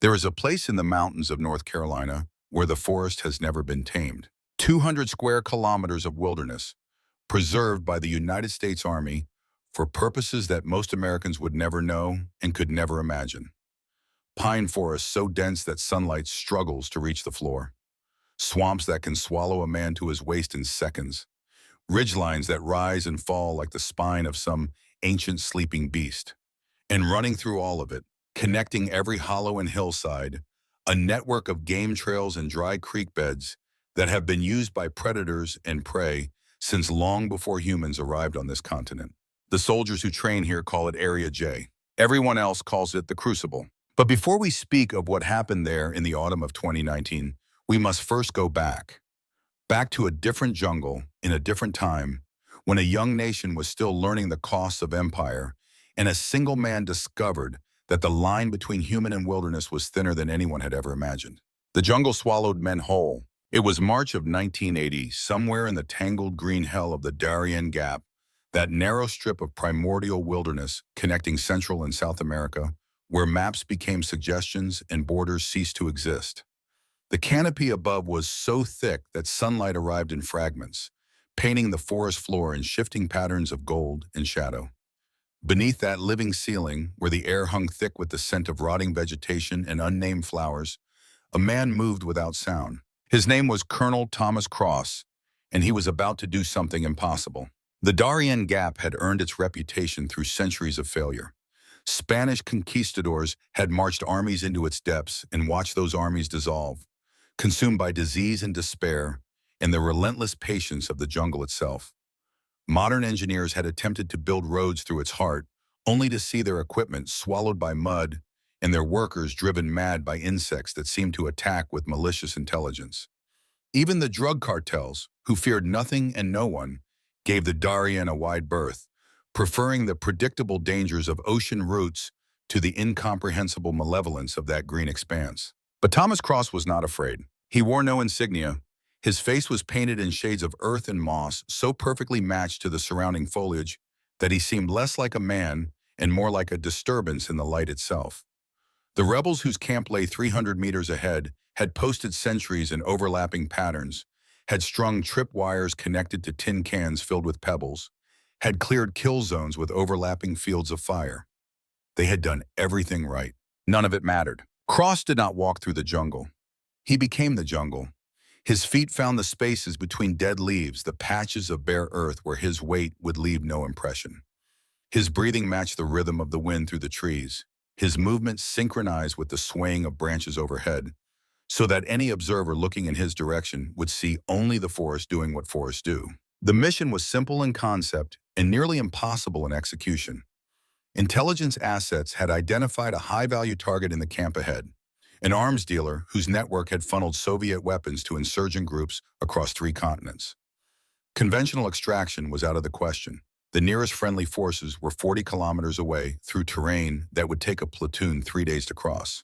There is a place in the mountains of North Carolina where the forest has never been tamed. 200 square kilometers of wilderness, preserved by the United States Army for purposes that most Americans would never know and could never imagine. Pine forests so dense that sunlight struggles to reach the floor. Swamps that can swallow a man to his waist in seconds. Ridgelines that rise and fall like the spine of some ancient sleeping beast. And running through all of it, connecting every hollow and hillside, a network of game trails and dry creek beds that have been used by predators and prey since long before humans arrived on this continent. The soldiers who train here call it Area J. Everyone else calls it the Crucible. But before we speak of what happened there in the autumn of 2019, we must first go back to a different jungle in a different time, when a young nation was still learning the costs of empire, and a single man discovered that the line between human and wilderness was thinner than anyone had ever imagined. The jungle swallowed men whole. It was March of 1980, somewhere in the tangled green hell of the Darien Gap, that narrow strip of primordial wilderness connecting Central and South America, where maps became suggestions and borders ceased to exist. The canopy above was so thick that sunlight arrived in fragments, painting the forest floor in shifting patterns of gold and shadow. Beneath that living ceiling, where the air hung thick with the scent of rotting vegetation and unnamed flowers, a man moved without sound. His name was Colonel Thomas Cross, and he was about to do something impossible. The Darien Gap had earned its reputation through centuries of failure. Spanish conquistadors had marched armies into its depths and watched those armies dissolve, consumed by disease and despair and the relentless patience of the jungle itself. Modern engineers had attempted to build roads through its heart, only to see their equipment swallowed by mud and their workers driven mad by insects that seemed to attack with malicious intelligence. Even the drug cartels, who feared nothing and no one, gave the Darien a wide berth, preferring the predictable dangers of ocean routes to the incomprehensible malevolence of that green expanse. But Thomas Cross was not afraid. He wore no insignia. His face was painted in shades of earth and moss, so perfectly matched to the surrounding foliage that he seemed less like a man and more like a disturbance in the light itself. The rebels, whose camp lay 300 meters ahead, had posted sentries in overlapping patterns, had strung tripwires connected to tin cans filled with pebbles, had cleared kill zones with overlapping fields of fire. They had done everything right. None of it mattered. Cross did not walk through the jungle. He became the jungle. His feet found the spaces between dead leaves, the patches of bare earth where his weight would leave no impression. His breathing matched the rhythm of the wind through the trees, his movements synchronized with the swaying of branches overhead, so that any observer looking in his direction would see only the forest doing what forests do. The mission was simple in concept and nearly impossible in execution. Intelligence assets had identified a high-value target in the camp ahead, an arms dealer whose network had funneled Soviet weapons to insurgent groups across 3 continents. Conventional extraction was out of the question. The nearest friendly forces were 40 kilometers away through terrain that would take a platoon 3 days to cross.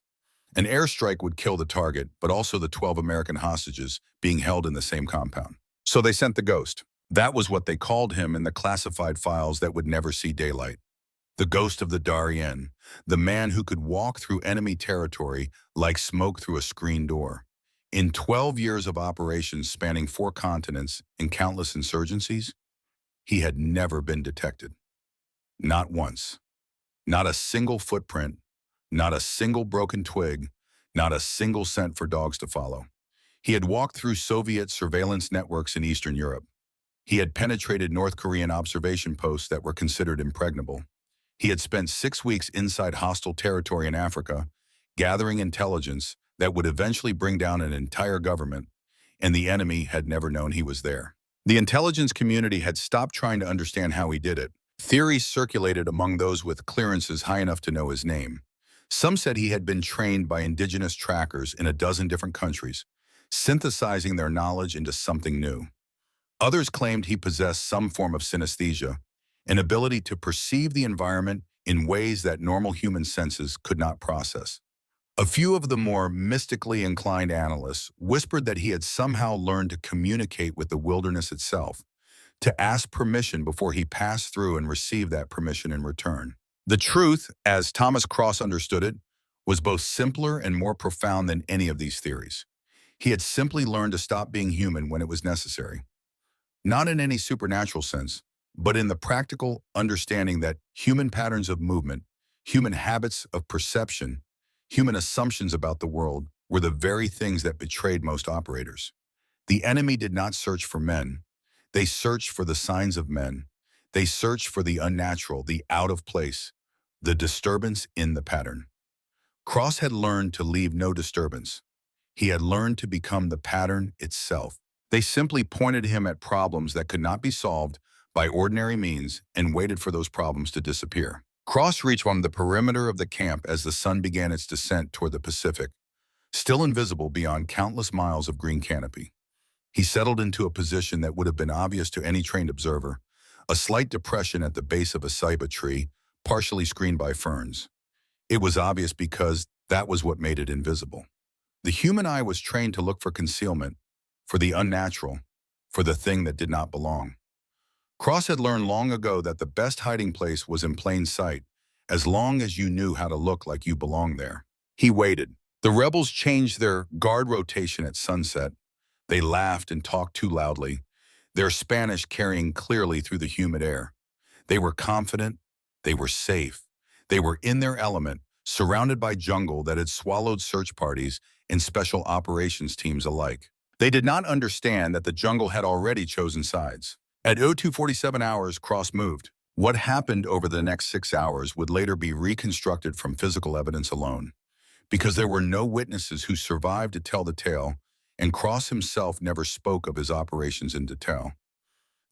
An airstrike would kill the target, but also the 12 American hostages being held in the same compound. So they sent the Ghost. That was what they called him in the classified files that would never see daylight. The Ghost of the Darien, the man who could walk through enemy territory like smoke through a screen door. In 12 years of operations spanning 4 continents and countless insurgencies, he had never been detected. Not once. Not a single footprint, not a single broken twig, not a single scent for dogs to follow. He had walked through Soviet surveillance networks in Eastern Europe. He had penetrated North Korean observation posts that were considered impregnable. He had spent 6 weeks inside hostile territory in Africa, gathering intelligence that would eventually bring down an entire government, and the enemy had never known he was there. The intelligence community had stopped trying to understand how he did it. Theories circulated among those with clearances high enough to know his name. Some said he had been trained by indigenous trackers in a dozen different countries, synthesizing their knowledge into something new. Others claimed he possessed some form of synesthesia, an ability to perceive the environment in ways that normal human senses could not process. A few of the more mystically inclined analysts whispered that he had somehow learned to communicate with the wilderness itself, to ask permission before he passed through and receive that permission in return. The truth, as Thomas Cross understood it, was both simpler and more profound than any of these theories. He had simply learned to stop being human when it was necessary. Not in any supernatural sense, but in the practical understanding that human patterns of movement, human habits of perception, human assumptions about the world were the very things that betrayed most operators. The enemy did not search for men. They searched for the signs of men. They searched for the unnatural, the out of place, the disturbance in the pattern. Cross had learned to leave no disturbance. He had learned to become the pattern itself. They simply pointed him at problems that could not be solved by ordinary means and waited for those problems to disappear. Cross reached on the perimeter of the camp as the sun began its descent toward the Pacific, still invisible beyond countless miles of green canopy. He settled into a position that would have been obvious to any trained observer, a slight depression at the base of a ceiba tree, partially screened by ferns. It was obvious because that was what made it invisible. The human eye was trained to look for concealment, for the unnatural, for the thing that did not belong. Cross had learned long ago that the best hiding place was in plain sight, as long as you knew how to look like you belonged there. He waited. The rebels changed their guard rotation at sunset. They laughed and talked too loudly, their Spanish carrying clearly through the humid air. They were confident. They were safe. They were in their element, surrounded by jungle that had swallowed search parties and special operations teams alike. They did not understand that the jungle had already chosen sides. At 02:47 hours, Cross moved. What happened over the next 6 hours would later be reconstructed from physical evidence alone, because there were no witnesses who survived to tell the tale, and Cross himself never spoke of his operations in detail.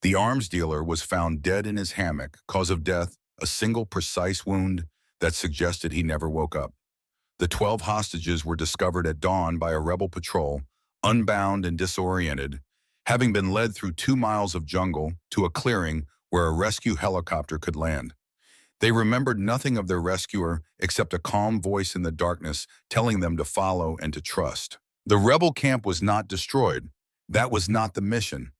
The arms dealer was found dead in his hammock, cause of death, a single precise wound that suggested he never woke up. The 12 hostages were discovered at dawn by a rebel patrol, unbound and disoriented, having been led through 2 miles of jungle to a clearing where a rescue helicopter could land. They remembered nothing of their rescuer except a calm voice in the darkness telling them to follow and to trust. The rebel camp was not destroyed. That was not the mission.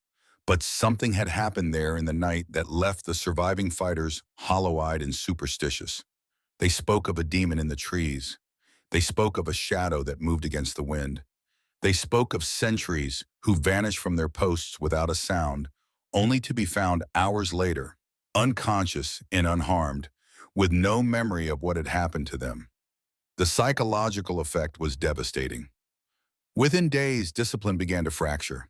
But something had happened there in the night that left the surviving fighters hollow-eyed and superstitious. They spoke of a demon in the trees. They spoke of a shadow that moved against the wind. They spoke of sentries who vanished from their posts without a sound, only to be found hours later, unconscious and unharmed, with no memory of what had happened to them. The psychological effect was devastating. Within days, discipline began to fracture.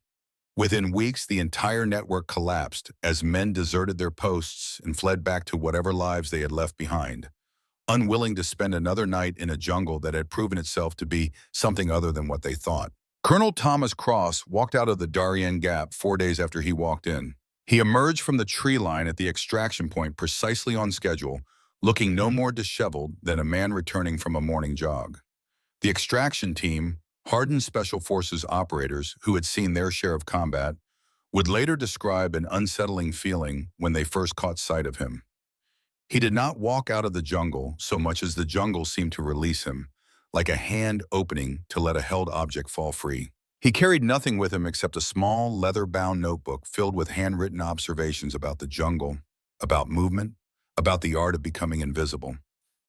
Within weeks, the entire network collapsed as men deserted their posts and fled back to whatever lives they had left behind, unwilling to spend another night in a jungle that had proven itself to be something other than what they thought. Colonel Thomas Cross walked out of the Darien Gap 4 days after he walked in. He emerged from the tree line at the extraction point precisely on schedule, looking no more disheveled than a man returning from a morning jog. The extraction team, hardened Special Forces operators who had seen their share of combat, would later describe an unsettling feeling when they first caught sight of him. He did not walk out of the jungle so much as the jungle seemed to release him, like a hand opening to let a held object fall free. He carried nothing with him except a small, leather-bound notebook filled with handwritten observations about the jungle, about movement, about the art of becoming invisible.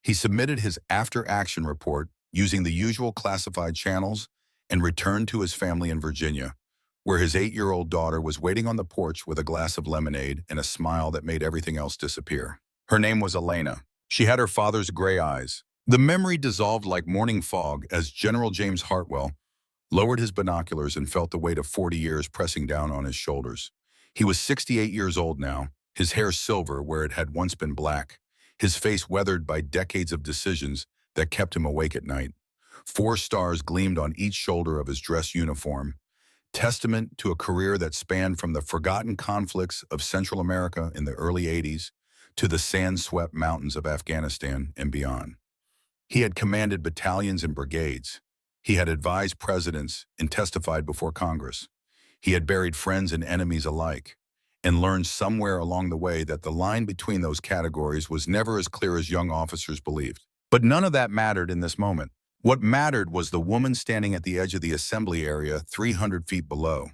He submitted his after-action report using the usual classified channels and returned to his family in Virginia, where his 8-year-old daughter was waiting on the porch with a glass of lemonade and a smile that made everything else disappear. Her name was Elena. She had her father's gray eyes. The memory dissolved like morning fog as General James Hartwell lowered his binoculars and felt the weight of 40 years pressing down on his shoulders. He was 68 years old now, his hair silver where it had once been black, his face weathered by decades of decisions that kept him awake at night. 4 stars gleamed on each shoulder of his dress uniform, testament to a career that spanned from the forgotten conflicts of Central America in the early 80s to the sand-swept mountains of Afghanistan and beyond. He had commanded battalions and brigades. He had advised presidents and testified before Congress. He had buried friends and enemies alike, and learned somewhere along the way that the line between those categories was never as clear as young officers believed. But none of that mattered in this moment. What mattered was the woman standing at the edge of the assembly area 300 feet below,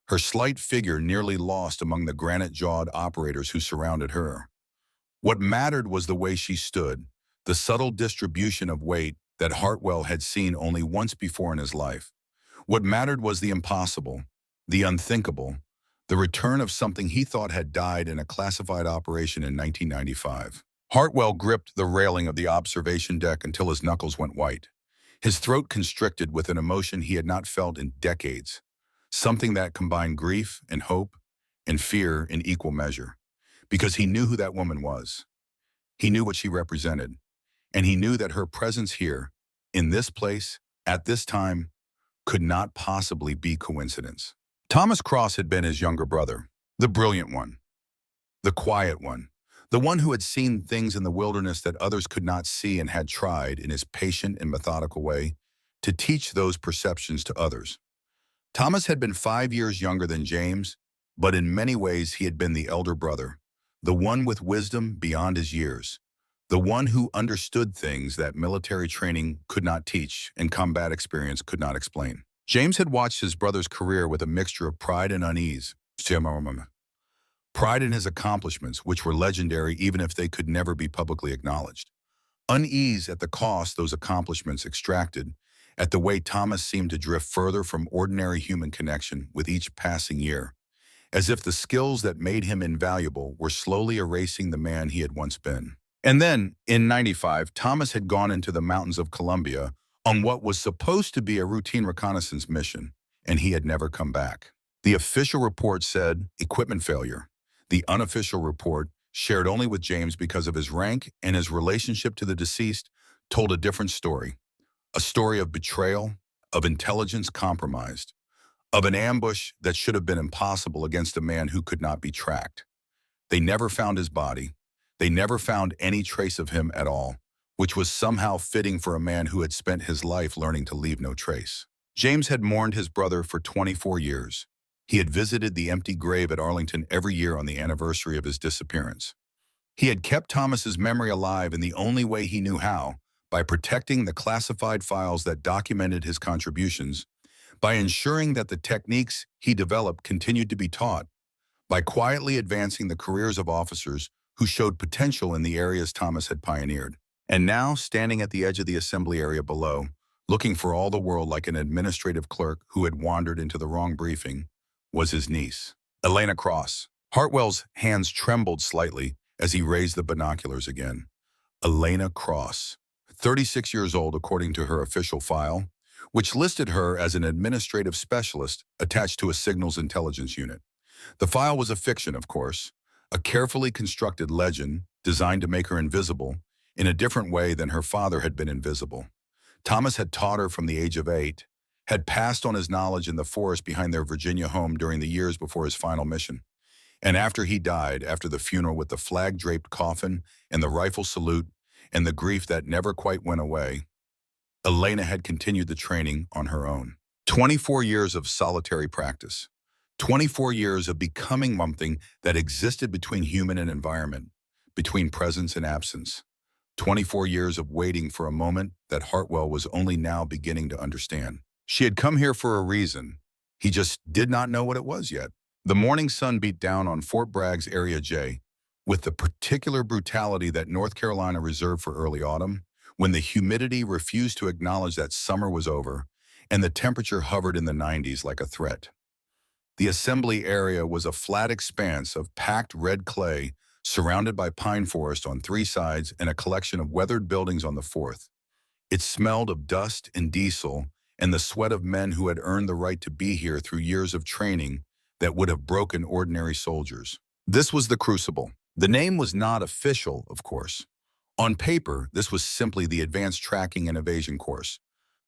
her slight figure nearly lost among the granite-jawed operators who surrounded her. What mattered was the way she stood, the subtle distribution of weight that Hartwell had seen only once before in his life. What mattered was the impossible, the unthinkable, the return of something he thought had died in a classified operation in 1995. Hartwell gripped the railing of the observation deck until his knuckles went white. His throat constricted with an emotion he had not felt in decades, something that combined grief and hope and fear in equal measure. Because he knew who that woman was. He knew what she represented. And he knew that her presence here, in this place, at this time, could not possibly be coincidence. Thomas Cross had been his younger brother, the brilliant one, the quiet one who had seen things in the wilderness that others could not see and had tried, in his patient and methodical way, to teach those perceptions to others. Thomas had been 5 years younger than James, but in many ways he had been the elder brother, the one with wisdom beyond his years, the one who understood things that military training could not teach and combat experience could not explain. James had watched his brother's career with a mixture of pride and unease. Pride in his accomplishments, which were legendary even if they could never be publicly acknowledged. Unease at the cost those accomplishments extracted, at the way Thomas seemed to drift further from ordinary human connection with each passing year, as if the skills that made him invaluable were slowly erasing the man he had once been. And then, in '95, Thomas had gone into the mountains of Colombia on what was supposed to be a routine reconnaissance mission, and he had never come back. The official report said equipment failure. The unofficial report, shared only with James because of his rank and his relationship to the deceased, told a different story. A story of betrayal, of intelligence compromised, of an ambush that should have been impossible against a man who could not be tracked. They never found his body. They never found any trace of him at all, which was somehow fitting for a man who had spent his life learning to leave no trace. James had mourned his brother for 24 years. He had visited the empty grave at Arlington every year on the anniversary of his disappearance. He had kept Thomas's memory alive in the only way he knew how, by protecting the classified files that documented his contributions, by ensuring that the techniques he developed continued to be taught, by quietly advancing the careers of officers who showed potential in the areas Thomas had pioneered. And now, standing at the edge of the assembly area below, looking for all the world like an administrative clerk who had wandered into the wrong briefing, was his niece, Elena Cross. Hartwell's hands trembled slightly as he raised the binoculars again. Elena Cross, 36 years old according to her official file, which listed her as an administrative specialist attached to a signals intelligence unit. The file was a fiction, of course, a carefully constructed legend designed to make her invisible in a different way than her father had been invisible. Thomas had taught her from the age of 8, had passed on his knowledge in the forest behind their Virginia home during the years before his final mission. And after he died, after the funeral with the flag-draped coffin and the rifle salute and the grief that never quite went away, Elena had continued the training on her own. 24 years of solitary practice. 24 years of becoming something that existed between human and environment, between presence and absence. 24 years of waiting for a moment that Hartwell was only now beginning to understand. She had come here for a reason. He just did not know what it was yet. The morning sun beat down on Fort Bragg's Area J with the particular brutality that North Carolina reserved for early autumn, when the humidity refused to acknowledge that summer was over and the temperature hovered in the 90s like a threat. The assembly area was a flat expanse of packed red clay surrounded by pine forest on 3 sides and a collection of weathered buildings on the 4th. It smelled of dust and diesel and the sweat of men who had earned the right to be here through years of training that would have broken ordinary soldiers. This was the Crucible. The name was not official, of course. On paper, this was simply the Advanced Tracking and Evasion course,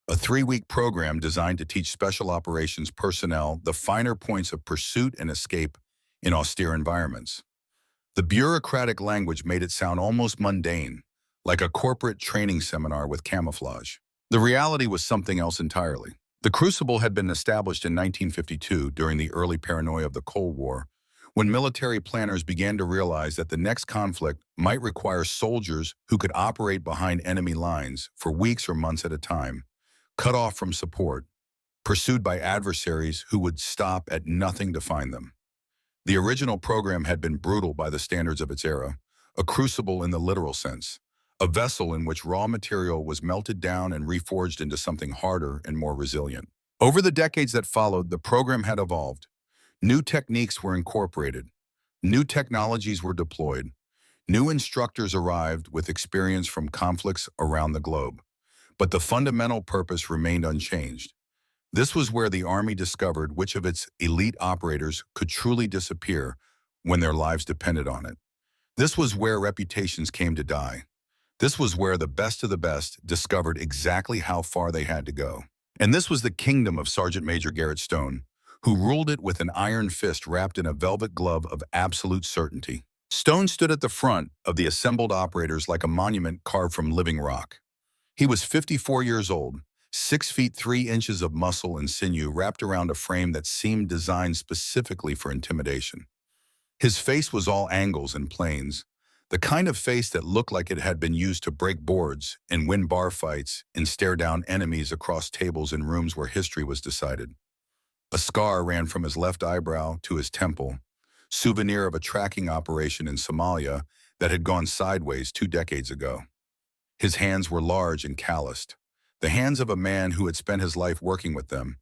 a 3-week program designed to teach special operations personnel the finer points of pursuit and escape in austere environments. The bureaucratic language made it sound almost mundane, like a corporate training seminar with camouflage. The reality was something else entirely. The Crucible had been established in 1952 during the early paranoia of the Cold War, when military planners began to realize that the next conflict might require soldiers who could operate behind enemy lines for weeks or months at a time, cut off from support, pursued by adversaries who would stop at nothing to find them. The original program had been brutal by the standards of its era, a crucible in the literal sense, a vessel in which raw material was melted down and reforged into something harder and more resilient. Over the decades that followed, the program had evolved. New techniques were incorporated. New technologies were deployed. New instructors arrived with experience from conflicts around the globe. But the fundamental purpose remained unchanged. This was where the Army discovered which of its elite operators could truly disappear when their lives depended on it. This was where reputations came to die. This was where the best of the best discovered exactly how far they had to go. And this was the kingdom of Sergeant Major Garrett Stone, who ruled it with an iron fist wrapped in a velvet glove of absolute certainty. Stone stood at the front of the assembled operators like a monument carved from living rock. He was 54 years old, 6 feet 3 inches of muscle and sinew wrapped around a frame that seemed designed specifically for intimidation. His face was all angles and planes, the kind of face that looked like it had been used to break boards and win bar fights and stare down enemies across tables in rooms where history was decided. A scar ran from his left eyebrow to his temple, souvenir of a tracking operation in Somalia that had gone sideways 2 decades ago. His hands were large and calloused, the hands of a man who had spent his life working with them,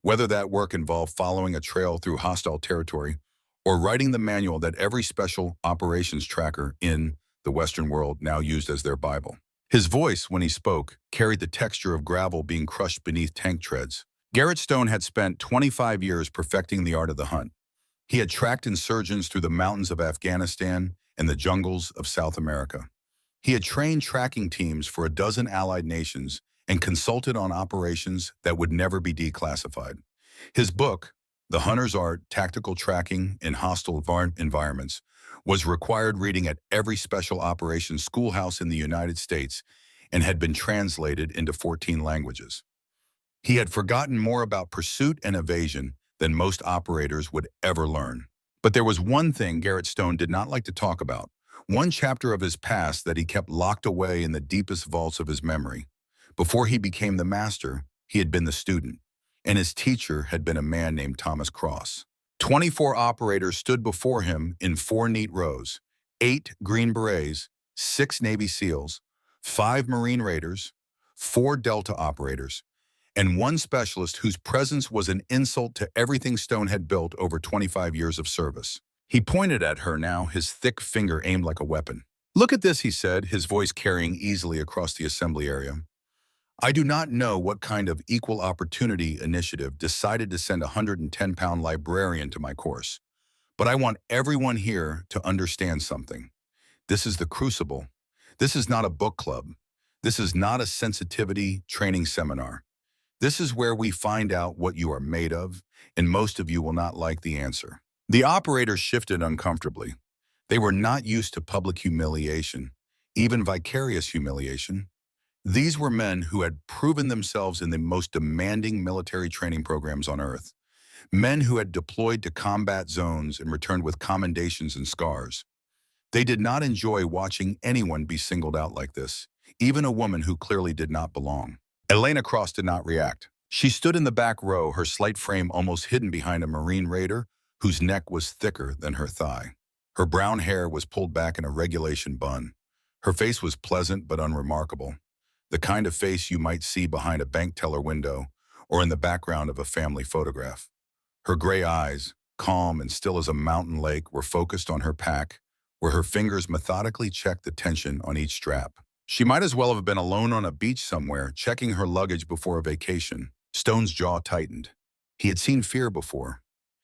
whether that work involved following a trail through hostile territory or writing the manual that every special operations tracker in the Western world now used as their Bible. His voice, when he spoke, carried the texture of gravel being crushed beneath tank treads. Garrett Stone had spent 25 years perfecting the art of the hunt. He had tracked insurgents through the mountains of Afghanistan and the jungles of South America. He had trained tracking teams for a dozen allied nations and consulted on operations that would never be declassified. His book, The Hunter's Art, Tactical Tracking in Hostile Environments, was required reading at every special operations schoolhouse in the United States and had been translated into 14 languages. He had forgotten more about pursuit and evasion than most operators would ever learn. But there was one thing Garrett Stone did not like to talk about, one chapter of his past that he kept locked away in the deepest vaults of his memory. Before he became the master, he had been the student, and his teacher had been a man named Thomas Cross. 24 operators stood before him in 4 neat rows, 8 Green Berets, 6 Navy SEALs, 5 Marine Raiders, 4 Delta operators, and 1 specialist whose presence was an insult to everything Stone had built over 25 years of service. He pointed at her now, his thick finger aimed like a weapon. "Look at this," he said, his voice carrying easily across the assembly area. "I do not know what kind of equal opportunity initiative decided to send a 110-pound librarian to my course, but I want everyone here to understand something. This is the Crucible. This is not a book club. This is not a sensitivity training seminar. This is where we find out what you are made of, and most of you will not like the answer." The operators shifted uncomfortably. They were not used to public humiliation, even vicarious humiliation. These were men who had proven themselves in the most demanding military training programs on Earth, men who had deployed to combat zones and returned with commendations and scars. They did not enjoy watching anyone be singled out like this, even a woman who clearly did not belong. Elena Cross did not react. She stood in the back row, her slight frame almost hidden behind a Marine Raider whose neck was thicker than her thigh. Her brown hair was pulled back in a regulation bun. Her face was pleasant but unremarkable, the kind of face you might see behind a bank teller window or in the background of a family photograph. Her gray eyes, calm and still as a mountain lake, were focused on her pack, where her fingers methodically checked the tension on each strap. She might as well have been alone on a beach somewhere, checking her luggage before a vacation. Stone's jaw tightened. He had seen fear before.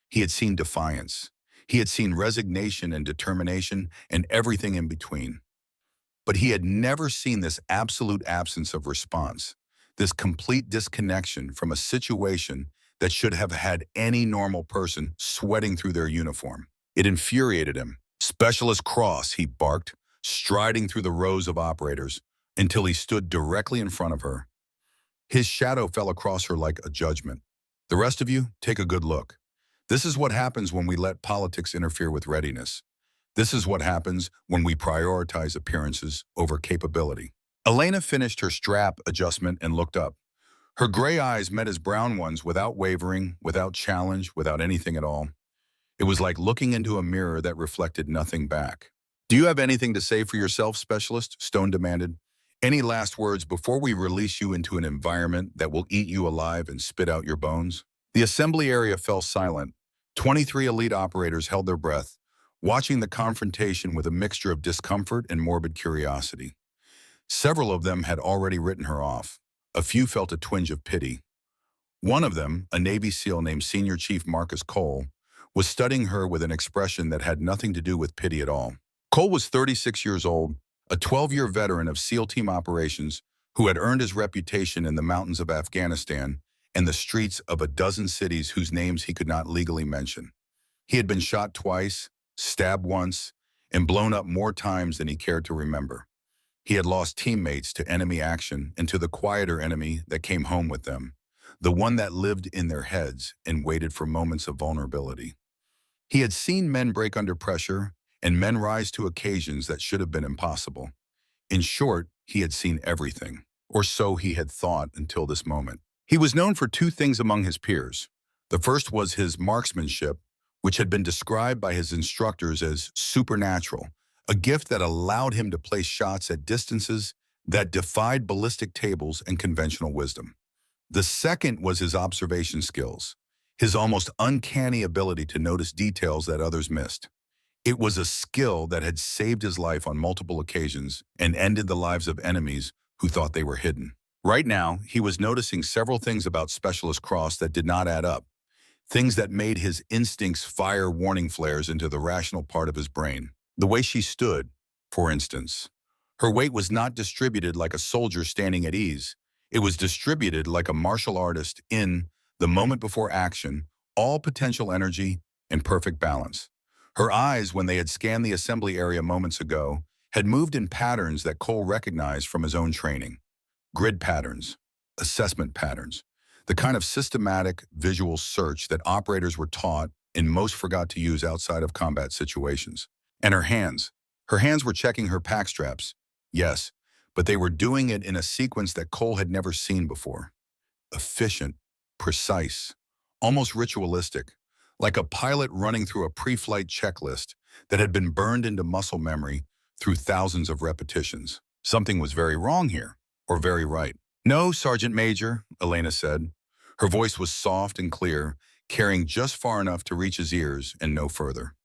He had seen defiance. He had seen resignation and determination and everything in between. But he had never seen this absolute absence of response, this complete disconnection from a situation that should have had any normal person sweating through their uniform. It infuriated him. "Specialist Cross," he barked, striding through the rows of operators until he stood directly in front of her. His shadow fell across her like a judgment. "The rest of you, take a good look. This is what happens when we let politics interfere with readiness. This is what happens when we prioritize appearances over capability." Elena finished her strap adjustment and looked up. Her gray eyes met his brown ones without wavering, without challenge, without anything at all. It was like looking into a mirror that reflected nothing back. Do you have anything to say for yourself, Specialist? Stone demanded. Any last words before we release you into an environment that will eat you alive and spit out your bones? The assembly area fell silent. 23 elite operators held their breath, watching the confrontation with a mixture of discomfort and morbid curiosity. Several of them had already written her off. A few felt a twinge of pity. One of them, a Navy SEAL named Senior Chief Marcus Cole, was studying her with an expression that had nothing to do with pity at all. Cole was 36 years old, a 12-year veteran of SEAL team operations who had earned his reputation in the mountains of Afghanistan and the streets of a dozen cities whose names he could not legally mention. He had been shot twice, stabbed once, and blown up more times than he cared to remember. He had lost teammates to enemy action and to the quieter enemy that came home with them, the one that lived in their heads and waited for moments of vulnerability. He had seen men break under pressure and men rise to occasions that should have been impossible. In short, he had seen everything, or so he had thought until this moment. He was known for two things among his peers. The first was his marksmanship, which had been described by his instructors as supernatural, a gift that allowed him to place shots at distances that defied ballistic tables and conventional wisdom. The second was his observation skills, his almost uncanny ability to notice details that others missed. It was a skill that had saved his life on multiple occasions and ended the lives of enemies who thought they were hidden. Right now, he was noticing several things about Specialist Cross that did not add up, things that made his instincts fire warning flares into the rational part of his brain. The way she stood, for instance. Her weight was not distributed like a soldier standing at ease. It was distributed like a martial artist in, the moment before action, all potential energy and perfect balance. Her eyes, when they had scanned the assembly area moments ago, had moved in patterns that Cole recognized from his own training. Grid patterns, assessment patterns, the kind of systematic visual search that operators were taught and most forgot to use outside of combat situations. And her hands. Her hands were checking her pack straps. Yes, but they were doing it in a sequence that Cole had never seen before. Efficient, precise, almost ritualistic, like a pilot running through a pre-flight checklist that had been burned into muscle memory through thousands of repetitions. Something was very wrong here, or very right. "No, Sergeant Major," Elena said. Her voice was soft and clear, carrying just far enough to reach his ears and no further.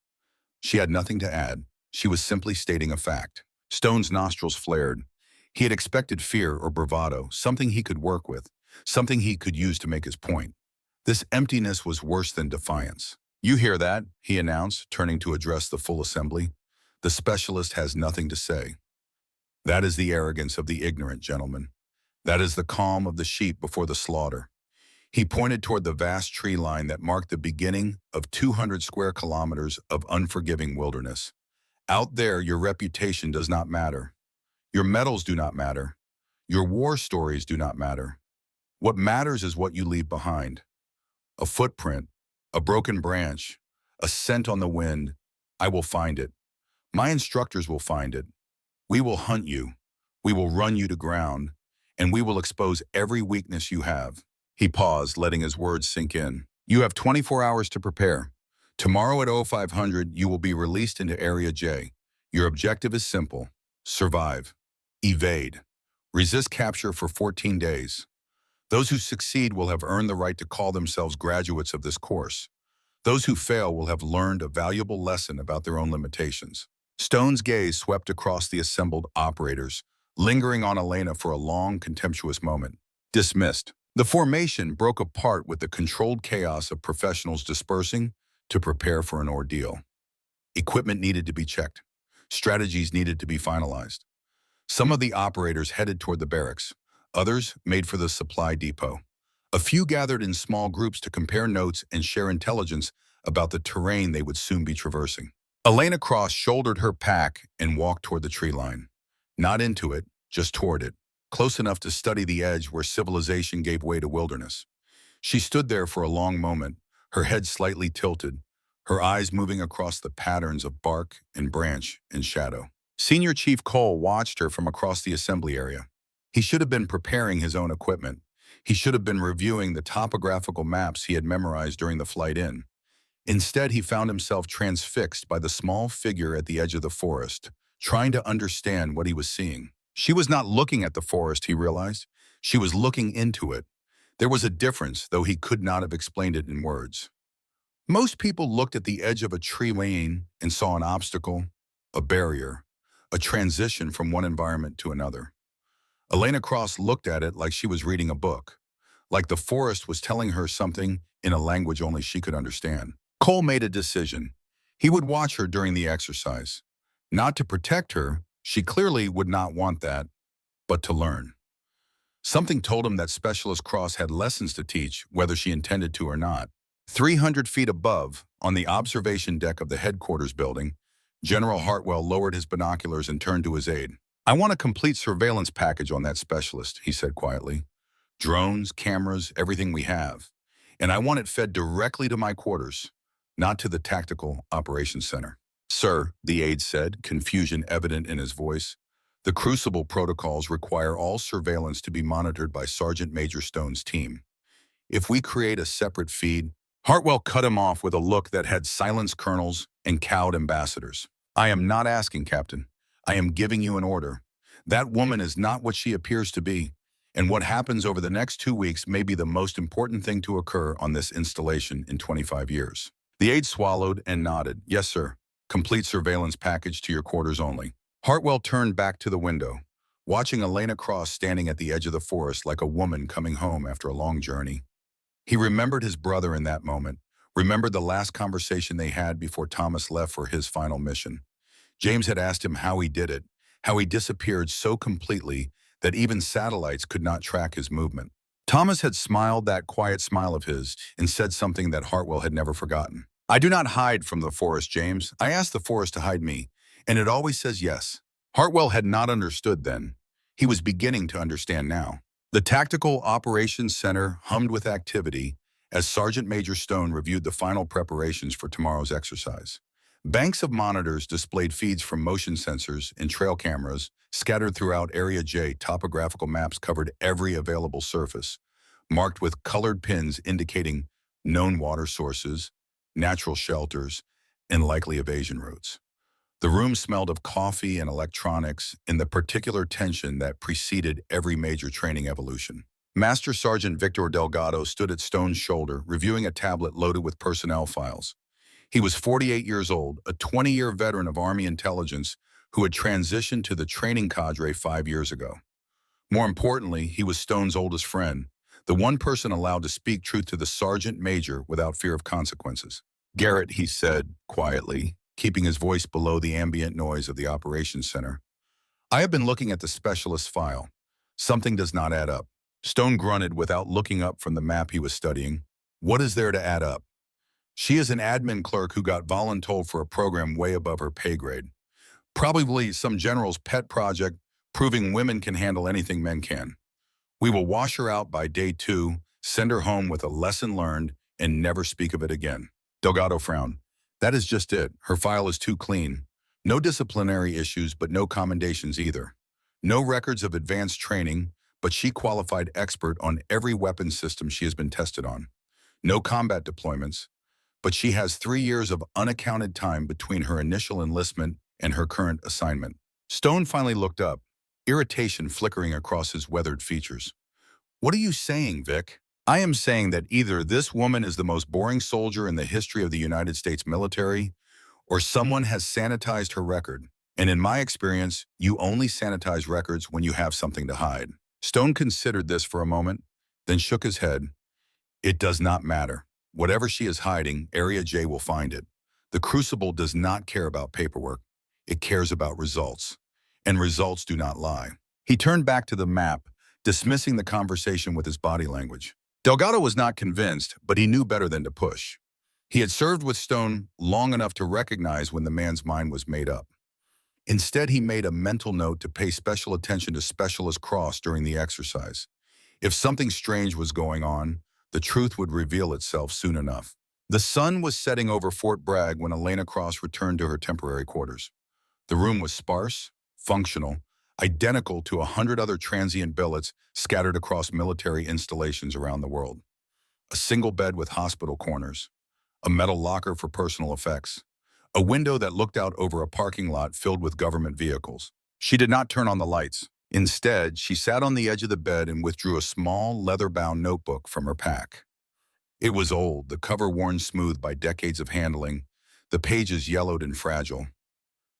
She had nothing to add. She was simply stating a fact. Stone's nostrils flared. He had expected fear or bravado, something he could work with, something he could use to make his point. This emptiness was worse than defiance. "You hear that?" he announced, turning to address the full assembly. "The Specialist has nothing to say. That is the arrogance of the ignorant, gentlemen. That is the calm of the sheep before the slaughter." He pointed toward the vast tree line that marked the beginning of 200 square kilometers of unforgiving wilderness. "Out there, your reputation does not matter. Your medals do not matter. Your war stories do not matter. What matters is what you leave behind. A footprint, a broken branch, a scent on the wind. I will find it. My instructors will find it. We will hunt you. We will run you to ground. And we will expose every weakness you have." He paused, letting his words sink in. "You have 24 hours to prepare. Tomorrow at 0500, you will be released into Area J. Your objective is simple. Survive. Evade. Resist capture for 14 days. Those who succeed will have earned the right to call themselves graduates of this course. Those who fail will have learned a valuable lesson about their own limitations." Stone's gaze swept across the assembled operators, lingering on Elena for a long, contemptuous moment. Dismissed. The formation broke apart with the controlled chaos of professionals dispersing to prepare for an ordeal. Equipment needed to be checked. Strategies needed to be finalized. Some of the operators headed toward the barracks. Others made for the supply depot. A few gathered in small groups to compare notes and share intelligence about the terrain they would soon be traversing. Elena Cross shouldered her pack and walked toward the tree line. Not into it, just toward it, close enough to study the edge where civilization gave way to wilderness. She stood there for a long moment, her head slightly tilted, her eyes moving across the patterns of bark and branch and shadow. Senior Chief Cole watched her from across the assembly area. He should have been preparing his own equipment. He should have been reviewing the topographical maps he had memorized during the flight in. Instead, he found himself transfixed by the small figure at the edge of the forest, trying to understand what he was seeing. She was not looking at the forest, he realized. She was looking into it. There was a difference, though he could not have explained it in words. Most people looked at the edge of a tree lane and saw an obstacle, a barrier, a transition from one environment to another. Elena Cross looked at it like she was reading a book, like the forest was telling her something in a language only she could understand. Cole made a decision. He would watch her during the exercise. Not to protect her, she clearly would not want that, but to learn. Something told him that Specialist Cross had lessons to teach, whether she intended to or not. 300 feet above, on the observation deck of the headquarters building, General Hartwell lowered his binoculars and turned to his aide. "I want a complete surveillance package on that specialist," he said quietly. "Drones, cameras, everything we have. And I want it fed directly to my quarters, not to the Tactical Operations Center." "Sir," the aide said, confusion evident in his voice, "the Crucible protocols require all surveillance to be monitored by Sergeant Major Stone's team. If we create a separate feed—" Hartwell cut him off with a look that had silenced colonels and cowed ambassadors. "I am not asking, Captain. I am giving you an order. That woman is not what she appears to be, and what happens over the next 2 weeks may be the most important thing to occur on this installation in 25 years. The aide swallowed and nodded. "Yes, sir. Complete surveillance package to your quarters only." Hartwell turned back to the window, watching Elena Cross standing at the edge of the forest like a woman coming home after a long journey. He remembered his brother in that moment, remembered the last conversation they had before Thomas left for his final mission. James had asked him how he did it, how he disappeared so completely that even satellites could not track his movement. Thomas had smiled that quiet smile of his and said something that Hartwell had never forgotten. "I do not hide from the forest, James. I ask the forest to hide me, and it always says yes." Hartwell had not understood then. He was beginning to understand now. The Tactical Operations Center hummed with activity as Sergeant Major Stone reviewed the final preparations for tomorrow's exercise. Banks of monitors displayed feeds from motion sensors and trail cameras scattered throughout Area J. Topographical maps covered every available surface, marked with colored pins indicating known water sources, natural shelters, and likely evasion routes. The room smelled of coffee and electronics in the particular tension that preceded every major training evolution. Master Sergeant Victor Delgado stood at Stone's shoulder, reviewing a tablet loaded with personnel files. He was 48 years old, a 20-year veteran of Army intelligence who had transitioned to the training cadre 5 years ago. More importantly, he was Stone's oldest friend, the one person allowed to speak truth to the sergeant major without fear of consequences. "Garrett," he said quietly, keeping his voice below the ambient noise of the operations center, "I have been looking at the specialist's file. Something does not add up." Stone grunted without looking up from the map he was studying. "What is there to add up?" "She is an admin clerk who got voluntold for a program way above her pay grade. Probably some general's pet project proving women can handle anything men can. We will wash her out by day 2, send her home with a lesson learned, and never speak of it again." Delgado frowned. "That is just it. Her file is too clean. No disciplinary issues, but no commendations either. No records of advanced training, but she qualified expert on every weapon system she has been tested on. No combat deployments, but she has 3 years of unaccounted time between her initial enlistment and her current assignment." Stone finally looked up, irritation flickering across his weathered features. "What are you saying, Vic?" "I am saying that either this woman is the most boring soldier in the history of the United States military, or someone has sanitized her record. And in my experience, you only sanitize records when you have something to hide." Stone considered this for a moment, then shook his head. "It does not matter. Whatever she is hiding, Area J will find it. The Crucible does not care about paperwork. It cares about results. And results do not lie." He turned back to the map, dismissing the conversation with his body language. Delgado was not convinced, but he knew better than to push. He had served with Stone long enough to recognize when the man's mind was made up. Instead, he made a mental note to pay special attention to Specialist Cross during the exercise. If something strange was going on, the truth would reveal itself soon enough. The sun was setting over Fort Bragg when Elena Cross returned to her temporary quarters. The room was sparse, functional, identical to 100 other transient billets scattered across military installations around the world. A single bed with hospital corners, a metal locker for personal effects, a window that looked out over a parking lot filled with government vehicles. She did not turn on the lights. Instead, she sat on the edge of the bed and withdrew a small, leather-bound notebook from her pack. It was old, the cover worn smooth by decades of handling, the pages yellowed and fragile.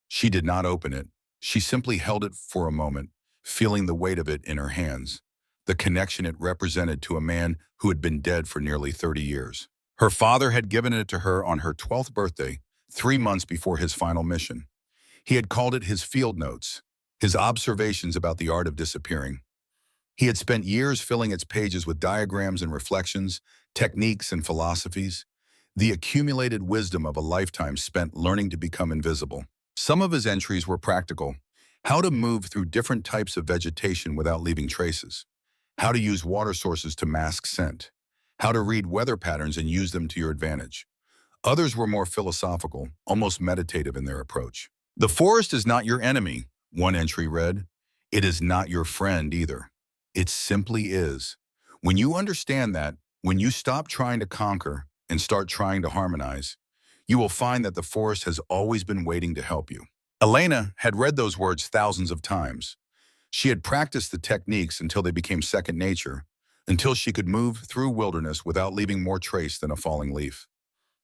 She did not open it. She simply held it for a moment, feeling the weight of it in her hands, the connection it represented to a man who had been dead for nearly 30 years. Her father had given it to her on her 12th birthday, 3 months before his final mission. He had called it his field notes, his observations about the art of disappearing. He had spent years filling its pages with diagrams and reflections, techniques and philosophies, the accumulated wisdom of a lifetime spent learning to become invisible. Some of his entries were practical: how to move through different types of vegetation without leaving traces, how to use water sources to mask scent, how to read weather patterns and use them to your advantage. Others were more philosophical, almost meditative in their approach. "The forest is not your enemy," one entry read. "It is not your friend either. It simply is. When you understand that, when you stop trying to conquer and start trying to harmonize, you will find that the forest has always been waiting to help you." Elena had read those words thousands of times. She had practiced the techniques until they became second nature, until she could move through wilderness without leaving more trace than a falling leaf.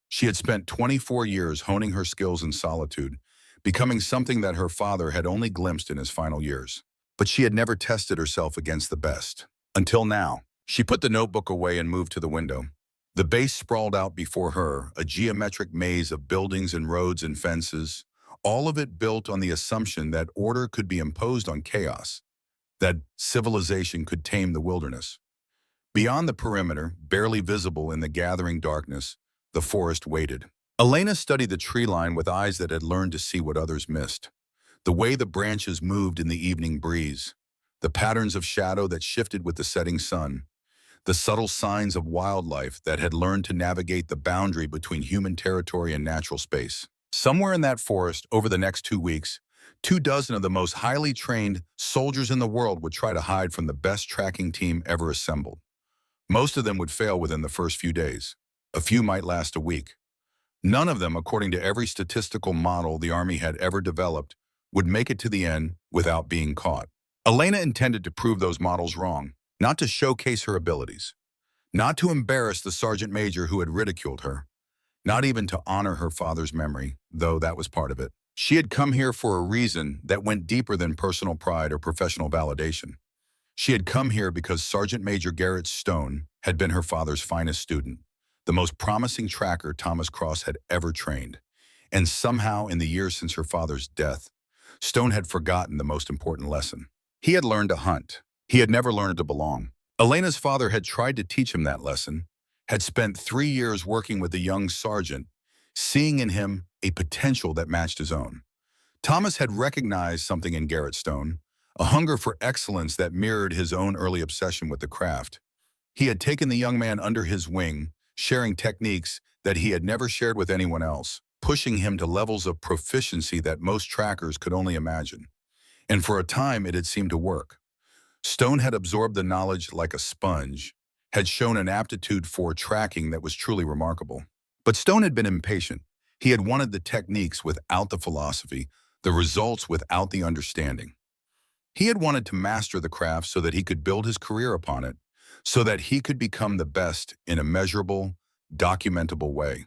She had spent 24 years honing her skills in solitude, becoming something that her father had only glimpsed in his final years. But she had never tested herself against the best. Until now. She put the notebook away and moved to the window. The base sprawled out before her, a geometric maze of buildings and roads and fences, all of it built on the assumption that order could be imposed on chaos, that civilization could tame the wilderness. Beyond the perimeter, barely visible in the gathering darkness, the forest waited. Elena studied the tree line with eyes that had learned to see what others missed. The way the branches moved in the evening breeze, the patterns of shadow that shifted with the setting sun, the subtle signs of wildlife that had learned to navigate the boundary between human territory and natural space. Somewhere in that forest, over the next 2 weeks, 24 of the most highly trained soldiers in the world would try to hide from the best tracking team ever assembled. Most of them would fail within the first few days. A few might last a week. None of them, according to every statistical model the Army had ever developed, would make it to the end without being caught. Elena intended to prove those models wrong, not to showcase her abilities, not to embarrass the sergeant major who had ridiculed her, not even to honor her father's memory, though that was part of it. She had come here for a reason that went deeper than personal pride or professional validation. She had come here because Sergeant Major Garrett Stone had been her father's finest student, the most promising tracker Thomas Cross had ever trained. And somehow, in the years since her father's death, Stone had forgotten the most important lesson. He had learned to hunt. He had never learned to belong. Elena's father had tried to teach him that lesson, had spent 3 years working with the young sergeant, seeing in him a potential that matched his own. Thomas had recognized something in Garrett Stone, a hunger for excellence that mirrored his own early obsession with the craft. He had taken the young man under his wing, sharing techniques that he had never shared with anyone else, pushing him to levels of proficiency that most trackers could only imagine. And for a time, it had seemed to work. Stone had absorbed the knowledge like a sponge, had shown an aptitude for tracking that was truly remarkable. But Stone had been impatient. He had wanted the techniques without the philosophy, the results without the understanding. He had wanted to master the craft so that he could build his career upon it, so that he could become the best in a measurable, documentable way.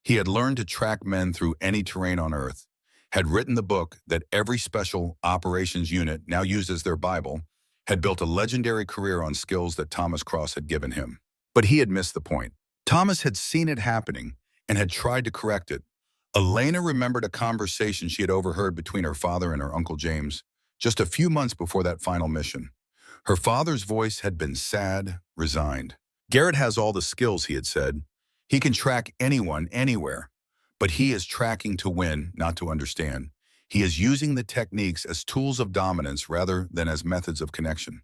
He had learned to track men through any terrain on Earth, had written the book that every special operations unit now used as their Bible, had built a legendary career on skills that Thomas Cross had given him. But he had missed the point. Thomas had seen it happening and had tried to correct it. Elena remembered a conversation she had overheard between her father and her Uncle James just a few months before that final mission. Her father's voice had been sad, resigned. "Garrett has all the skills," he had said. "He can track anyone, anywhere. But he is tracking to win, not to understand. He is using the techniques as tools of dominance rather than as methods of connection.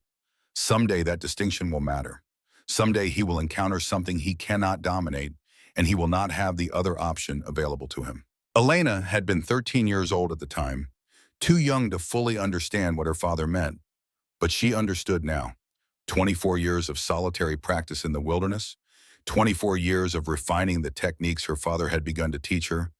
Someday that distinction will matter. Someday he will encounter something he cannot dominate, and he will not have the other option available to him." Elena had been 13 years old at the time, too young to fully understand what her father meant. But she understood now. 24 years of solitary practice in the wilderness, 24 years of refining the techniques her father had begun to teach her,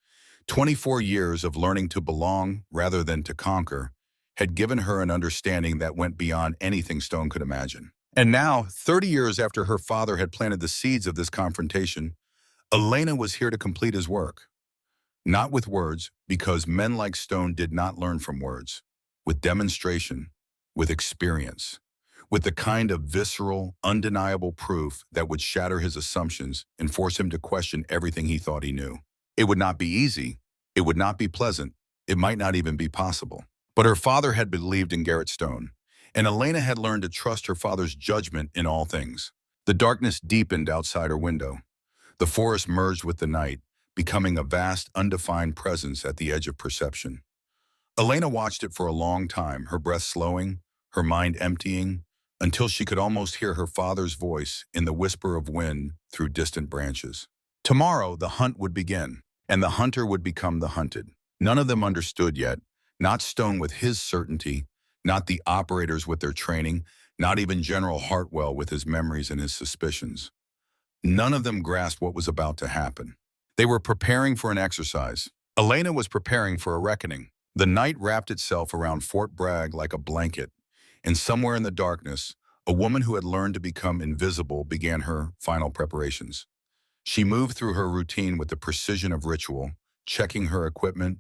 24 years of learning to belong rather than to conquer, had given her an understanding that went beyond anything Stone could imagine. And now, 30 years after her father had planted the seeds of this confrontation, Elena was here to complete his work. Not with words, because men like Stone did not learn from words, with demonstration, with experience, with the kind of visceral, undeniable proof that would shatter his assumptions and force him to question everything he thought he knew. It would not be easy. It would not be pleasant. It might not even be possible. But her father had believed in Garrett Stone, and Elena had learned to trust her father's judgment in all things. The darkness deepened outside her window. The forest merged with the night, becoming a vast, undefined presence at the edge of perception. Elena watched it for a long time, her breath slowing, her mind emptying, until she could almost hear her father's voice in the whisper of wind through distant branches. Tomorrow, the hunt would begin, and the hunter would become the hunted. None of them understood yet, not Stone with his certainty, not the operators with their training, not even General Hartwell with his memories and his suspicions. None of them grasped what was about to happen. They were preparing for an exercise. Elena was preparing for a reckoning. The night wrapped itself around Fort Bragg like a blanket, and somewhere in the darkness, a woman who had learned to become invisible began her final preparations. She moved through her routine with the precision of ritual, checking her equipment,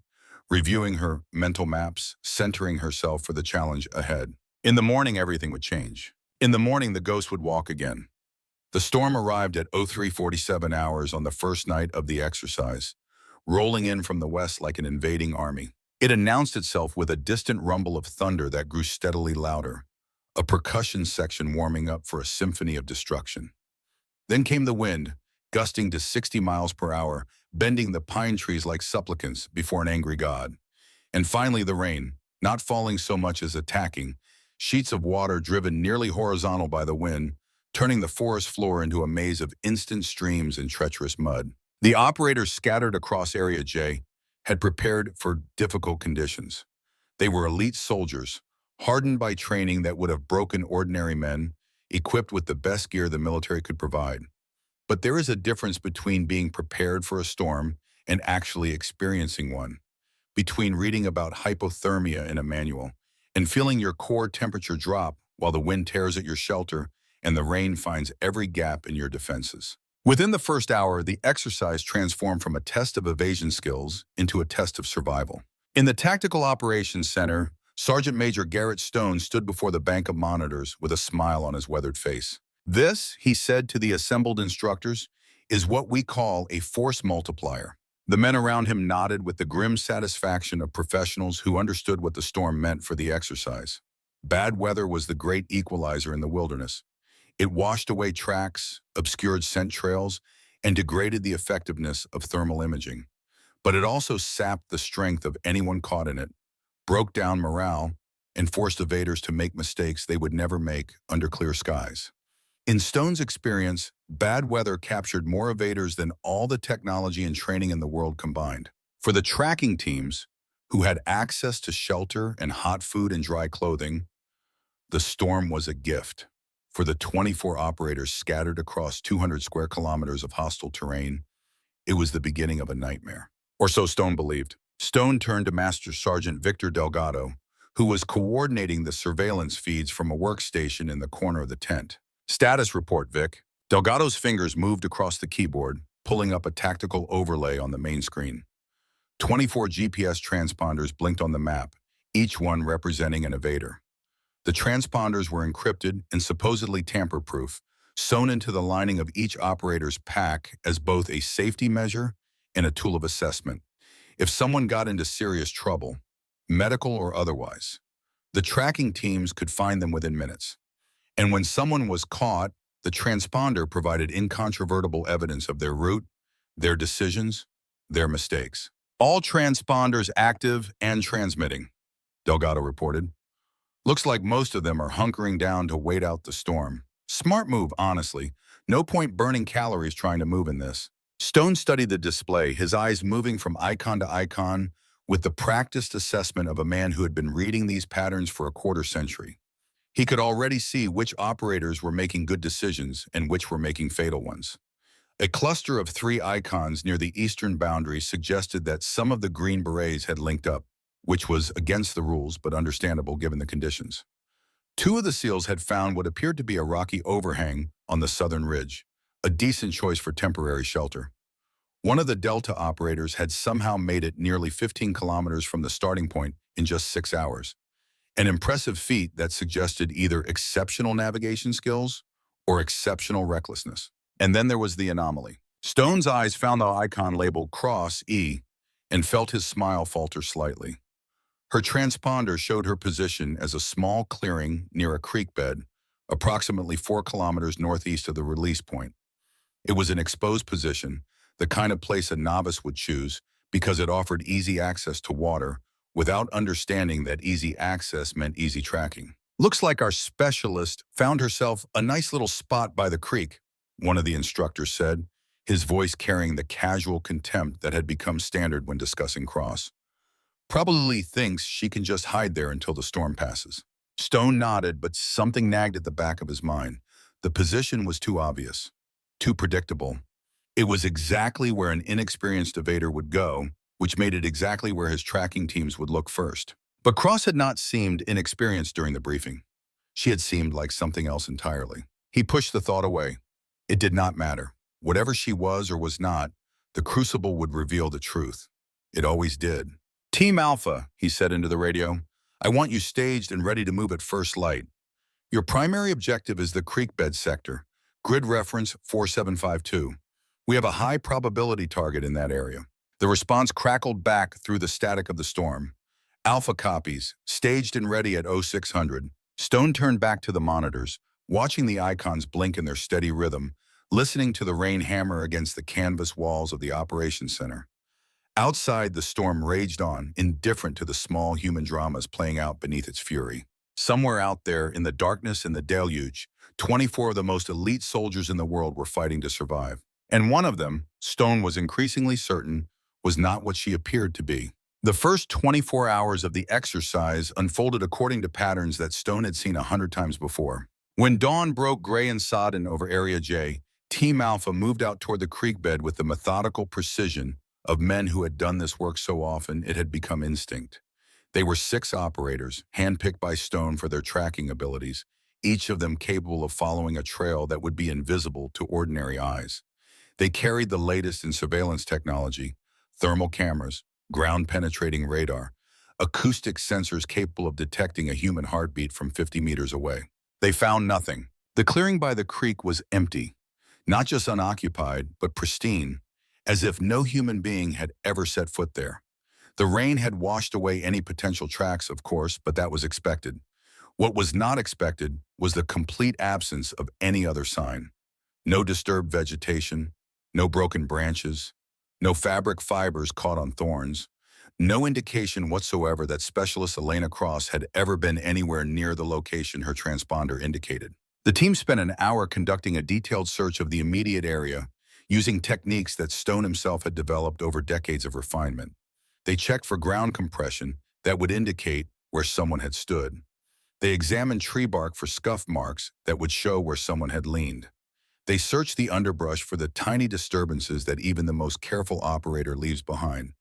reviewing her mental maps, centering herself for the challenge ahead. In the morning, everything would change. In the morning, the ghost would walk again. The storm arrived at 0347 hours on the first night of the exercise, rolling in from the west like an invading army. It announced itself with a distant rumble of thunder that grew steadily louder, a percussion section warming up for a symphony of destruction. Then came the wind, gusting to 60 miles per hour, bending the pine trees like supplicants before an angry god. And finally the rain, not falling so much as attacking, sheets of water driven nearly horizontal by the wind, turning the forest floor into a maze of instant streams and treacherous mud. The operators scattered across Area J had prepared for difficult conditions. They were elite soldiers, hardened by training that would have broken ordinary men, equipped with the best gear the military could provide. But there is a difference between being prepared for a storm and actually experiencing one, between reading about hypothermia in a manual and feeling your core temperature drop while the wind tears at your shelter and the rain finds every gap in your defenses. Within the first hour, the exercise transformed from a test of evasion skills into a test of survival. In the Tactical Operations Center, Sergeant Major Garrett Stone stood before the bank of monitors with a smile on his weathered face. "This," he said to the assembled instructors, "is what we call a force multiplier." The men around him nodded with the grim satisfaction of professionals who understood what the storm meant for the exercise. Bad weather was the great equalizer in the wilderness. It washed away tracks, obscured scent trails, and degraded the effectiveness of thermal imaging. But it also sapped the strength of anyone caught in it, broke down morale, and forced evaders to make mistakes they would never make under clear skies. In Stone's experience, bad weather captured more evaders than all the technology and training in the world combined. For the tracking teams, who had access to shelter and hot food and dry clothing, the storm was a gift. For the 24 operators scattered across 200 square kilometers of hostile terrain, it was the beginning of a nightmare. Or so Stone believed. Stone turned to Master Sergeant Victor Delgado, who was coordinating the surveillance feeds from a workstation in the corner of the tent. "Status report, Vic." Delgado's fingers moved across the keyboard, pulling up a tactical overlay on the main screen. 24 GPS transponders blinked on the map, each one representing an evader. The transponders were encrypted and supposedly tamper-proof, sewn into the lining of each operator's pack as both a safety measure and a tool of assessment. If someone got into serious trouble, medical or otherwise, the tracking teams could find them within minutes. And when someone was caught, the transponder provided incontrovertible evidence of their route, their decisions, their mistakes. "All transponders active and transmitting," Delgado reported. "Looks like most of them are hunkering down to wait out the storm. Smart move, honestly. No point burning calories trying to move in this." Stone studied the display, his eyes moving from icon to icon with the practiced assessment of a man who had been reading these patterns for a quarter century. He could already see which operators were making good decisions and which were making fatal ones. A cluster of 3 icons near the eastern boundary suggested that some of the Green Berets had linked up, which was against the rules but understandable given the conditions. 2 of the SEALs had found what appeared to be a rocky overhang on the southern ridge, a decent choice for temporary shelter. One of the Delta operators had somehow made it nearly 15 kilometers from the starting point in just 6 hours, an impressive feat that suggested either exceptional navigation skills or exceptional recklessness. And then there was the anomaly. Stone's eyes found the icon labeled Cross E and felt his smile falter slightly. Her transponder showed her position as a small clearing near a creek bed, approximately 4 kilometers northeast of the release point. It was an exposed position, the kind of place a novice would choose because it offered easy access to water without understanding that easy access meant easy tracking. "Looks like our specialist found herself a nice little spot by the creek," one of the instructors said, his voice carrying the casual contempt that had become standard when discussing Cross. "Probably thinks she can just hide there until the storm passes." Stone nodded, but something nagged at the back of his mind. The position was too obvious, too predictable. It was exactly where an inexperienced evader would go, which made it exactly where his tracking teams would look first. But Cross had not seemed inexperienced during the briefing. She had seemed like something else entirely. He pushed the thought away. It did not matter. Whatever she was or was not, the Crucible would reveal the truth. It always did. "Team Alpha," he said into the radio, "I want you staged and ready to move at first light. Your primary objective is the creek bed sector, grid reference 4752. We have a high probability target in that area." The response crackled back through the static of the storm. "Alpha copies, staged and ready at 0600. Stone turned back to the monitors, watching the icons blink in their steady rhythm, listening to the rain hammer against the canvas walls of the operations center. Outside, the storm raged on, indifferent to the small human dramas playing out beneath its fury. Somewhere out there, in the darkness and the deluge, 24 of the most elite soldiers in the world were fighting to survive. And one of them, Stone was increasingly certain, was not what she appeared to be. The first 24 hours of the exercise unfolded according to patterns that Stone had seen 100 times before. When dawn broke gray and sodden over Area J, Team Alpha moved out toward the creek bed with the methodical precision of men who had done this work so often it had become instinct. They were 6 operators, handpicked by Stone for their tracking abilities, each of them capable of following a trail that would be invisible to ordinary eyes. They carried the latest in surveillance technology, thermal cameras, ground-penetrating radar, acoustic sensors capable of detecting a human heartbeat from 50 meters away. They found nothing. The clearing by the creek was empty, not just unoccupied, but pristine, as if no human being had ever set foot there. The rain had washed away any potential tracks, of course, but that was expected. What was not expected was the complete absence of any other sign. No disturbed vegetation, no broken branches, no fabric fibers caught on thorns, no indication whatsoever that Specialist Elena Cross had ever been anywhere near the location her transponder indicated. The team spent an hour conducting a detailed search of the immediate area, using techniques that Stone himself had developed over decades of refinement. They checked for ground compression that would indicate where someone had stood. They examined tree bark for scuff marks that would show where someone had leaned. They searched the underbrush for the tiny disturbances that even the most careful operator leaves behind.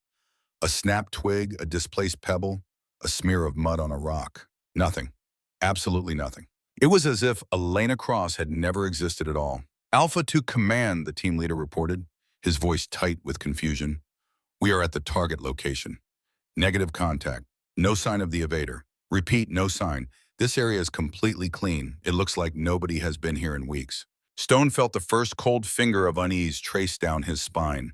A snapped twig, a displaced pebble, a smear of mud on a rock. Nothing. Absolutely nothing. It was as if Elena Cross had never existed at all. "Alpha to command," the team leader reported, his voice tight with confusion. "We are at the target location. Negative contact. No sign of the evader. Repeat, no sign. This area is completely clean. It looks like nobody has been here in weeks." Stone felt the first cold finger of unease trace down his spine.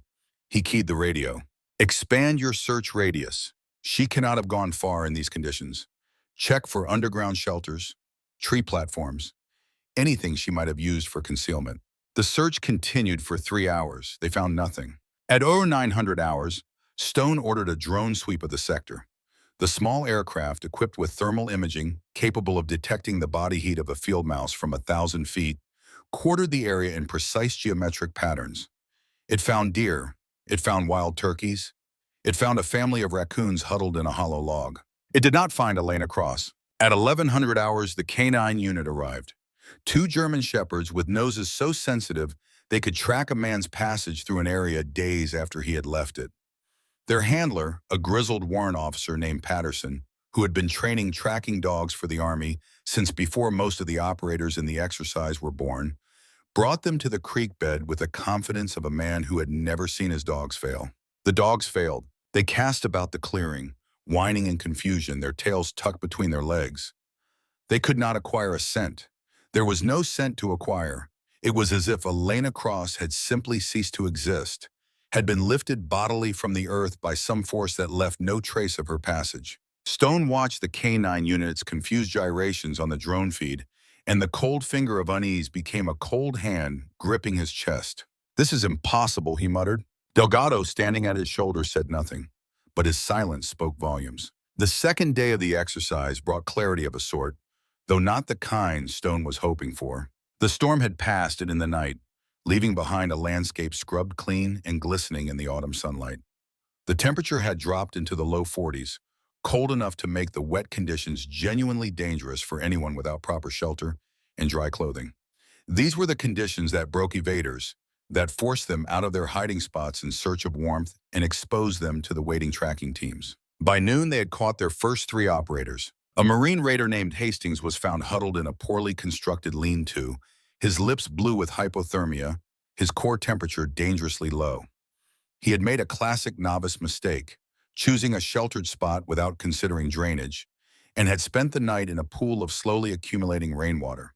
He keyed the radio. "Expand your search radius. She cannot have gone far in these conditions. Check for underground shelters, tree platforms, anything she might have used for concealment." The search continued for 3 hours. They found nothing. At 0900 hours, Stone ordered a drone sweep of the sector. The small aircraft, equipped with thermal imaging, capable of detecting the body heat of a field mouse from 1,000 feet, quartered the area in precise geometric patterns. It found deer. It found wild turkeys. It found a family of raccoons huddled in a hollow log. It did not find Elena Cross. At 1100 hours, the K9 unit arrived. Two German shepherds with noses so sensitive they could track a man's passage through an area days after he had left it. Their handler, a grizzled warrant officer named Patterson, who had been training tracking dogs for the Army since before most of the operators in the exercise were born, brought them to the creek bed with the confidence of a man who had never seen his dogs fail. The dogs failed. They cast about the clearing, whining in confusion, their tails tucked between their legs. They could not acquire a scent. There was no scent to acquire. It was as if Elena Cross had simply ceased to exist, had been lifted bodily from the earth by some force that left no trace of her passage. Stone watched the K9 unit's confused gyrations on the drone feed, and the cold finger of unease became a cold hand gripping his chest. "This is impossible," he muttered. Delgado, standing at his shoulder, said nothing, but his silence spoke volumes. The second day of the exercise brought clarity of a sort, though not the kind Stone was hoping for. The storm had passed and in the night, leaving behind a landscape scrubbed clean and glistening in the autumn sunlight. The temperature had dropped into the low 40s, cold enough to make the wet conditions genuinely dangerous for anyone without proper shelter and dry clothing. These were the conditions that broke evaders, that forced them out of their hiding spots in search of warmth and exposed them to the waiting tracking teams. By noon, they had caught their first three operators. A Marine raider named Hastings was found huddled in a poorly constructed lean-to, his lips blue with hypothermia, his core temperature dangerously low. He had made a classic novice mistake, choosing a sheltered spot without considering drainage, and had spent the night in a pool of slowly accumulating rainwater.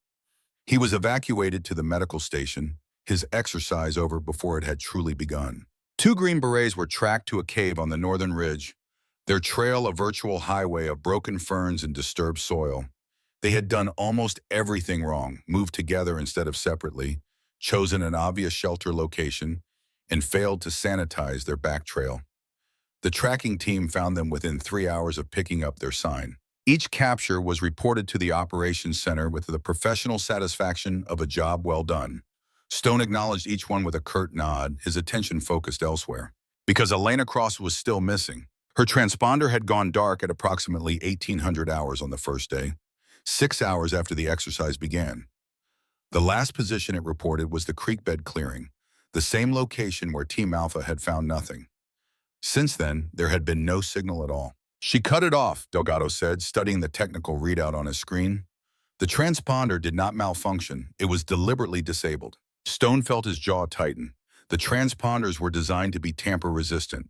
He was evacuated to the medical station, his exercise over before it had truly begun. Two Green Berets were tracked to a cave on the northern ridge, their trail a virtual highway of broken ferns and disturbed soil. They had done almost everything wrong, moved together instead of separately, chosen an obvious shelter location, and failed to sanitize their back trail. The tracking team found them within 3 hours of picking up their sign. Each capture was reported to the operations center with the professional satisfaction of a job well done. Stone acknowledged each one with a curt nod, his attention focused elsewhere. Because Elena Cross was still missing. Her transponder had gone dark at approximately 1800 hours on the first day, 6 hours after the exercise began. The last position it reported was the creek bed clearing, the same location where Team Alpha had found nothing. Since then, there had been no signal at all. "She cut it off," Delgado said, studying the technical readout on his screen. The transponder did not malfunction. It was deliberately disabled. Stone felt his jaw tighten. The transponders were designed to be tamper-resistant.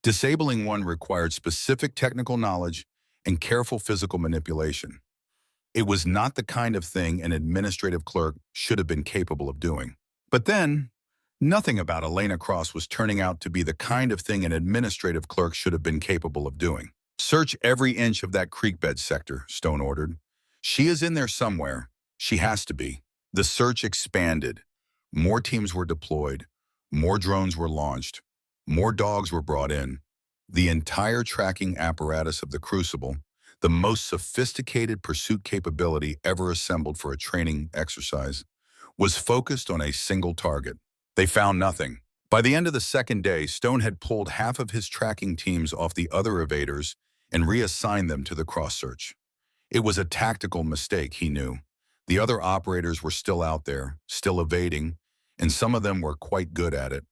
Disabling one required specific technical knowledge and careful physical manipulation. It was not the kind of thing an administrative clerk should have been capable of doing. But then, nothing about Elena Cross was turning out to be the kind of thing an administrative clerk should have been capable of doing. "Search every inch of that creek bed sector," Stone ordered. "She is in there somewhere. She has to be." The search expanded. More teams were deployed. More drones were launched. More dogs were brought in. The entire tracking apparatus of the Crucible, the most sophisticated pursuit capability ever assembled for a training exercise, was focused on a single target. They found nothing. By the end of the second day, Stone had pulled half of his tracking teams off the other evaders and reassigned them to the cross search. It was a tactical mistake, he knew. The other operators were still out there, still evading, and some of them were quite good at it.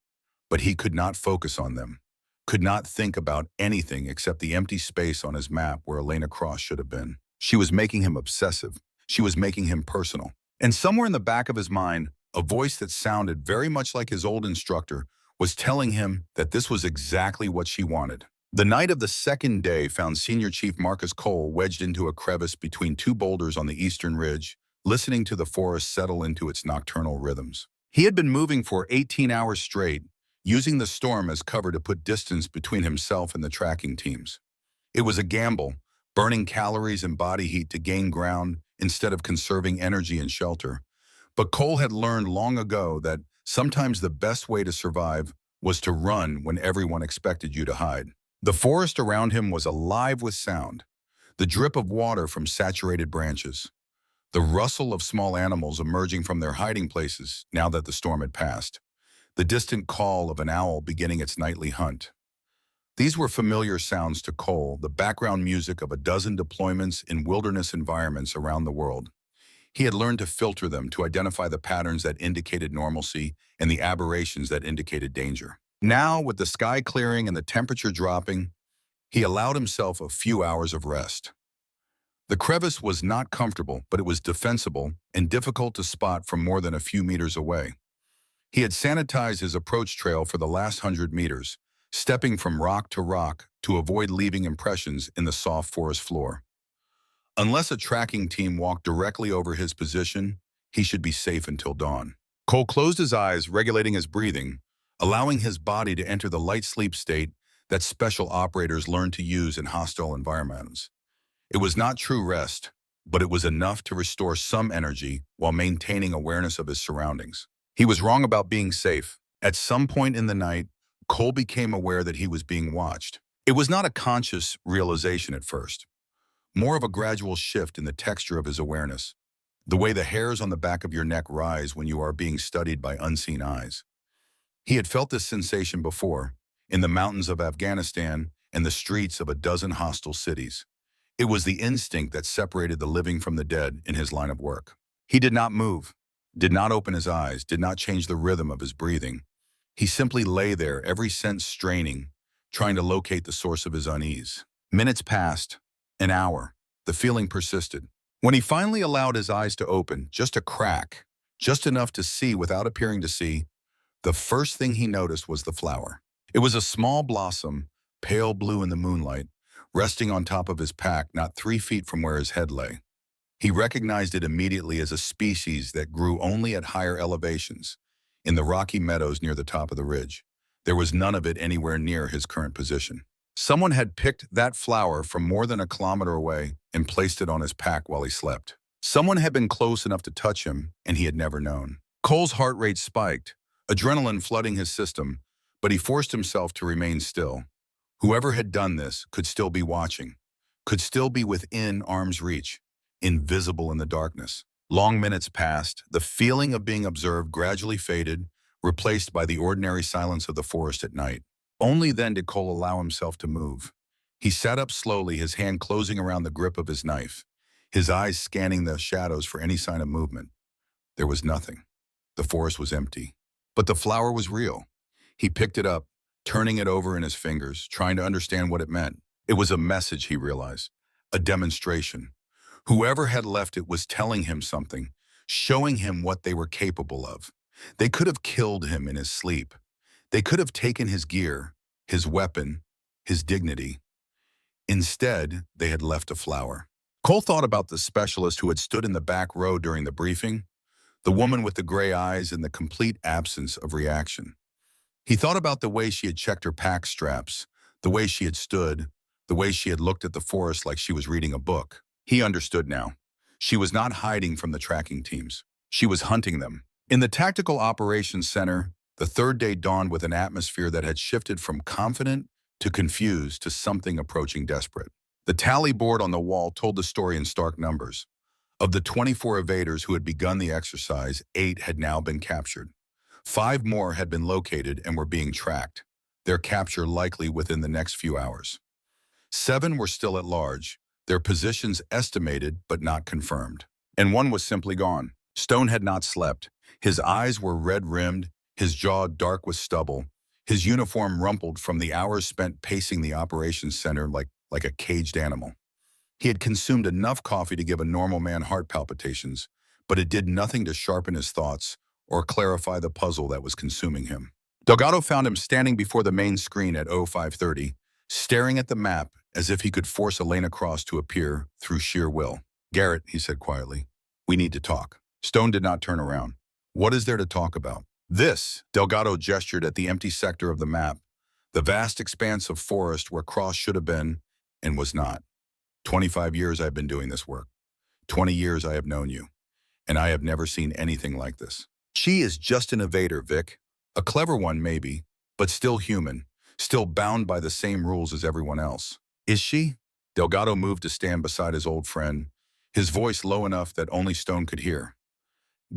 But he could not focus on them, could not think about anything except the empty space on his map where Elena Cross should have been. She was making him obsessive. She was making him personal. And somewhere in the back of his mind, a voice that sounded very much like his old instructor was telling him that this was exactly what she wanted. The night of the second day found Senior Chief Marcus Cole wedged into a crevice between two boulders on the eastern ridge, listening to the forest settle into its nocturnal rhythms. He had been moving for 18 hours straight, using the storm as cover to put distance between himself and the tracking teams. It was a gamble, burning calories and body heat to gain ground instead of conserving energy and shelter. But Cole had learned long ago that sometimes the best way to survive was to run when everyone expected you to hide. The forest around him was alive with sound, the drip of water from saturated branches, the rustle of small animals emerging from their hiding places now that the storm had passed, the distant call of an owl beginning its nightly hunt. These were familiar sounds to Cole, the background music of a dozen deployments in wilderness environments around the world. He had learned to filter them to identify the patterns that indicated normalcy and the aberrations that indicated danger. Now, with the sky clearing and the temperature dropping, he allowed himself a few hours of rest. The crevice was not comfortable, but it was defensible and difficult to spot from more than a few meters away. He had sanitized his approach trail for the last 100 meters, stepping from rock to avoid leaving impressions in the soft forest floor. Unless a tracking team walked directly over his position, he should be safe until dawn. Cole closed his eyes, regulating his breathing, allowing his body to enter the light sleep state that special operators learn to use in hostile environments. It was not true rest, but it was enough to restore some energy while maintaining awareness of his surroundings. He was wrong about being safe. At some point in the night, Cole became aware that he was being watched. It was not a conscious realization at first, more of a gradual shift in the texture of his awareness, the way the hairs on the back of your neck rise when you are being studied by unseen eyes. He had felt this sensation before, in the mountains of Afghanistan and the streets of a dozen hostile cities. It was the instinct that separated the living from the dead in his line of work. He did not move, did not open his eyes, did not change the rhythm of his breathing. He simply lay there, every sense straining, trying to locate the source of his unease. Minutes passed, an hour. The feeling persisted. When he finally allowed his eyes to open, just a crack, just enough to see without appearing to see, the first thing he noticed was the flower. It was a small blossom, pale blue in the moonlight, resting on top of his pack not 3 feet from where his head lay. He recognized it immediately as a species that grew only at higher elevations, in the rocky meadows near the top of the ridge. There was none of it anywhere near his current position. Someone had picked that flower from more than a kilometer away and placed it on his pack while he slept. Someone had been close enough to touch him, and he had never known. Cole's heart rate spiked, adrenaline flooding his system, but he forced himself to remain still. Whoever had done this could still be watching, could still be within arm's reach, invisible in the darkness. Long minutes passed, the feeling of being observed gradually faded, replaced by the ordinary silence of the forest at night. Only then did Cole allow himself to move. He sat up slowly, his hand closing around the grip of his knife, his eyes scanning the shadows for any sign of movement. There was nothing. The forest was empty. But the flower was real. He picked it up, turning it over in his fingers, trying to understand what it meant. It was a message, he realized, a demonstration. Whoever had left it was telling him something, showing him what they were capable of. They could have killed him in his sleep. They could have taken his gear, his weapon, his dignity. Instead, they had left a flower. Cole thought about the specialist who had stood in the back row during the briefing, the woman with the gray eyes and the complete absence of reaction. He thought about the way she had checked her pack straps, the way she had stood, the way she had looked at the forest like she was reading a book. He understood now. She was not hiding from the tracking teams. She was hunting them. In the Tactical Operations Center, the third day dawned with an atmosphere that had shifted from confident to confused to something approaching desperate. The tally board on the wall told the story in stark numbers. Of the 24 evaders who had begun the exercise, 8 had now been captured. 5 more had been located and were being tracked, their capture likely within the next few hours. 7 were still at large, their positions estimated but not confirmed. And 1 was simply gone. Stone had not slept. His eyes were red-rimmed, his jaw dark with stubble, his uniform rumpled from the hours spent pacing the operations center like a caged animal. He had consumed enough coffee to give a normal man heart palpitations, but it did nothing to sharpen his thoughts or clarify the puzzle that was consuming him. Delgado found him standing before the main screen at 0530, staring at the map as if he could force a lane across to appear through sheer will. "Garrett," he said quietly, "we need to talk." Stone did not turn around. "What is there to talk about?" "This," Delgado gestured at the empty sector of the map, the vast expanse of forest where Cross should have been and was not. 25 years I've been doing this work. 20 years I have known you, and I have never seen anything like this. She is just an evader, Vic. A clever one, maybe, but still human, still bound by the same rules as everyone else. Is she?" Delgado moved to stand beside his old friend, his voice low enough that only Stone could hear.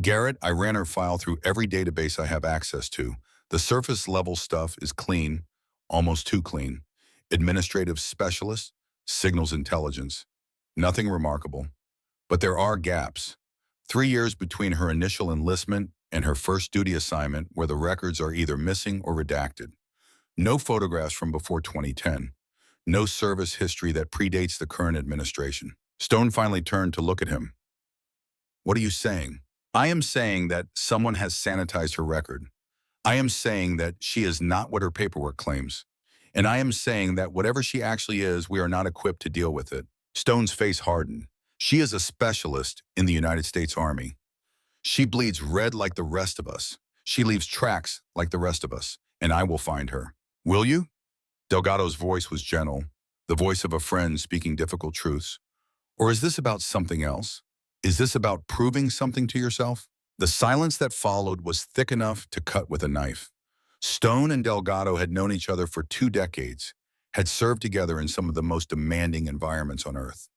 "Garrett, I ran her file through every database I have access to. The surface level stuff is clean, almost too clean. administrative specialist, signals intelligence. Nothing remarkable. But there are gaps. 3 years between her initial enlistment and her first duty assignment where the records are either missing or redacted. No photographs from before 2010. No service history that predates the current administration. Stone finally turned to look at him. What are you saying? I am saying that someone has sanitized her record. I am saying that she is not what her paperwork claims. And I am saying that whatever she actually is, we are not equipped to deal with it. Stone's face hardened. She is a specialist in the United States Army. She bleeds red like the rest of us. She leaves tracks like the rest of us, and I will find her. Will you? Delgado's voice was gentle, the voice of a friend speaking difficult truths. Or is this about something else? Is this about proving something to yourself? The silence that followed was thick enough to cut with a knife. Stone and Delgado had known each other for 2 decades, had served together in some of the most demanding environments on Earth.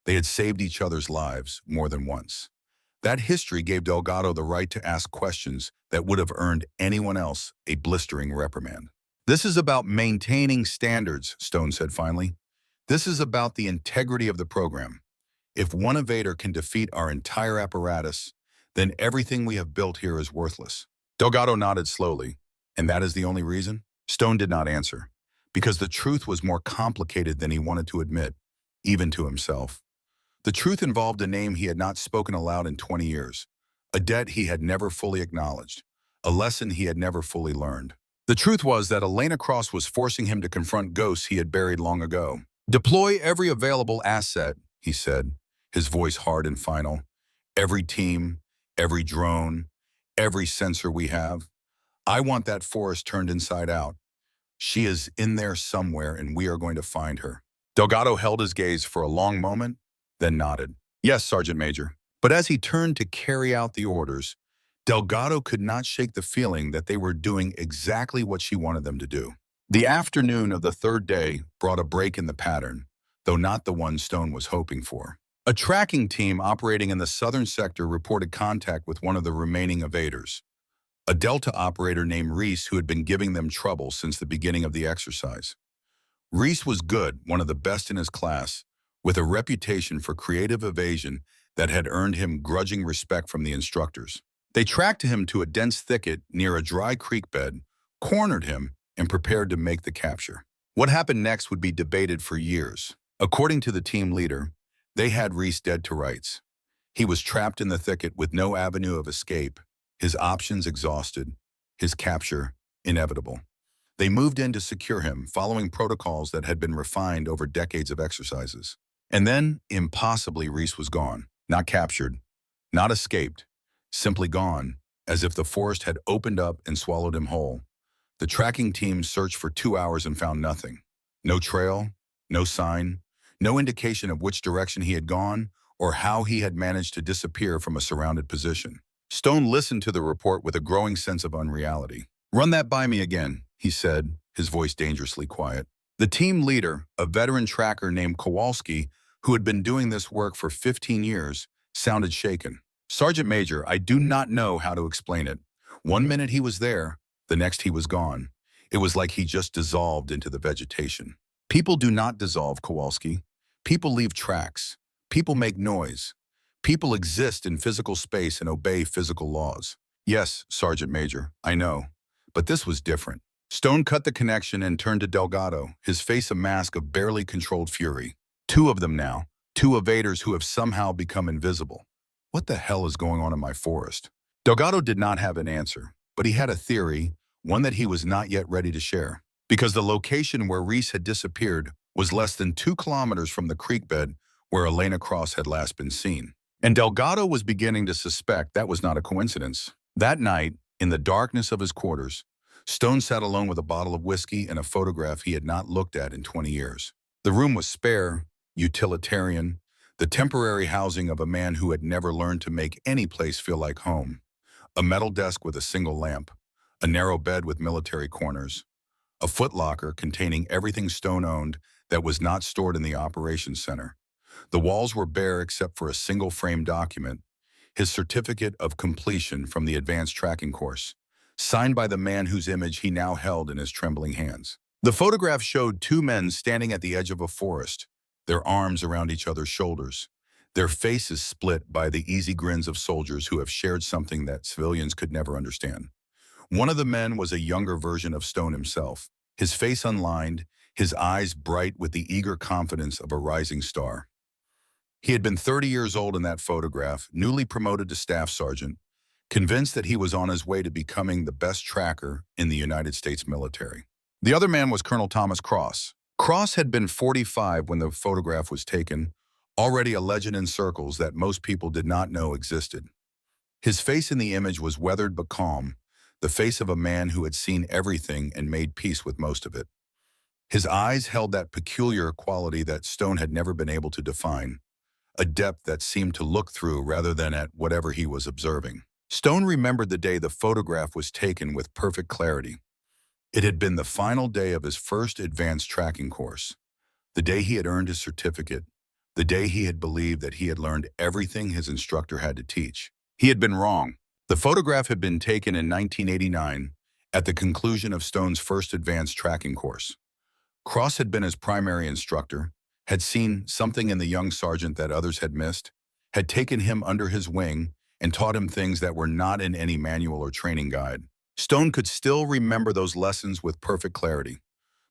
They had saved each other's lives more than once. That history gave Delgado the right to ask questions that would have earned anyone else a blistering reprimand. This is about maintaining standards, Stone said finally. This is about the integrity of the program. If one evader can defeat our entire apparatus, then everything we have built here is worthless. Delgado nodded slowly. And that is the only reason? Stone did not answer, because the truth was more complicated than he wanted to admit, even to himself. The truth involved a name he had not spoken aloud in 20 years, a debt he had never fully acknowledged, a lesson he had never fully learned. The truth was that Elena Cross was forcing him to confront ghosts he had buried long ago. Deploy every available asset, he said, his voice hard and final. Every team, every drone, every sensor we have. I want that forest turned inside out. She is in there somewhere and we are going to find her. Delgado held his gaze for a long moment, then nodded. Yes, Sergeant Major. But as he turned to carry out the orders, Delgado could not shake the feeling that they were doing exactly what she wanted them to do. The afternoon of the 3rd day brought a break in the pattern, though not the one Stone was hoping for. A tracking team operating in the southern sector reported contact with one of the remaining evaders, a Delta operator named Reese who had been giving them trouble since the beginning of the exercise. Reese was good, one of the best in his class, with a reputation for creative evasion that had earned him grudging respect from the instructors. They tracked him to a dense thicket near a dry creek bed, cornered him, and prepared to make the capture. What happened next would be debated for years. According to the team leader, they had Reese dead to rights. He was trapped in the thicket with no avenue of escape, his options exhausted, his capture inevitable. They moved in to secure him, following protocols that had been refined over decades of exercises. And then, impossibly, Reese was gone, not captured, not escaped, simply gone, as if the forest had opened up and swallowed him whole. The tracking team searched for 2 hours and found nothing. No trail, no sign, no indication of which direction he had gone or how he had managed to disappear from a surrounded position. Stone listened to the report with a growing sense of unreality. Run that by me again, he said, his voice dangerously quiet. The team leader, a veteran tracker named Kowalski, who had been doing this work for 15 years, sounded shaken. Sergeant Major, I do not know how to explain it. 1 minute he was there, the next he was gone. It was like he just dissolved into the vegetation. People do not dissolve, Kowalski. People leave tracks. People make noise. People exist in physical space and obey physical laws. Yes, Sergeant Major, I know. But this was different. Stone cut the connection and turned to Delgado, his face a mask of barely controlled fury. 2 of them now, 2 evaders who have somehow become invisible. What the hell is going on in my forest? Delgado did not have an answer, but he had a theory, one that he was not yet ready to share. Because the location where Reese had disappeared was less than 2 kilometers from the creek bed where Elena Cross had last been seen. And Delgado was beginning to suspect that was not a coincidence. That night, in the darkness of his quarters, Stone sat alone with a bottle of whiskey and a photograph he had not looked at in 20 years. The room was spare, utilitarian, the temporary housing of a man who had never learned to make any place feel like home. A metal desk with a single lamp, a narrow bed with military corners, a footlocker containing everything Stone owned that was not stored in the operations center. The walls were bare except for a single frame document, his certificate of completion from the advanced tracking course, signed by the man whose image he now held in his trembling hands. The photograph showed two men standing at the edge of a forest, their arms around each other's shoulders, their faces split by the easy grins of soldiers who have shared something that civilians could never understand. One of the men was a younger version of Stone himself, his face unlined, his eyes bright with the eager confidence of a rising star. He had been 30 years old in that photograph, newly promoted to staff sergeant, convinced that he was on his way to becoming the best tracker in the United States military. The other man was Colonel Thomas Cross. Cross had been 45 when the photograph was taken, already a legend in circles that most people did not know existed. His face in the image was weathered but calm, the face of a man who had seen everything and made peace with most of it. His eyes held that peculiar quality that Stone had never been able to define, a depth that seemed to look through rather than at whatever he was observing. Stone remembered the day the photograph was taken with perfect clarity. It had been the final day of his first advanced tracking course, the day he had earned his certificate, the day he had believed that he had learned everything his instructor had to teach. He had been wrong. The photograph had been taken in 1989 at the conclusion of Stone's first advanced tracking course. Cross had been his primary instructor, had seen something in the young sergeant that others had missed, had taken him under his wing and taught him things that were not in any manual or training guide. Stone could still remember those lessons with perfect clarity.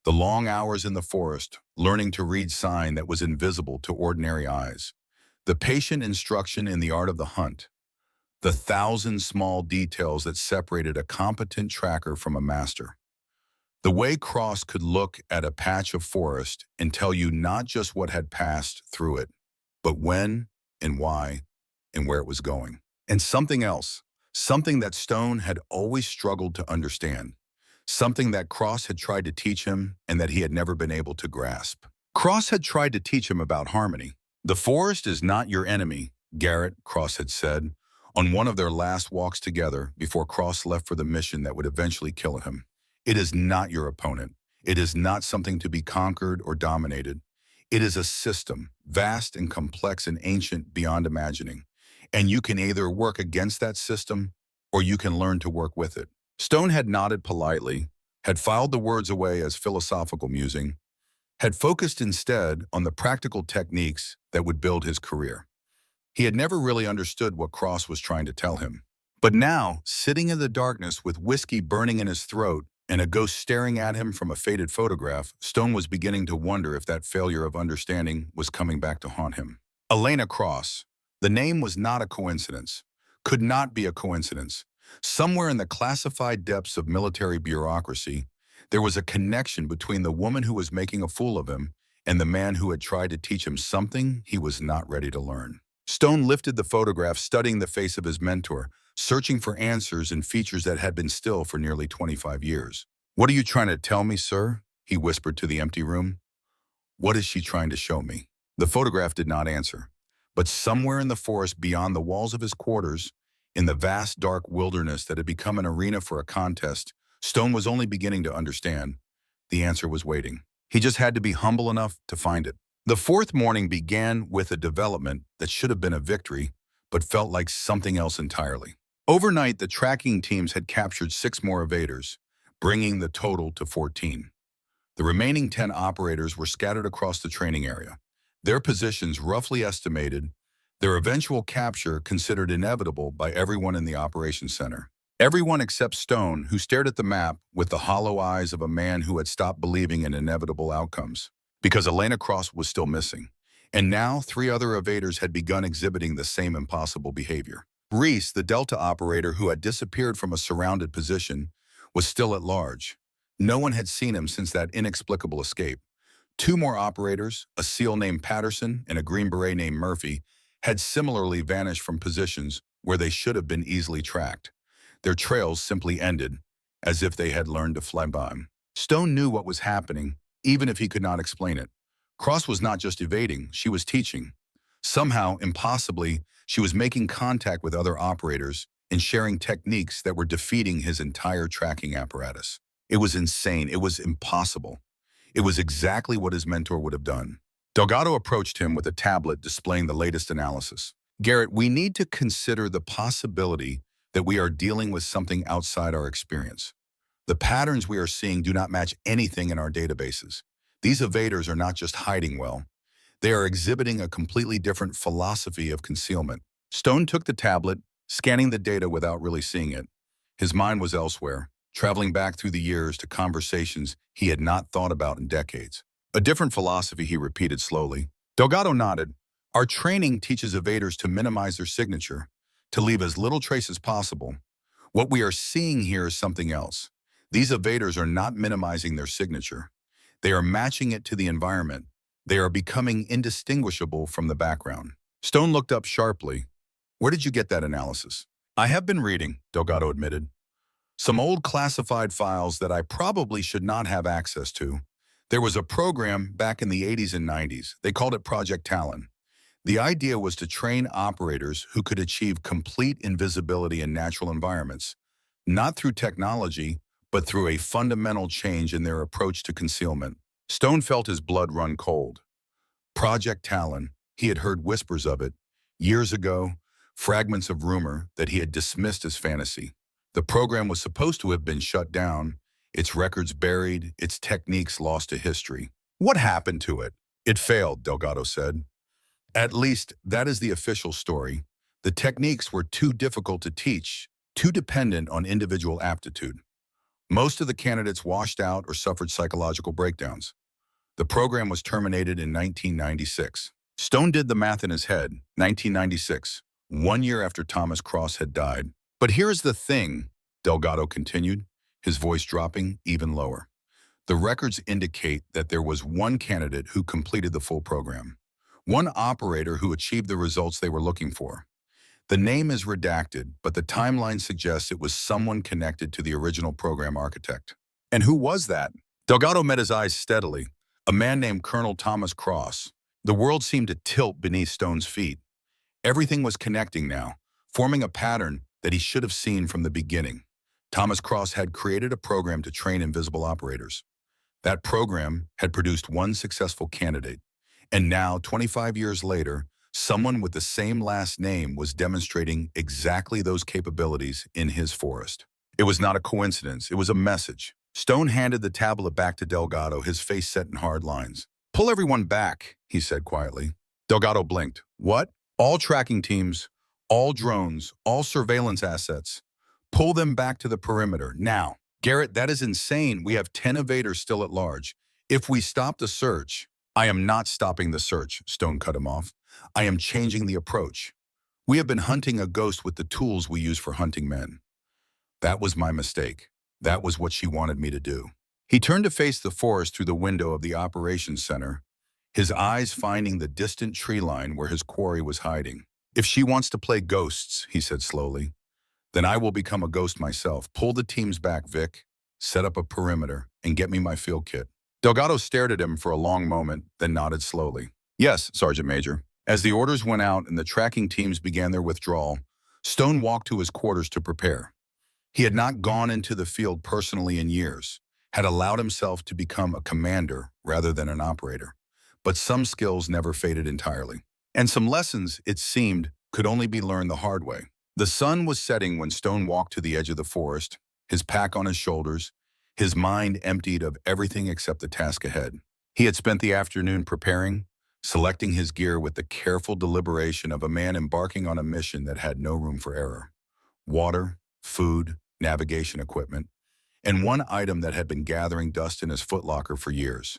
The long hours in the forest, learning to read sign that was invisible to ordinary eyes. The patient instruction in the art of the hunt. The 1,000 small details that separated a competent tracker from a master. The way Cross could look at a patch of forest and tell you not just what had passed through it, but when and why and where it was going. And something else, something that Stone had always struggled to understand, something that Cross had tried to teach him and that he had never been able to grasp. Cross had tried to teach him about harmony. The forest is not your enemy, Garrett, Cross had said, on one of their last walks together before Cross left for the mission that would eventually kill him. It is not your opponent. It is not something to be conquered or dominated. It is a system, vast and complex and ancient beyond imagining. And you can either work against that system or you can learn to work with it. Stone had nodded politely, had filed the words away as philosophical musing, had focused instead on the practical techniques that would build his career. He had never really understood what Cross was trying to tell him. But now, sitting in the darkness with whiskey burning in his throat and a ghost staring at him from a faded photograph, Stone was beginning to wonder if that failure of understanding was coming back to haunt him. Elena Cross. The name was not a coincidence, could not be a coincidence. Somewhere in the classified depths of military bureaucracy, there was a connection between the woman who was making a fool of him and the man who had tried to teach him something he was not ready to learn. Stone lifted the photograph, studying the face of his mentor, searching for answers in features that had been still for nearly 25 years. "What are you trying to tell me, sir?" he whispered to the empty room. "What is she trying to show me?" The photograph did not answer. But somewhere in the forest beyond the walls of his quarters, in the vast dark wilderness that had become an arena for a contest, Stone was only beginning to understand. The answer was waiting. He just had to be humble enough to find it. The fourth morning began with a development that should have been a victory, but felt like something else entirely. Overnight, the tracking teams had captured 6 more evaders, bringing the total to 14. The remaining 10 operators were scattered across the training area, their positions roughly estimated, their eventual capture considered inevitable by everyone in the operations center. Everyone except Stone, who stared at the map with the hollow eyes of a man who had stopped believing in inevitable outcomes. Because Elena Cross was still missing. And now 3 other evaders had begun exhibiting the same impossible behavior. Reese, the Delta operator who had disappeared from a surrounded position, was still at large. No one had seen him since that inexplicable escape. 2 more operators, a SEAL named Patterson and a Green Beret named Murphy, had similarly vanished from positions where they should have been easily tracked. Their trails simply ended, as if they had learned to fly by. Stone knew what was happening, even if he could not explain it. Cross was not just evading, she was teaching. Somehow, impossibly, she was making contact with other operators and sharing techniques that were defeating his entire tracking apparatus. It was insane. It was impossible. It was exactly what his mentor would have done. Delgado approached him with a tablet displaying the latest analysis. "Garrett, we need to consider the possibility that we are dealing with something outside our experience. The patterns we are seeing do not match anything in our databases. These evaders are not just hiding well. They are exhibiting a completely different philosophy of concealment. Stone took the tablet, scanning the data without really seeing it. His mind was elsewhere, traveling back through the years to conversations he had not thought about in decades. A different philosophy, he repeated slowly. Delgado nodded. Our training teaches evaders to minimize their signature, to leave as little trace as possible. What we are seeing here is something else. These evaders are not minimizing their signature. They are matching it to the environment. They are becoming indistinguishable from the background. Stone looked up sharply. Where did you get that analysis? I have been reading, Delgado admitted. Some old classified files that I probably should not have access to. There was a program back in the 80s and 90s. They called it Project Talon. The idea was to train operators who could achieve complete invisibility in natural environments, not through technology, but through a fundamental change in their approach to concealment. Stone felt his blood run cold. Project Talon, he had heard whispers of it, years ago, fragments of rumor that he had dismissed as fantasy. The program was supposed to have been shut down, its records buried, its techniques lost to history. What happened to it? It failed, Delgado said. At least, that is the official story. The techniques were too difficult to teach, too dependent on individual aptitude. Most of the candidates washed out or suffered psychological breakdowns. The program was terminated in 1996. Stone did the math in his head, 1996, 1 year after Thomas Cross had died. But here's the thing, Delgado continued, his voice dropping even lower. The records indicate that there was one candidate who completed the full program, one operator who achieved the results they were looking for. The name is redacted, but the timeline suggests it was someone connected to the original program architect. And who was that? Delgado met his eyes steadily. A man named Colonel Thomas Cross. The world seemed to tilt beneath Stone's feet. Everything was connecting now, forming a pattern that he should have seen from the beginning. Thomas Cross had created a program to train invisible operators. That program had produced one successful candidate. And now, 25 years later, someone with the same last name was demonstrating exactly those capabilities in his forest. It was not a coincidence, it was a message. Stone handed the tablet back to Delgado, his face set in hard lines. Pull everyone back, he said quietly. Delgado blinked. What? All tracking teams, all drones, all surveillance assets. Pull them back to the perimeter, now. Garrett, that is insane. We have 10 evaders still at large. If we stop the search... I am not stopping the search, Stone cut him off. I am changing the approach. We have been hunting a ghost with the tools we use for hunting men. That was my mistake. That was what she wanted me to do. He turned to face the forest through the window of the operations center, his eyes finding the distant tree line where his quarry was hiding. If she wants to play ghosts, he said slowly, then I will become a ghost myself. Pull the teams back, Vic. Set up a perimeter and get me my field kit. Delgado stared at him for a long moment, then nodded slowly. Yes, Sergeant Major. As the orders went out and the tracking teams began their withdrawal, Stone walked to his quarters to prepare. He had not gone into the field personally in years, had allowed himself to become a commander rather than an operator. But some skills never faded entirely. And some lessons, it seemed, could only be learned the hard way. The sun was setting when Stone walked to the edge of the forest, his pack on his shoulders, his mind emptied of everything except the task ahead. He had spent the afternoon preparing, selecting his gear with the careful deliberation of a man embarking on a mission that had no room for error. Water, food, navigation equipment, and one item that had been gathering dust in his footlocker for years.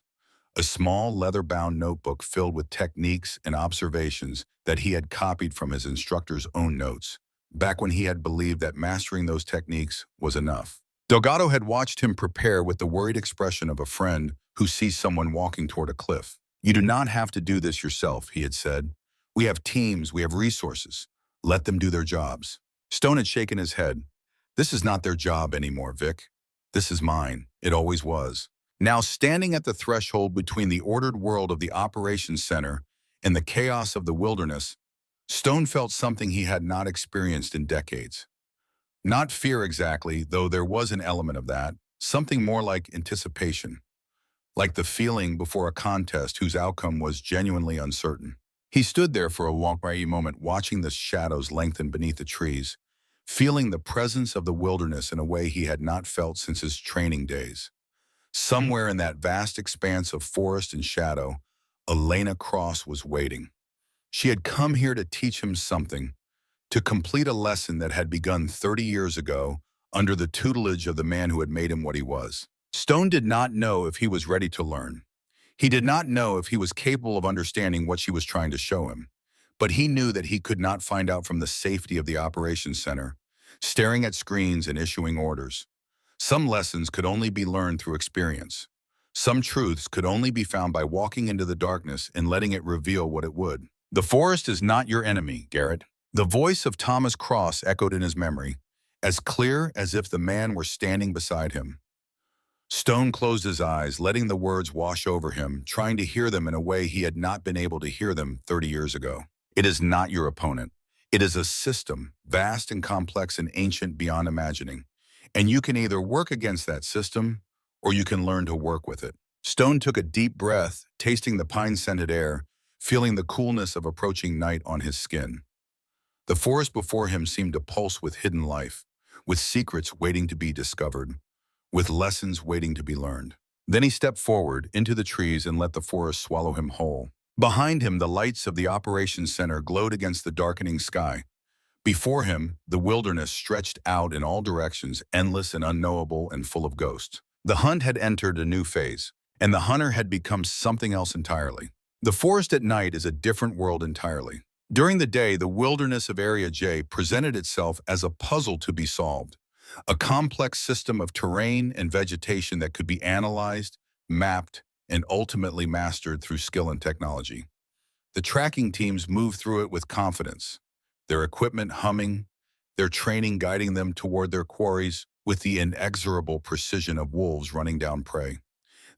A small leather-bound notebook filled with techniques and observations that he had copied from his instructor's own notes, back when he had believed that mastering those techniques was enough. Delgado had watched him prepare with the worried expression of a friend who sees someone walking toward a cliff. You do not have to do this yourself, he had said. We have teams, we have resources. Let them do their jobs. Stone had shaken his head. This is not their job anymore, Vic. This is mine. It always was. Now standing at the threshold between the ordered world of the operations center and the chaos of the wilderness, Stone felt something he had not experienced in decades. Not fear exactly, though there was an element of that, something more like anticipation, like the feeling before a contest whose outcome was genuinely uncertain. He stood there for a long moment watching the shadows lengthen beneath the trees, feeling the presence of the wilderness in a way he had not felt since his training days. Somewhere in that vast expanse of forest and shadow, Elena Cross was waiting. She had come here to teach him something, to complete a lesson that had begun 30 years ago under the tutelage of the man who had made him what he was. Stone did not know if he was ready to learn. He did not know if he was capable of understanding what she was trying to show him. But he knew that he could not find out from the safety of the operations center, staring at screens and issuing orders. Some lessons could only be learned through experience. Some truths could only be found by walking into the darkness and letting it reveal what it would. The forest is not your enemy, Garrett. The voice of Thomas Cross echoed in his memory, as clear as if the man were standing beside him. Stone closed his eyes, letting the words wash over him, trying to hear them in a way he had not been able to hear them 30 years ago. It is not your opponent. It is a system, vast and complex and ancient beyond imagining. And you can either work against that system, or you can learn to work with it. Stone took a deep breath, tasting the pine-scented air, feeling the coolness of approaching night on his skin. The forest before him seemed to pulse with hidden life, with secrets waiting to be discovered, with lessons waiting to be learned. Then he stepped forward into the trees and let the forest swallow him whole. Behind him, the lights of the operations center glowed against the darkening sky. Before him, the wilderness stretched out in all directions, endless and unknowable and full of ghosts. The hunt had entered a new phase, and the hunter had become something else entirely. The forest at night is a different world entirely. During the day, the wilderness of Area J presented itself as a puzzle to be solved, a complex system of terrain and vegetation that could be analyzed, mapped, and ultimately mastered through skill and technology. The tracking teams moved through it with confidence, their equipment humming, their training guiding them toward their quarries with the inexorable precision of wolves running down prey.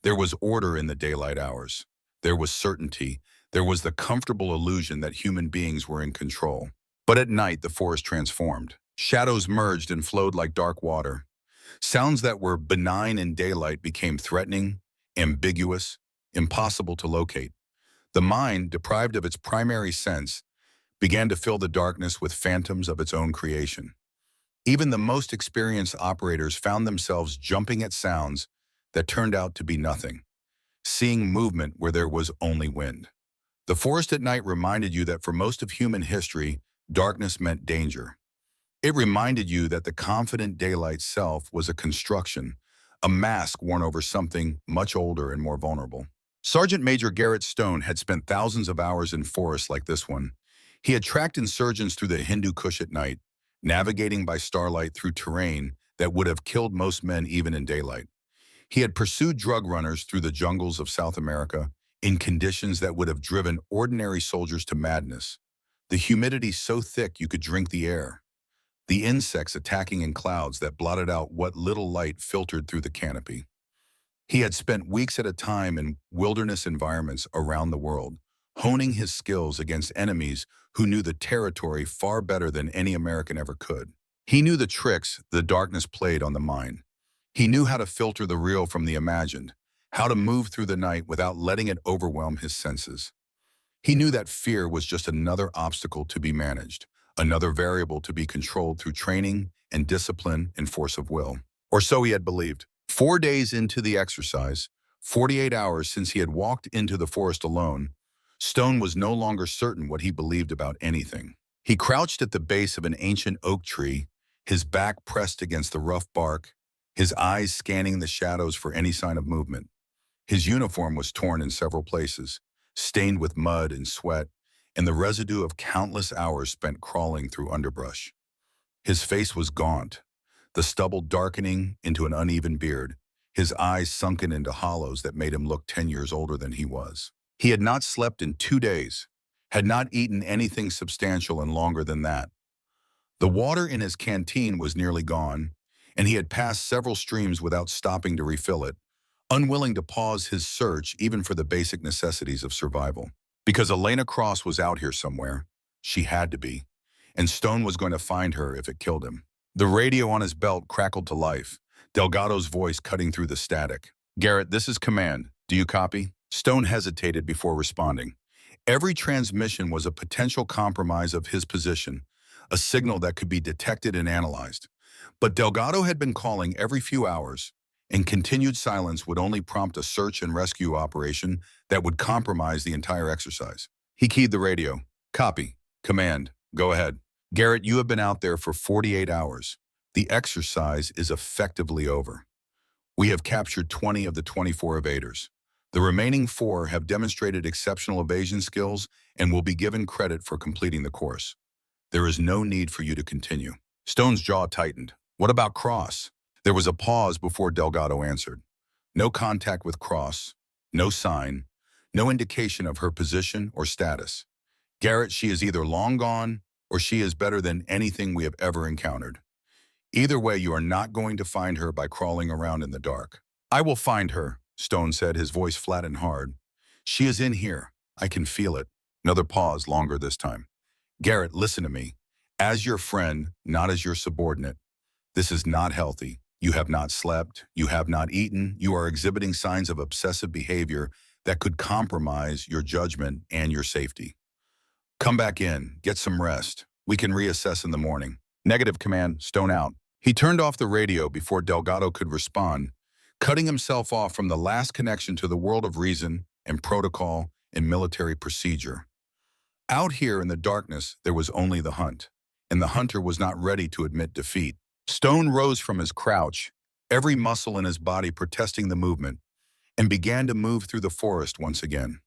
There was order in the daylight hours. There was certainty. There was the comfortable illusion that human beings were in control. But at night, the forest transformed. Shadows merged and flowed like dark water. Sounds that were benign in daylight became threatening, ambiguous, impossible to locate. The mind, deprived of its primary sense, began to fill the darkness with phantoms of its own creation. Even the most experienced operators found themselves jumping at sounds that turned out to be nothing, seeing movement where there was only wind. The forest at night reminded you that for most of human history, darkness meant danger. It reminded you that the confident daylight self was a construction, a mask worn over something much older and more vulnerable. Sergeant Major Garrett Stone had spent thousands of hours in forests like this one. He had tracked insurgents through the Hindu Kush at night, navigating by starlight through terrain that would have killed most men even in daylight. He had pursued drug runners through the jungles of South America in conditions that would have driven ordinary soldiers to madness. The humidity so thick you could drink the air. The insects attacking in clouds that blotted out what little light filtered through the canopy. He had spent weeks at a time in wilderness environments around the world, honing his skills against enemies who knew the territory far better than any American ever could. He knew the tricks the darkness played on the mind. He knew how to filter the real from the imagined, how to move through the night without letting it overwhelm his senses. He knew that fear was just another obstacle to be managed, another variable to be controlled through training and discipline and force of will. Or so he had believed. 4 days into the exercise, 48 hours since he had walked into the forest alone, Stone was no longer certain what he believed about anything. He crouched at the base of an ancient oak tree, his back pressed against the rough bark, his eyes scanning the shadows for any sign of movement. His uniform was torn in several places, stained with mud and sweat, and the residue of countless hours spent crawling through underbrush. His face was gaunt, the stubble darkening into an uneven beard, his eyes sunken into hollows that made him look 10 years older than he was. He had not slept in 2 days, had not eaten anything substantial in longer than that. The water in his canteen was nearly gone, and he had passed several streams without stopping to refill it, unwilling to pause his search even for the basic necessities of survival. Because Elena Cross was out here somewhere. She had to be. And Stone was going to find her if it killed him. The radio on his belt crackled to life, Delgado's voice cutting through the static. "Garrett, this is command. Do you copy?" Stone hesitated before responding. Every transmission was a potential compromise of his position, a signal that could be detected and analyzed. But Delgado had been calling every few hours, and continued silence would only prompt a search and rescue operation that would compromise the entire exercise. He keyed the radio. Copy. Command. Go ahead. Garrett, you have been out there for 48 hours. The exercise is effectively over. We have captured 20 of the 24 evaders. The remaining 4 have demonstrated exceptional evasion skills and will be given credit for completing the course. There is no need for you to continue. Stone's jaw tightened. What about Cross? There was a pause before Delgado answered. No contact with Cross, no sign, no indication of her position or status. Garrett, she is either long gone or she is better than anything we have ever encountered. Either way, you are not going to find her by crawling around in the dark. I will find her, Stone said, his voice flat and hard. She is in here. I can feel it. Another pause, longer this time. Garrett, listen to me. As your friend, not as your subordinate. This is not healthy. You have not slept. You have not eaten. You are exhibiting signs of obsessive behavior that could compromise your judgment and your safety. Come back in. Get some rest. We can reassess in the morning. Negative, Command. Stone out. He turned off the radio before Delgado could respond, cutting himself off from the last connection to the world of reason and protocol and military procedure. Out here in the darkness, there was only the hunt, and the hunter was not ready to admit defeat. Stone rose from his crouch, every muscle in his body protesting the movement, and began to move through the forest once again.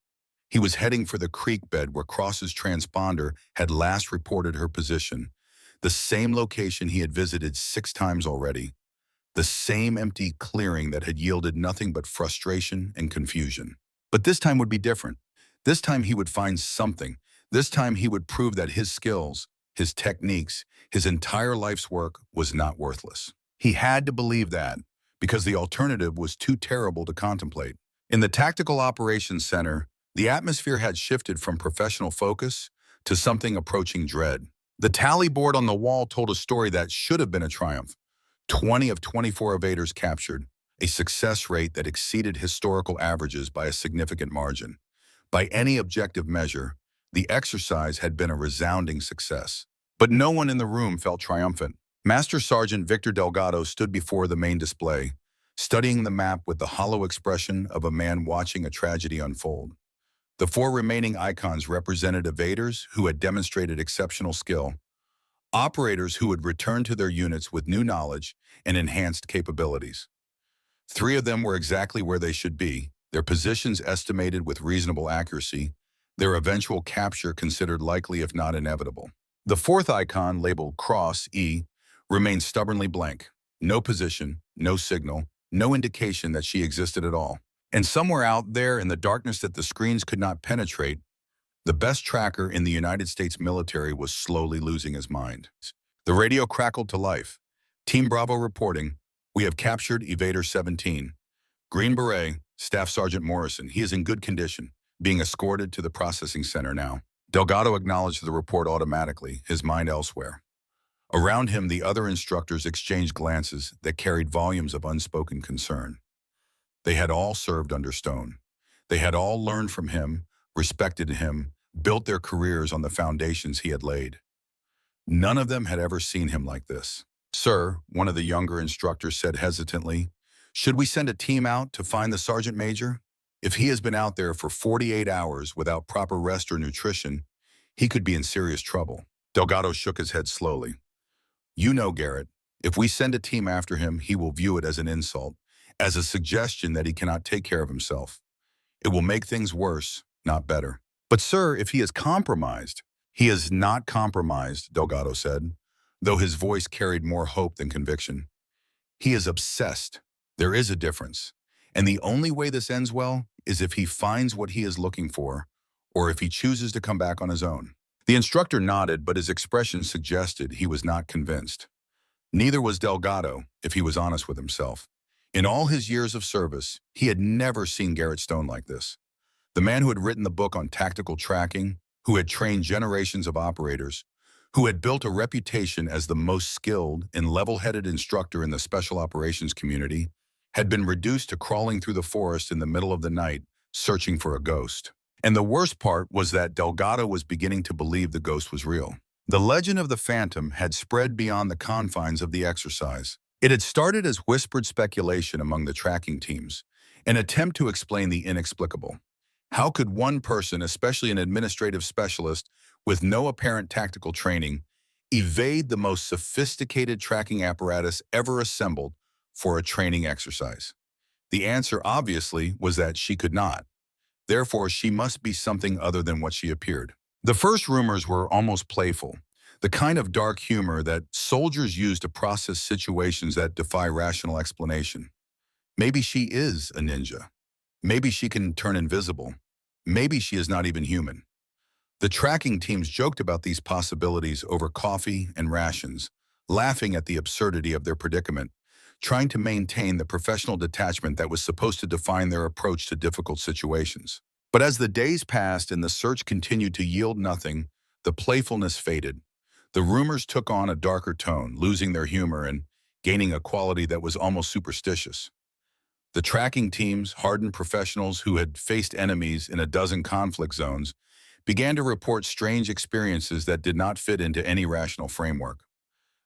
He was heading for the creek bed where Cross's transponder had last reported her position, the same location he had visited 6 times already, the same empty clearing that had yielded nothing but frustration and confusion. But this time would be different. This time he would find something. This time he would prove that his skills, his techniques, his entire life's work was not worthless. He had to believe that, because the alternative was too terrible to contemplate. In the Tactical Operations Center, the atmosphere had shifted from professional focus to something approaching dread. The tally board on the wall told a story that should have been a triumph. 20 of 24 evaders captured, a success rate that exceeded historical averages by a significant margin. By any objective measure, the exercise had been a resounding success. But no one in the room felt triumphant. Master Sergeant Victor Delgado stood before the main display, studying the map with the hollow expression of a man watching a tragedy unfold. The 4 remaining icons represented evaders who had demonstrated exceptional skill, operators who had returned to their units with new knowledge and enhanced capabilities. 3 of them were exactly where they should be, their positions estimated with reasonable accuracy, their eventual capture considered likely if not inevitable. The 4th icon, labeled Cross E, remained stubbornly blank. No position, no signal, no indication that she existed at all. And somewhere out there in the darkness that the screens could not penetrate, the best tracker in the United States military was slowly losing his mind. The radio crackled to life. Team Bravo reporting, we have captured Evader 17. Green Beret, Staff Sergeant Morrison, he is in good condition, being escorted to the processing center now. Delgado acknowledged the report automatically, his mind elsewhere. Around him, the other instructors exchanged glances that carried volumes of unspoken concern. They had all served under Stone. They had all learned from him, respected him, built their careers on the foundations he had laid. None of them had ever seen him like this. Sir, one of the younger instructors said hesitantly, should we send a team out to find the Sergeant Major? If he has been out there for 48 hours without proper rest or nutrition, he could be in serious trouble. Delgado shook his head slowly. You know, Garrett, if we send a team after him, he will view it as an insult, as a suggestion that he cannot take care of himself. It will make things worse, not better. But sir, if he is compromised, he is not compromised, Delgado said, though his voice carried more hope than conviction. He is obsessed. There is a difference. And the only way this ends well is if he finds what he is looking for, or if he chooses to come back on his own. The instructor nodded, but his expression suggested he was not convinced. Neither was Delgado, if he was honest with himself. In all his years of service, he had never seen Garrett Stone like this. The man who had written the book on tactical tracking, who had trained generations of operators, who had built a reputation as the most skilled and level-headed instructor in the special operations community, had been reduced to crawling through the forest in the middle of the night, searching for a ghost. And the worst part was that Delgado was beginning to believe the ghost was real. The legend of the Phantom had spread beyond the confines of the exercise. It had started as whispered speculation among the tracking teams, an attempt to explain the inexplicable. How could one person, especially an administrative specialist with no apparent tactical training, evade the most sophisticated tracking apparatus ever assembled for a training exercise? The answer, obviously, was that she could not. Therefore, she must be something other than what she appeared. The first rumors were almost playful, the kind of dark humor that soldiers use to process situations that defy rational explanation. Maybe she is a ninja. Maybe she can turn invisible. Maybe she is not even human. The tracking teams joked about these possibilities over coffee and rations, laughing at the absurdity of their predicament, trying to maintain the professional detachment that was supposed to define their approach to difficult situations. But as the days passed and the search continued to yield nothing, the playfulness faded. The rumors took on a darker tone, losing their humor and gaining a quality that was almost superstitious. The tracking teams, hardened professionals who had faced enemies in a dozen conflict zones, began to report strange experiences that did not fit into any rational framework.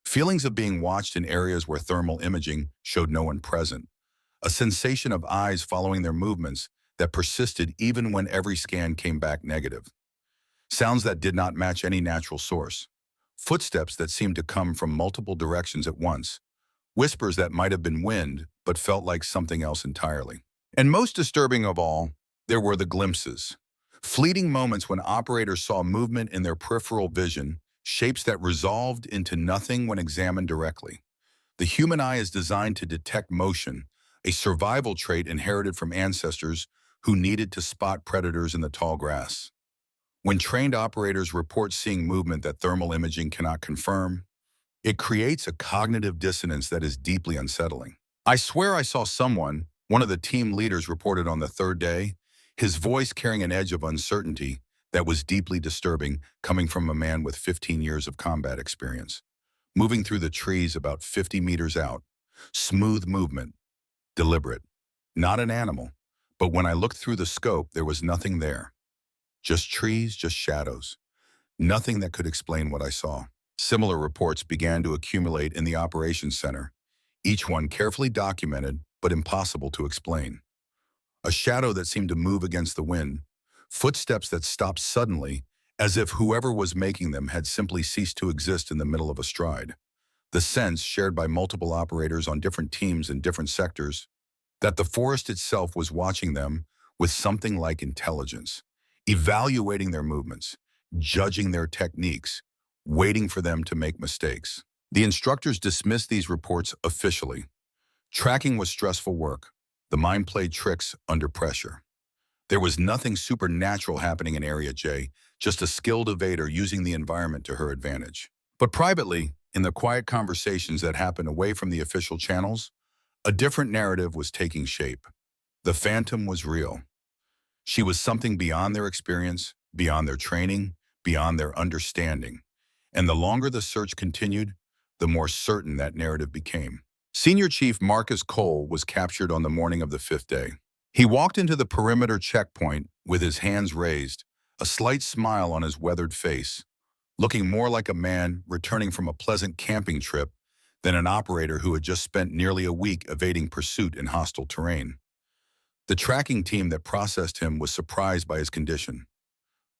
Feelings of being watched in areas where thermal imaging showed no one present. A sensation of eyes following their movements that persisted even when every scan came back negative. Sounds that did not match any natural source. Footsteps that seemed to come from multiple directions at once. Whispers that might have been wind, but felt like something else entirely. And most disturbing of all, there were the glimpses. Fleeting moments when operators saw movement in their peripheral vision, shapes that resolved into nothing when examined directly. The human eye is designed to detect motion, a survival trait inherited from ancestors who needed to spot predators in the tall grass. When trained operators report seeing movement that thermal imaging cannot confirm, it creates a cognitive dissonance that is deeply unsettling. I swear I saw someone, one of the team leaders reported on the third day, his voice carrying an edge of uncertainty that was deeply disturbing coming from a man with 15 years of combat experience. Moving through the trees about 50 meters out, smooth movement, deliberate. Not an animal, but when I looked through the scope, there was nothing there. Just trees, just shadows. Nothing that could explain what I saw. Similar reports began to accumulate in the operations center, each one carefully documented but impossible to explain. A shadow that seemed to move against the wind, footsteps that stopped suddenly, as if whoever was making them had simply ceased to exist in the middle of a stride. The sense, shared by multiple operators on different teams in different sectors, that the forest itself was watching them with something like intelligence, evaluating their movements, judging their techniques, waiting for them to make mistakes. The instructors dismissed these reports officially. Tracking was stressful work. The mind played tricks under pressure. There was nothing supernatural happening in Area J, just a skilled evader using the environment to her advantage. But privately, in the quiet conversations that happened away from the official channels, a different narrative was taking shape. The Phantom was real. She was something beyond their experience, beyond their training, beyond their understanding. And the longer the search continued, the more certain that narrative became. Senior Chief Marcus Cole was captured on the morning of the fifth day. He walked into the perimeter checkpoint with his hands raised, a slight smile on his weathered face, looking more like a man returning from a pleasant camping trip than an operator who had just spent nearly a week evading pursuit in hostile terrain. The tracking team that processed him was surprised by his condition.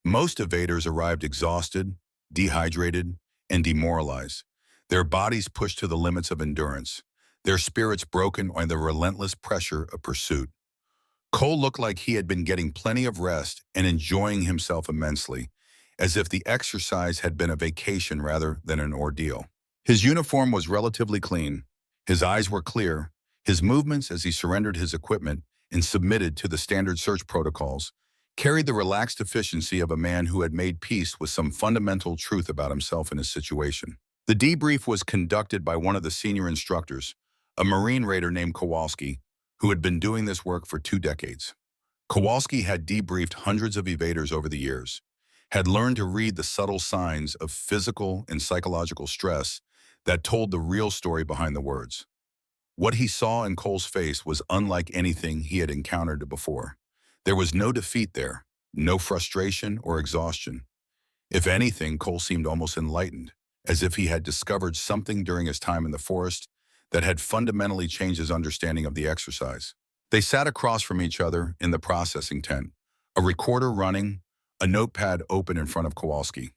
Most evaders arrived exhausted, dehydrated, and demoralized, their bodies pushed to the limits of endurance, their spirits broken by the relentless pressure of pursuit. Cole looked like he had been getting plenty of rest and enjoying himself immensely, as if the exercise had been a vacation rather than an ordeal. His uniform was relatively clean. His eyes were clear. His movements as he surrendered his equipment and submitted to the standard search protocols carried the relaxed efficiency of a man who had made peace with some fundamental truth about himself and his situation. The debrief was conducted by one of the senior instructors, a Marine raider named Kowalski, who had been doing this work for 2 decades. Kowalski had debriefed hundreds of evaders over the years, had learned to read the subtle signs of physical and psychological stress that told the real story behind the words. What he saw in Cole's face was unlike anything he had encountered before. There was no defeat there, no frustration or exhaustion. If anything, Cole seemed almost enlightened, as if he had discovered something during his time in the forest that had fundamentally changed his understanding of the exercise. They sat across from each other in the processing tent, a recorder running, a notepad open in front of Kowalski.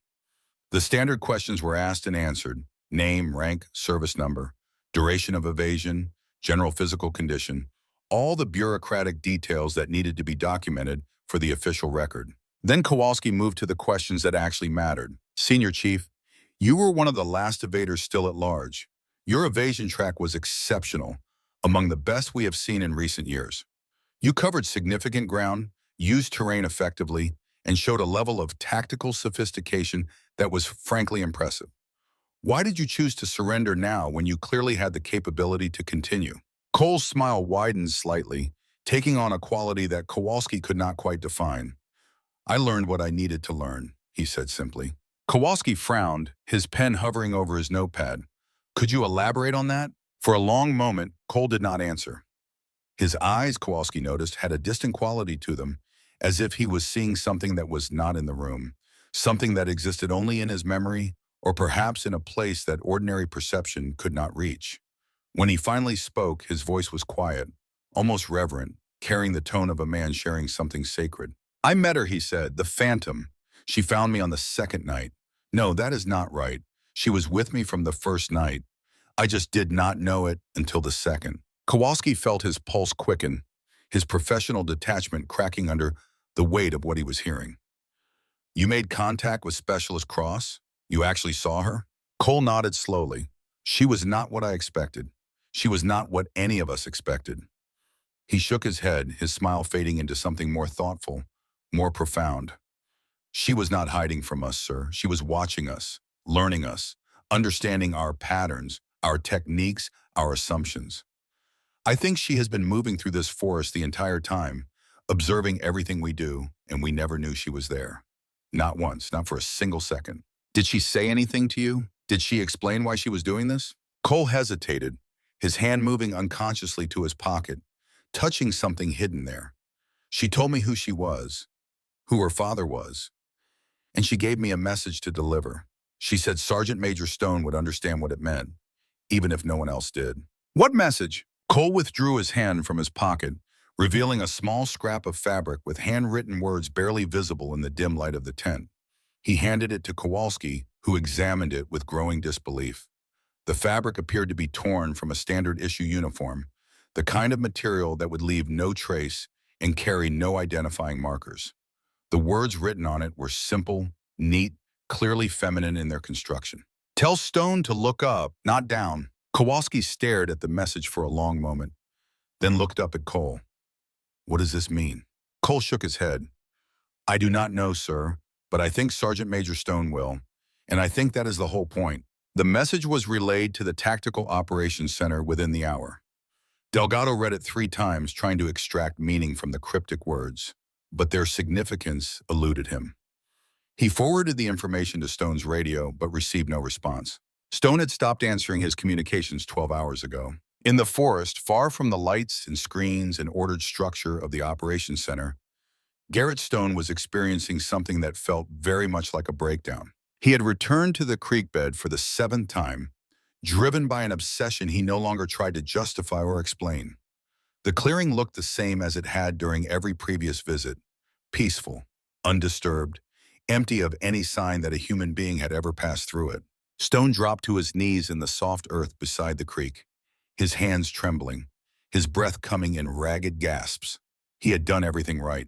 The standard questions were asked and answered: name, rank, service number, duration of evasion, general physical condition, all the bureaucratic details that needed to be documented for the official record. Then Kowalski moved to the questions that actually mattered. Senior Chief, you were one of the last evaders still at large. Your evasion track was exceptional, among the best we have seen in recent years. You covered significant ground, used terrain effectively, and showed a level of tactical sophistication that was frankly impressive. Why did you choose to surrender now when you clearly had the capability to continue? Cole's smile widened slightly, taking on a quality that Kowalski could not quite define. I learned what I needed to learn, he said simply. Kowalski frowned, his pen hovering over his notepad. Could you elaborate on that? For a long moment, Cole did not answer. His eyes, Kowalski noticed, had a distant quality to them, as if he was seeing something that was not in the room, something that existed only in his memory, or perhaps in a place that ordinary perception could not reach. When he finally spoke, his voice was quiet, almost reverent, carrying the tone of a man sharing something sacred. I met her, he said, the Phantom. She found me on the second night. No, that is not right. She was with me from the first night. I just did not know it until the second. Kowalski felt his pulse quicken, his professional detachment cracking under the weight of what he was hearing. You made contact with Specialist Cross? You actually saw her? Cole nodded slowly. She was not what I expected. She was not what any of us expected. He shook his head, his smile fading into something more thoughtful, more profound. She was not hiding from us, sir. She was watching us, learning us, understanding our patterns, our techniques, our assumptions. I think she has been moving through this forest the entire time, observing everything we do, and we never knew she was there. Not once, not for a single second. Did she say anything to you? Did she explain why she was doing this? Cole hesitated, his hand moving unconsciously to his pocket, touching something hidden there. She told me who she was, who her father was, and she gave me a message to deliver. She said Sergeant Major Stone would understand what it meant, even if no one else did. What message? Cole withdrew his hand from his pocket, revealing a small scrap of fabric with handwritten words barely visible in the dim light of the tent. He handed it to Kowalski, who examined it with growing disbelief. The fabric appeared to be torn from a standard-issue uniform, the kind of material that would leave no trace and carry no identifying markers. The words written on it were simple, neat, clearly feminine in their construction. Tell Stone to look up, not down. Kowalski stared at the message for a long moment, then looked up at Cole. What does this mean? Cole shook his head. I do not know, sir, but I think Sergeant Major Stone will, and I think that is the whole point. The message was relayed to the Tactical Operations Center within the hour. Delgado read it 3 times, trying to extract meaning from the cryptic words, but their significance eluded him. He forwarded the information to Stone's radio, but received no response. Stone had stopped answering his communications 12 hours ago. In the forest, far from the lights and screens and ordered structure of the operations center, Garrett Stone was experiencing something that felt very much like a breakdown. He had returned to the creek bed for the 7th time, driven by an obsession he no longer tried to justify or explain. The clearing looked the same as it had during every previous visit, peaceful, undisturbed, empty of any sign that a human being had ever passed through it. Stone dropped to his knees in the soft earth beside the creek, his hands trembling, his breath coming in ragged gasps. He had done everything right,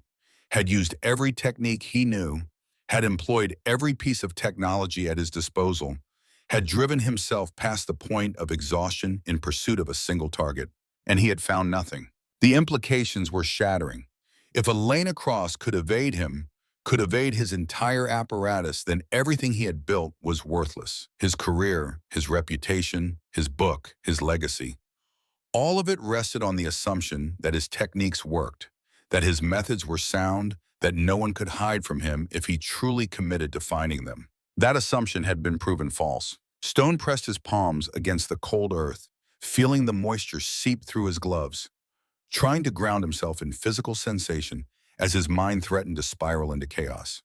had used every technique he knew, had employed every piece of technology at his disposal, had driven himself past the point of exhaustion in pursuit of a single target, and he had found nothing. The implications were shattering. If Elena Cross could evade him, could evade his entire apparatus, then everything he had built was worthless. His career, his reputation, his book, his legacy. All of it rested on the assumption that his techniques worked, that his methods were sound, that no one could hide from him if he truly committed to finding them. That assumption had been proven false. Stone pressed his palms against the cold earth, feeling the moisture seep through his gloves, trying to ground himself in physical sensation as his mind threatened to spiral into chaos.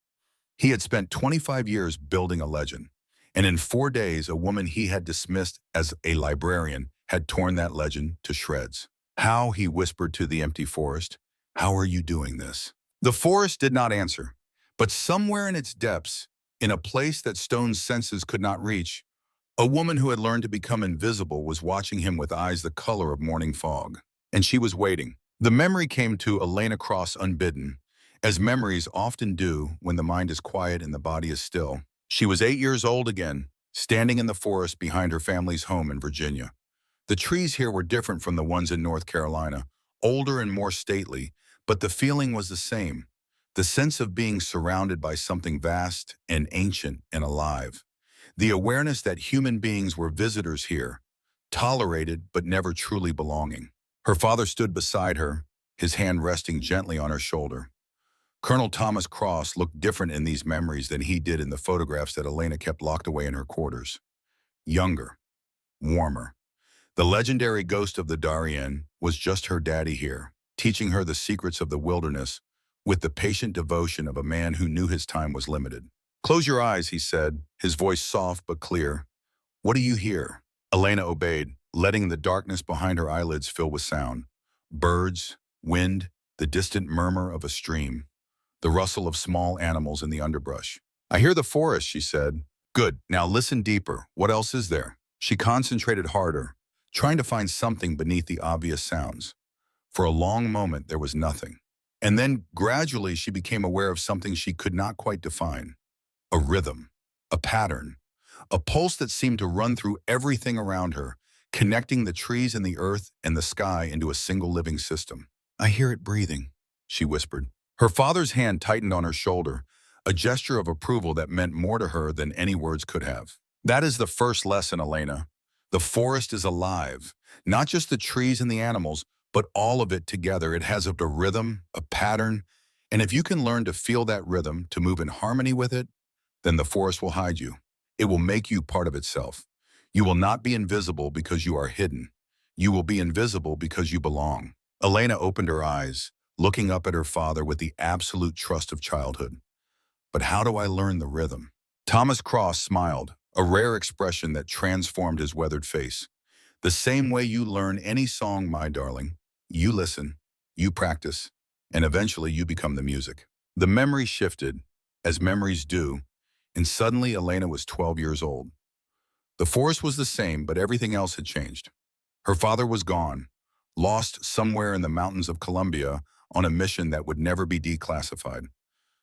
He had spent 25 years building a legend, and in 4 days, a woman he had dismissed as a librarian had torn that legend to shreds. How, he whispered to the empty forest, how are you doing this? The forest did not answer, but somewhere in its depths, in a place that Stone's senses could not reach, a woman who had learned to become invisible was watching him with eyes the color of morning fog. And she was waiting. The memory came to Elena Cross unbidden, as memories often do when the mind is quiet and the body is still. She was 8 years old again, standing in the forest behind her family's home in Virginia. The trees here were different from the ones in North Carolina, older and more stately, but the feeling was the same, the sense of being surrounded by something vast and ancient and alive. The awareness that human beings were visitors here, tolerated but never truly belonging. Her father stood beside her, his hand resting gently on her shoulder. Colonel Thomas Cross looked different in these memories than he did in the photographs that Elena kept locked away in her quarters. Younger, warmer. The legendary ghost of the Darien was just her daddy here, teaching her the secrets of the wilderness with the patient devotion of a man who knew his time was limited. Close your eyes, he said, his voice soft but clear. What do you hear? Elena obeyed, letting the darkness behind her eyelids fill with sound. Birds, wind, the distant murmur of a stream, the rustle of small animals in the underbrush. I hear the forest, she said. Good, now listen deeper. What else is there? She concentrated harder, trying to find something beneath the obvious sounds. For a long moment, there was nothing. And then, gradually, she became aware of something she could not quite define. A rhythm, a pattern, a pulse that seemed to run through everything around her, connecting the trees and the earth and the sky into a single living system. I hear it breathing, she whispered. Her father's hand tightened on her shoulder, a gesture of approval that meant more to her than any words could have. That is the first lesson, Elena. The forest is alive, not just the trees and the animals, but all of it together. It has a rhythm, a pattern, and if you can learn to feel that rhythm, to move in harmony with it, then the forest will hide you. It will make you part of itself. You will not be invisible because you are hidden. You will be invisible because you belong. Elena opened her eyes, looking up at her father with the absolute trust of childhood. But how do I learn the rhythm? Thomas Cross smiled, a rare expression that transformed his weathered face. The same way you learn any song, my darling. You listen, you practice, and eventually you become the music. The memory shifted, as memories do, and suddenly Elena was 12 years old. The forest was the same, but everything else had changed. Her father was gone, lost somewhere in the mountains of Colombia on a mission that would never be declassified.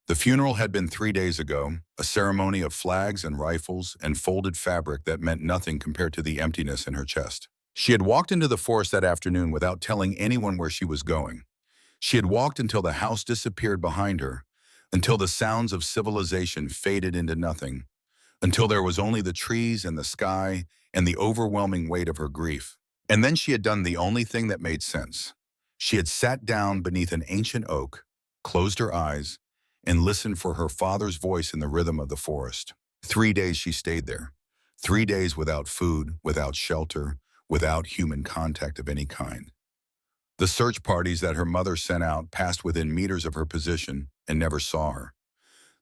The funeral had been 3 days ago, a ceremony of flags and rifles and folded fabric that meant nothing compared to the emptiness in her chest. She had walked into the forest that afternoon without telling anyone where she was going. She had walked until the house disappeared behind her, until the sounds of civilization faded into nothing, until there was only the trees and the sky and the overwhelming weight of her grief. And then she had done the only thing that made sense. She had sat down beneath an ancient oak, closed her eyes, and listened for her father's voice in the rhythm of the forest. 3 days she stayed there. 3 days without food, without shelter, without human contact of any kind. The search parties that her mother sent out passed within meters of her position and never saw her.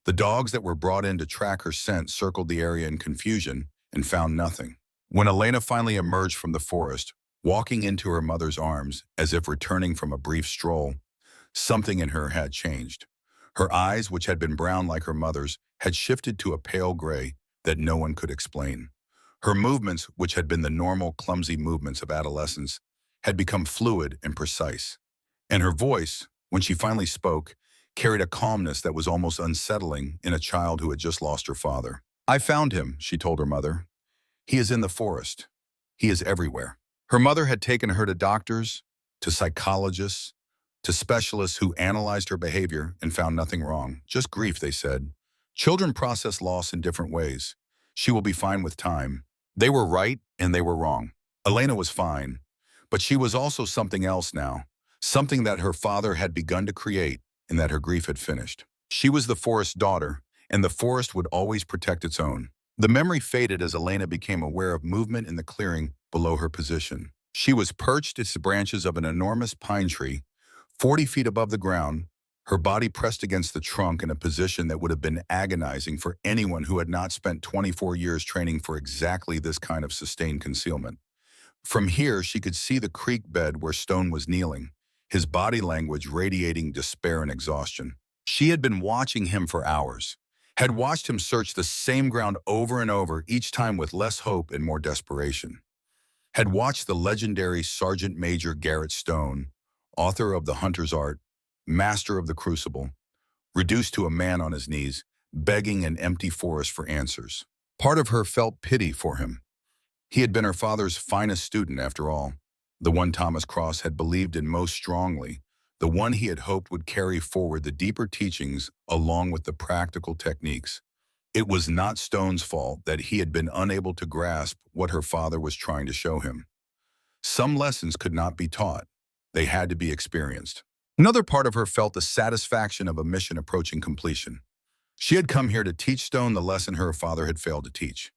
The dogs that were brought in to track her scent circled the area in confusion and found nothing. When Elena finally emerged from the forest, walking into her mother's arms as if returning from a brief stroll, something in her had changed. Her eyes, which had been brown like her mother's, had shifted to a pale gray that no one could explain. Her movements, which had been the normal, clumsy movements of adolescence, had become fluid and precise. And her voice, when she finally spoke, carried a calmness that was almost unsettling in a child who had just lost her father. I found him, she told her mother. He is in the forest. He is everywhere. Her mother had taken her to doctors, to psychologists, to specialists who analyzed her behavior and found nothing wrong. Just grief, they said. Children process loss in different ways. She will be fine with time. They were right and they were wrong. Elena was fine, but she was also something else now, something that her father had begun to create and that her grief had finished. She was the forest's daughter, and the forest would always protect its own. The memory faded as Elena became aware of movement in the clearing below her position. She was perched in the branches of an enormous pine tree, 40 feet above the ground, her body pressed against the trunk in a position that would have been agonizing for anyone who had not spent 24 years training for exactly this kind of sustained concealment. From here, she could see the creek bed where Stone was kneeling, his body language radiating despair and exhaustion. She had been watching him for hours, had watched him search the same ground over and over, each time with less hope and more desperation. Had watched the legendary Sergeant Major Garrett Stone, author of The Hunter's Art, master of the Crucible, reduced to a man on his knees, begging an empty forest for answers. Part of her felt pity for him. He had been her father's finest student, after all, the one Thomas Cross had believed in most strongly, the one he had hoped would carry forward the deeper teachings along with the practical techniques. It was not Stone's fault that he had been unable to grasp what her father was trying to show him. Some lessons could not be taught. They had to be experienced. Another part of her felt the satisfaction of a mission approaching completion. She had come here to teach Stone the lesson her father had failed to teach,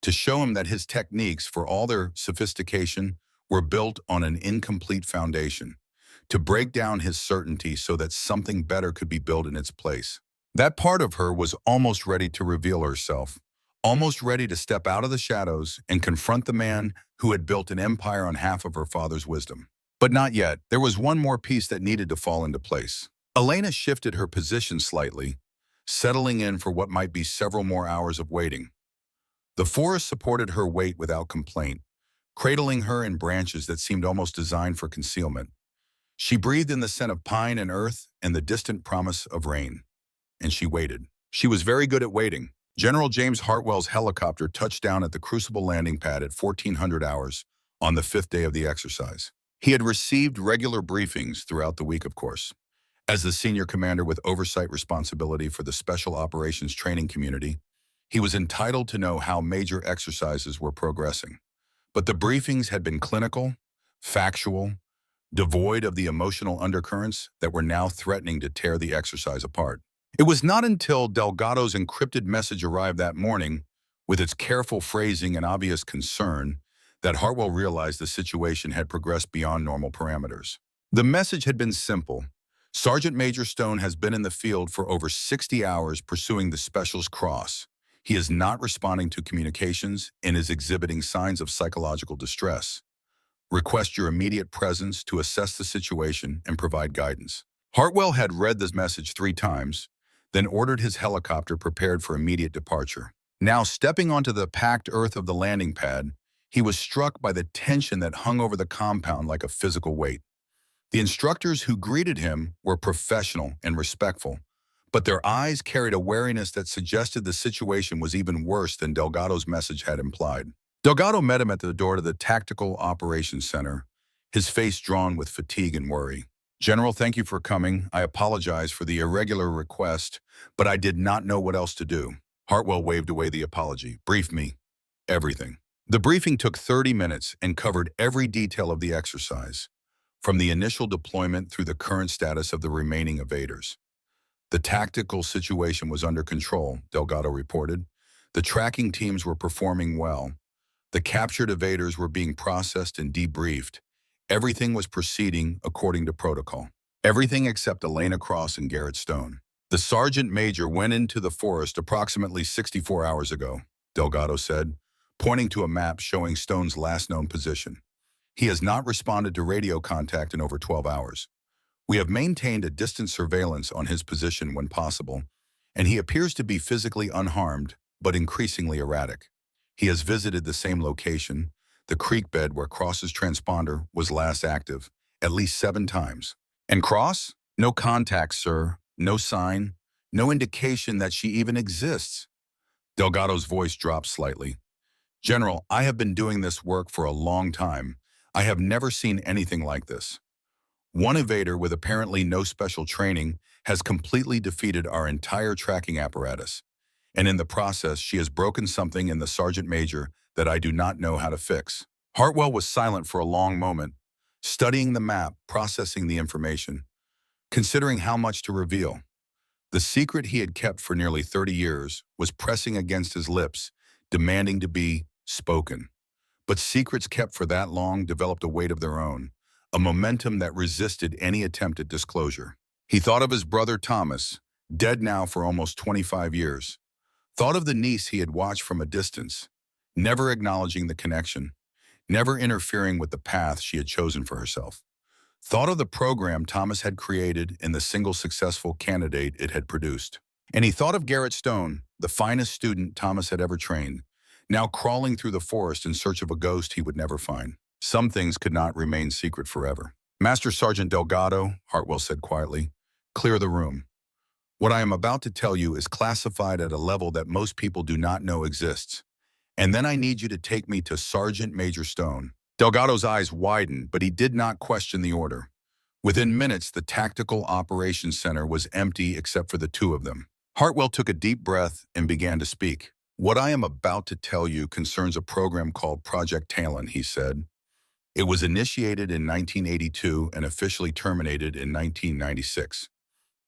to show him that his techniques, for all their sophistication, were built on an incomplete foundation, to break down his certainty so that something better could be built in its place. That part of her was almost ready to reveal herself, almost ready to step out of the shadows and confront the man who had built an empire on half of her father's wisdom. But not yet. There was one more piece that needed to fall into place. Elena shifted her position slightly, settling in for what might be several more hours of waiting. The forest supported her weight without complaint, cradling her in branches that seemed almost designed for concealment. She breathed in the scent of pine and earth and the distant promise of rain. And she waited. She was very good at waiting. General James Hartwell's helicopter touched down at the Crucible landing pad at 1400 hours on the 5th day of the exercise. He had received regular briefings throughout the week, of course. As the senior commander with oversight responsibility for the Special Operations training community, he was entitled to know how major exercises were progressing. But the briefings had been clinical, factual, devoid of the emotional undercurrents that were now threatening to tear the exercise apart. It was not until Delgado's encrypted message arrived that morning, with its careful phrasing and obvious concern, that Hartwell realized the situation had progressed beyond normal parameters. The message had been simple. Sergeant Major Stone has been in the field for over 60 hours pursuing the Special's Cross. He is not responding to communications and is exhibiting signs of psychological distress. Request your immediate presence to assess the situation and provide guidance. Hartwell had read this message 3 times, then ordered his helicopter prepared for immediate departure. Now, stepping onto the packed earth of the landing pad, he was struck by the tension that hung over the compound like a physical weight. The instructors who greeted him were professional and respectful, but their eyes carried a wariness that suggested the situation was even worse than Delgado's message had implied. Delgado met him at the door to the Tactical Operations Center, his face drawn with fatigue and worry. "General, thank you for coming. I apologize for the irregular request, but I did not know what else to do." Hartwell waved away the apology. "Brief me. Everything." The briefing took 30 minutes and covered every detail of the exercise, from the initial deployment through the current status of the remaining evaders. The tactical situation was under control, Delgado reported. The tracking teams were performing well. The captured evaders were being processed and debriefed. Everything was proceeding according to protocol. Everything except Elena Cross and Garrett Stone. "The sergeant major went into the forest approximately 64 hours ago," Delgado said, pointing to a map showing Stone's last known position. "He has not responded to radio contact in over 12 hours. We have maintained a distant surveillance on his position when possible, and he appears to be physically unharmed, but increasingly erratic. He has visited the same location, the creek bed where Cross's transponder was last active, at least 7 times. And Cross? No contact, sir. No sign. No indication that she even exists." Delgado's voice dropped slightly. "General, I have been doing this work for a long time. I have never seen anything like this. One evader with apparently no special training has completely defeated our entire tracking apparatus. And in the process, she has broken something in the sergeant major that I do not know how to fix." Hartwell was silent for a long moment, studying the map, processing the information, considering how much to reveal. The secret he had kept for nearly 30 years was pressing against his lips, demanding to be spoken. But secrets kept for that long developed a weight of their own, a momentum that resisted any attempt at disclosure. He thought of his brother Thomas, dead now for almost 25 years. Thought of the niece he had watched from a distance, never acknowledging the connection, never interfering with the path she had chosen for herself. Thought of the program Thomas had created and the single successful candidate it had produced. And he thought of Garrett Stone, the finest student Thomas had ever trained, now crawling through the forest in search of a ghost he would never find. Some things could not remain secret forever. Master Sergeant Delgado, Hartwell said quietly, clear the room. What I am about to tell you is classified at a level that most people do not know exists. And then I need you to take me to Sergeant Major Stone. Delgado's eyes widened, but he did not question the order. Within minutes, the Tactical Operations Center was empty except for the two of them. Hartwell took a deep breath and began to speak. What I am about to tell you concerns a program called Project Talon, he said. It was initiated in 1982 and officially terminated in 1996.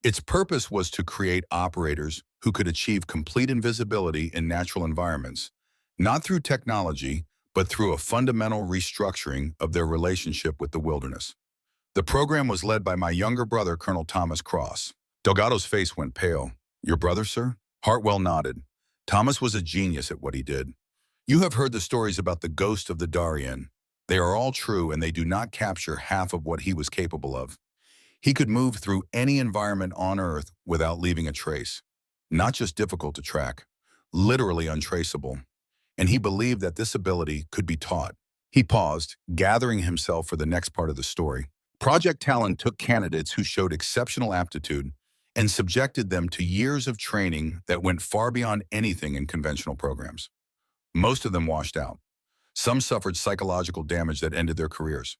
Its purpose was to create operators who could achieve complete invisibility in natural environments, not through technology, but through a fundamental restructuring of their relationship with the wilderness. The program was led by my younger brother, Colonel Thomas Cross. Delgado's face went pale. Your brother, sir? Hartwell nodded. Thomas was a genius at what he did. You have heard the stories about the ghost of the Darien. They are all true, and they do not capture half of what he was capable of. He could move through any environment on Earth without leaving a trace. Not just difficult to track, literally untraceable. And he believed that this ability could be taught. He paused, gathering himself for the next part of the story. Project Talon took candidates who showed exceptional aptitude and subjected them to years of training that went far beyond anything in conventional programs. Most of them washed out. Some suffered psychological damage that ended their careers.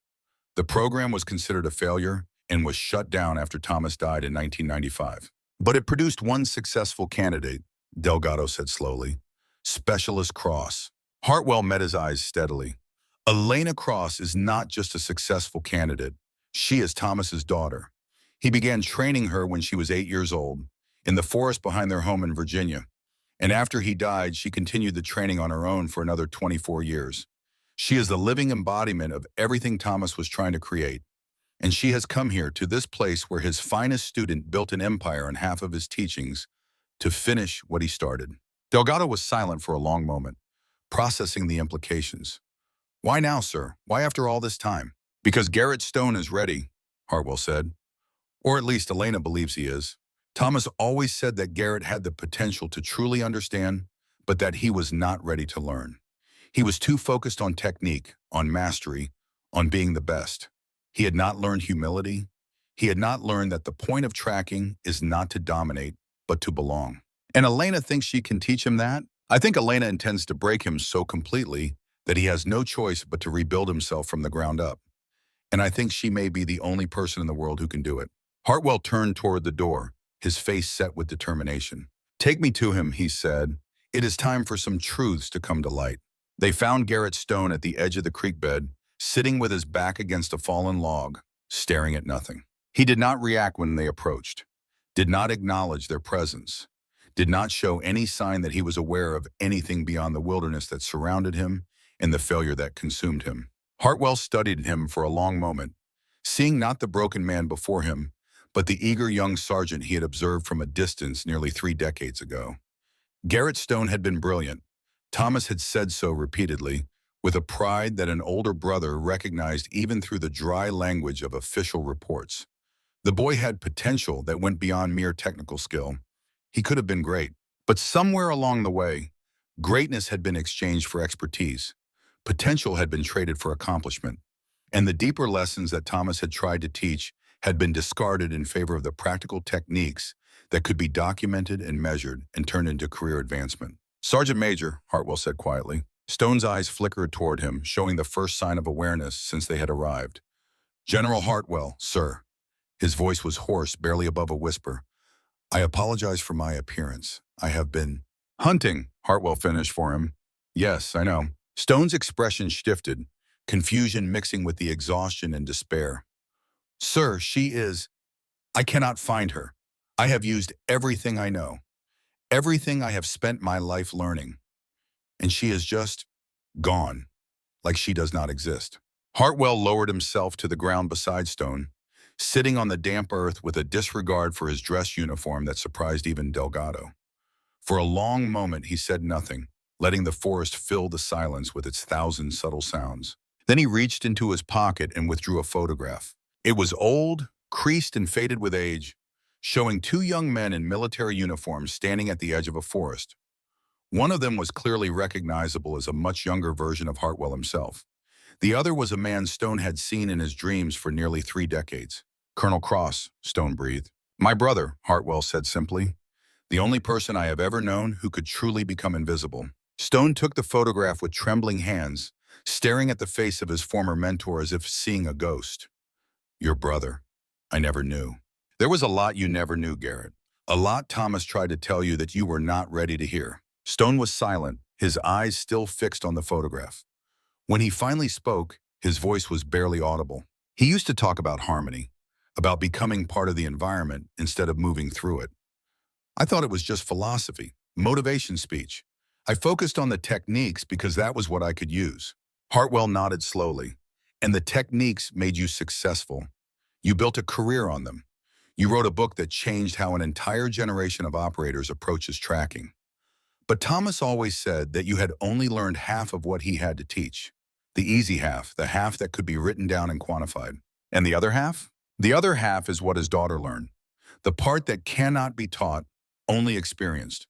The program was considered a failure and was shut down after Thomas died in 1995. But it produced one successful candidate, Delgado said slowly. Specialist Cross. Hartwell met his eyes steadily. Elena Cross is not just a successful candidate. She is Thomas's daughter. He began training her when she was 8 years old, in the forest behind their home in Virginia. And after he died, she continued the training on her own for another 24 years. She is the living embodiment of everything Thomas was trying to create. And she has come here to this place where his finest student built an empire on half of his teachings to finish what he started. Delgado was silent for a long moment, processing the implications. Why now, sir? Why after all this time? Because Garrett Stone is ready, Hartwell said. Or at least Elena believes he is. Thomas always said that Garrett had the potential to truly understand, but that he was not ready to learn. He was too focused on technique, on mastery, on being the best. He had not learned humility. He had not learned that the point of tracking is not to dominate, but to belong. And Elena thinks she can teach him that? I think Elena intends to break him so completely that he has no choice but to rebuild himself from the ground up. And I think she may be the only person in the world who can do it. Hartwell turned toward the door, his face set with determination. Take me to him, he said. It is time for some truths to come to light. They found Garrett Stone at the edge of the creek bed, sitting with his back against a fallen log, staring at nothing. He did not react when they approached, did not acknowledge their presence, did not show any sign that he was aware of anything beyond the wilderness that surrounded him and the failure that consumed him. Hartwell studied him for a long moment, seeing not the broken man before him, but the eager young sergeant he had observed from a distance nearly 3 decades ago. Garrett Stone had been brilliant. Thomas had said so repeatedly, with a pride that an older brother recognized even through the dry language of official reports. The boy had potential that went beyond mere technical skill. He could have been great, but somewhere along the way, greatness had been exchanged for expertise. Potential had been traded for accomplishment, and the deeper lessons that Thomas had tried to teach had been discarded in favor of the practical techniques that could be documented and measured and turned into career advancement. Sergeant Major, Hartwell said quietly. Stone's eyes flickered toward him, showing the first sign of awareness since they had arrived. General Hartwell, sir. His voice was hoarse, barely above a whisper. I apologize for my appearance. I have been hunting, Hartwell finished for him. Yes, I know. Stone's expression shifted, confusion mixing with the exhaustion and despair. Sir, she is... I cannot find her. I have used everything I know, everything I have spent my life learning, and she is just gone, like she does not exist. Hartwell lowered himself to the ground beside Stone, sitting on the damp earth with a disregard for his dress uniform that surprised even Delgado. For a long moment, he said nothing, letting the forest fill the silence with its thousand subtle sounds. Then he reached into his pocket and withdrew a photograph. It was old, creased and faded with age, showing two young men in military uniforms standing at the edge of a forest. One of them was clearly recognizable as a much younger version of Hartwell himself. The other was a man Stone had seen in his dreams for nearly 3 decades. "Colonel Cross," Stone breathed. "My brother," Hartwell said simply. "The only person I have ever known who could truly become invisible." Stone took the photograph with trembling hands, staring at the face of his former mentor as if seeing a ghost. "Your brother. I never knew." "There was a lot you never knew, Garrett. A lot Thomas tried to tell you that you were not ready to hear." Stone was silent, his eyes still fixed on the photograph. When he finally spoke, his voice was barely audible. He used to talk about harmony, about becoming part of the environment instead of moving through it. I thought it was just philosophy, motivation speech. I focused on the techniques because that was what I could use. Hartwell nodded slowly. "And the techniques made you successful. You built a career on them. You wrote a book that changed how an entire generation of operators approaches tracking. But Thomas always said that you had only learned half of what he had to teach. The easy half, the half that could be written down and quantified. And the other half? The other half is what his daughter learned. The part that cannot be taught, only experienced.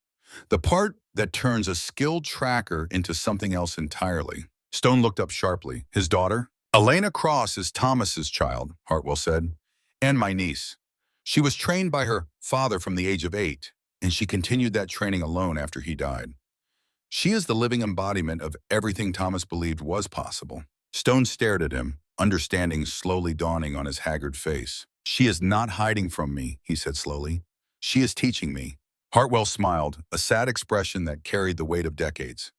The part that turns a skilled tracker into something else entirely." Stone looked up sharply. "His daughter?" "Elena Cross is Thomas's child," Hartwell said, "and my niece. She was trained by her father from the age of 8, and she continued that training alone after he died. She is the living embodiment of everything Thomas believed was possible." Stone stared at him, understanding slowly dawning on his haggard face. "She is not hiding from me," he said slowly. "She is teaching me." Hartwell smiled, a sad expression that carried the weight of decades.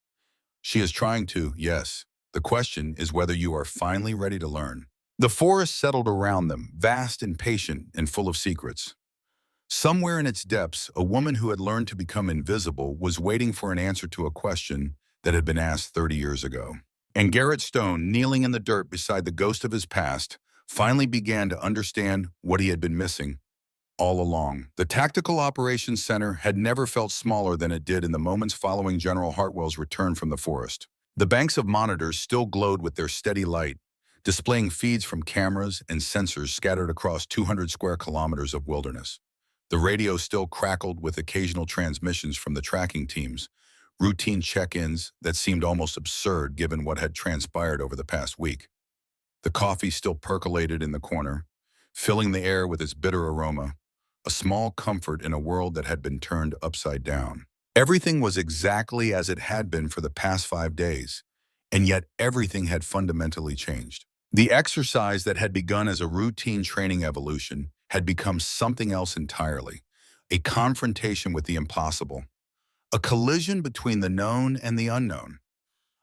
"She is trying to, yes. The question is whether you are finally ready to learn." The forest settled around them, vast and patient and full of secrets. Somewhere in its depths, a woman who had learned to become invisible was waiting for an answer to a question that had been asked 30 years ago. And Garrett Stone, kneeling in the dirt beside the ghost of his past, finally began to understand what he had been missing all along. The Tactical Operations Center had never felt smaller than it did in the moments following General Hartwell's return from the forest. The banks of monitors still glowed with their steady light, displaying feeds from cameras and sensors scattered across 200 square kilometers of wilderness. The radio still crackled with occasional transmissions from the tracking teams, routine check-ins that seemed almost absurd given what had transpired over the past week. The coffee still percolated in the corner, filling the air with its bitter aroma, a small comfort in a world that had been turned upside down. Everything was exactly as it had been for the past 5 days, and yet everything had fundamentally changed. The exercise that had begun as a routine training evolution had become something else entirely, a confrontation with the impossible, a collision between the known and the unknown,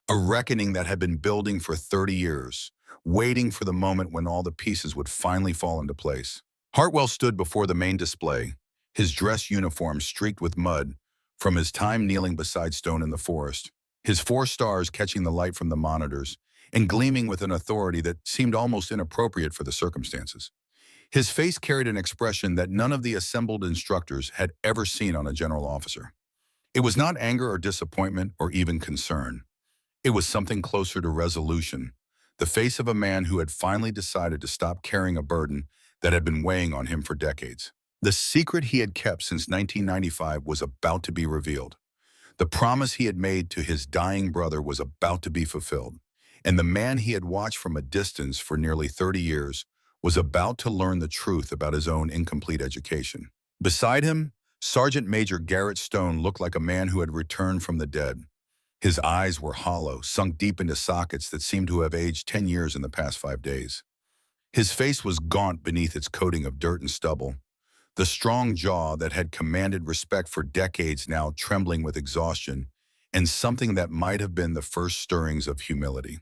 a reckoning that had been building for 30 years, waiting for the moment when all the pieces would finally fall into place. Hartwell stood before the main display, his dress uniform streaked with mud from his time kneeling beside Stone in the forest, his 4 stars catching the light from the monitors and gleaming with an authority that seemed almost inappropriate for the circumstances. His face carried an expression that none of the assembled instructors had ever seen on a general officer. It was not anger or disappointment or even concern. It was something closer to resolution, the face of a man who had finally decided to stop carrying a burden that had been weighing on him for decades. The secret he had kept since 1995 was about to be revealed. The promise he had made to his dying brother was about to be fulfilled, and the man he had watched from a distance for nearly 30 years was about to learn the truth about his own incomplete education. Beside him, Sergeant Major Garrett Stone looked like a man who had returned from the dead. His eyes were hollow, sunk deep into sockets that seemed to have aged 10 years in the past 5 days. His face was gaunt beneath its coating of dirt and stubble, the strong jaw that had commanded respect for decades now trembling with exhaustion and something that might have been the first stirrings of humility.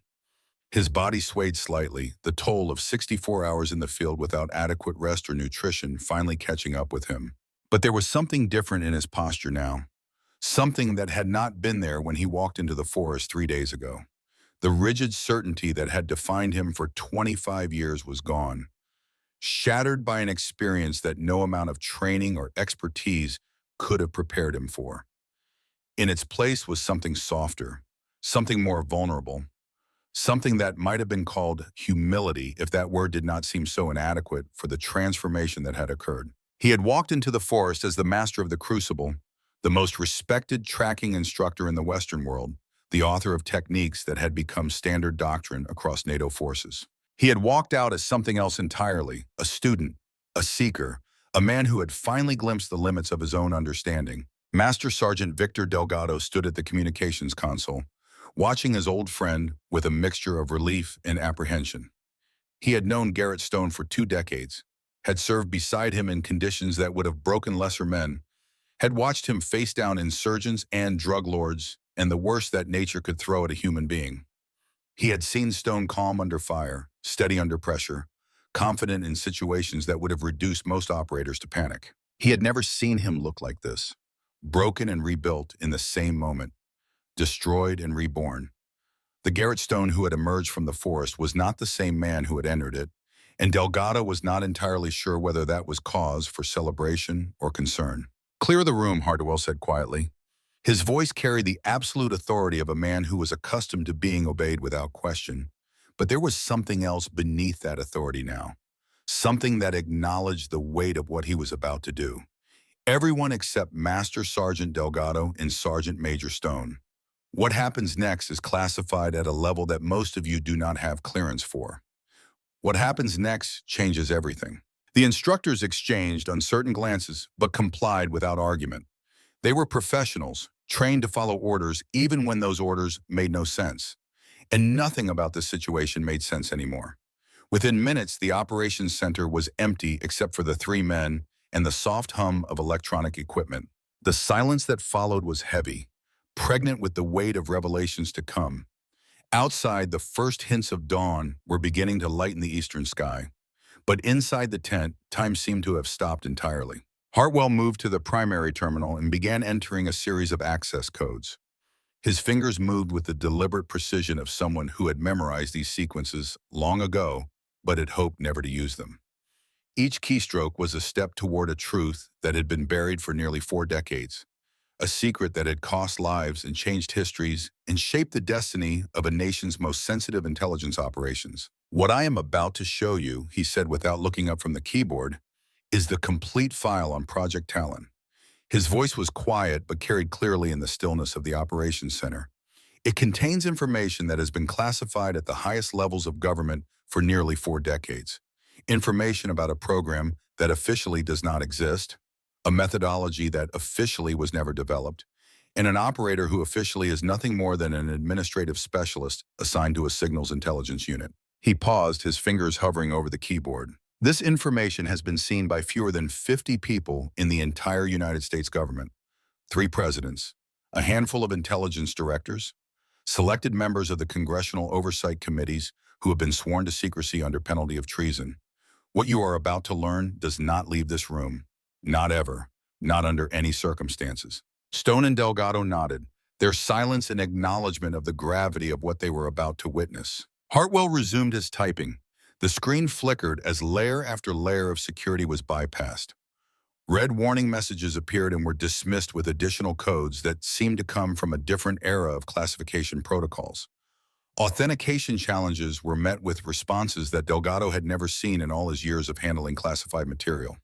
His body swayed slightly, the toll of 64 hours in the field without adequate rest or nutrition finally catching up with him. But there was something different in his posture now, something that had not been there when he walked into the forest 3 days ago. The rigid certainty that had defined him for 25 years was gone. shattered by an experience that no amount of training or expertise could have prepared him for. In its place was something softer, something more vulnerable, something that might have been called humility if that word did not seem so inadequate for the transformation that had occurred. He had walked into the forest as the master of the Crucible, the most respected tracking instructor in the Western world, the author of techniques that had become standard doctrine across NATO forces. He had walked out as something else entirely, a student, a seeker, a man who had finally glimpsed the limits of his own understanding. Master Sergeant Victor Delgado stood at the communications console, watching his old friend with a mixture of relief and apprehension. He had known Garrett Stone for 2 decades, had served beside him in conditions that would have broken lesser men, had watched him face down insurgents and drug lords and the worst that nature could throw at a human being. He had seen Stone calm under fire, steady under pressure, confident in situations that would have reduced most operators to panic. He had never seen him look like this, broken and rebuilt in the same moment, destroyed and reborn. The Garrett Stone who had emerged from the forest was not the same man who had entered it, and Delgado was not entirely sure whether that was cause for celebration or concern. "Clear the room," Hardwell said quietly. His voice carried the absolute authority of a man who was accustomed to being obeyed without question. But there was something else beneath that authority now, something that acknowledged the weight of what he was about to do. Everyone except Master Sergeant Delgado and Sergeant Major Stone. What happens next is classified at a level that most of you do not have clearance for. What happens next changes everything. The instructors exchanged uncertain glances, but complied without argument. They were professionals, trained to follow orders even when those orders made no sense. And nothing about this situation made sense anymore. Within minutes, the operations center was empty except for the 3 men and the soft hum of electronic equipment. The silence that followed was heavy, pregnant with the weight of revelations to come. Outside, the first hints of dawn were beginning to lighten the eastern sky. But inside the tent, time seemed to have stopped entirely. Hartwell moved to the primary terminal and began entering a series of access codes. His fingers moved with the deliberate precision of someone who had memorized these sequences long ago, but had hoped never to use them. Each keystroke was a step toward a truth that had been buried for nearly 4 decades. A secret that had cost lives and changed histories and shaped the destiny of a nation's most sensitive intelligence operations. "What I am about to show you," he said without looking up from the keyboard, "is the complete file on Project Talon." His voice was quiet but carried clearly in the stillness of the operations center. "It contains information that has been classified at the highest levels of government for nearly 4 decades. Information about a program that officially does not exist, a methodology that officially was never developed, and an operator who officially is nothing more than an administrative specialist assigned to a signals intelligence unit." He paused, his fingers hovering over the keyboard. "This information has been seen by fewer than 50 people in the entire United States government. 3 presidents, a handful of intelligence directors, selected members of the congressional oversight committees who have been sworn to secrecy under penalty of treason. What you are about to learn does not leave this room. Not ever. Not under any circumstances." Stone and Delgado nodded, their silence an acknowledgement of the gravity of what they were about to witness. Hartwell resumed his typing. The screen flickered as layer after layer of security was bypassed. Red warning messages appeared and were dismissed with additional codes that seemed to come from a different era of classification protocols. Authentication challenges were met with responses that Delgado had never seen in all his years of handling classified material.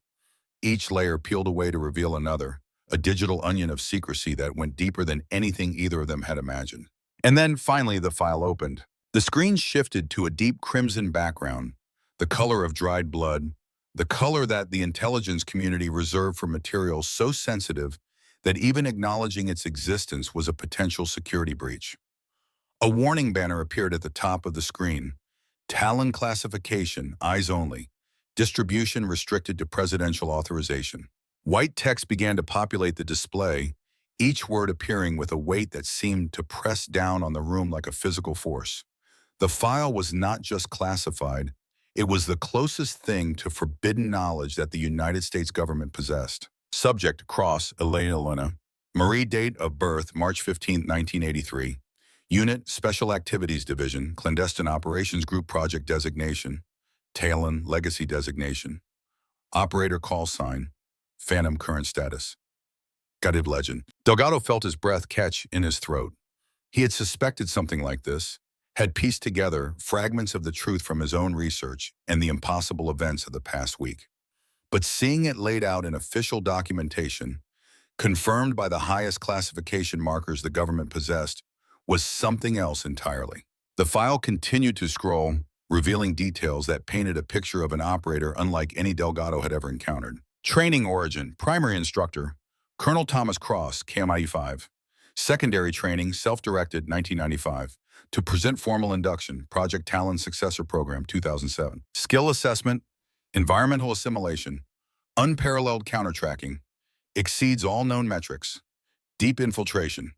Each layer peeled away to reveal another, a digital onion of secrecy that went deeper than anything either of them had imagined. And then, finally, the file opened. The screen shifted to a deep crimson background, the color of dried blood, the color that the intelligence community reserved for materials so sensitive that even acknowledging its existence was a potential security breach. A warning banner appeared at the top of the screen. Talon classification, eyes only. Distribution restricted to presidential authorization. White text began to populate the display, each word appearing with a weight that seemed to press down on the room like a physical force. The file was not just classified, it was the closest thing to forbidden knowledge that the United States government possessed. Subject: Cross, Elena. Marie, date of birth, March 15, 1983. Unit: Special Activities Division, Clandestine Operations Group Project Designation. Talon legacy designation. Operator call sign. Phantom current status. Gutted legend. Delgado felt his breath catch in his throat. He had suspected something like this, had pieced together fragments of the truth from his own research and the impossible events of the past week. But seeing it laid out in official documentation, confirmed by the highest classification markers the government possessed, was something else entirely. The file continued to scroll, revealing details that painted a picture of an operator unlike any Delgado had ever encountered. Training origin, primary instructor, Colonel Thomas Cross, KMIE-5. Secondary training, self-directed, 1995. To present formal induction, Project Talon Successor Program, 2007. Skill assessment, environmental assimilation, unparalleled counter-tracking, exceeds all known metrics, deep infiltration,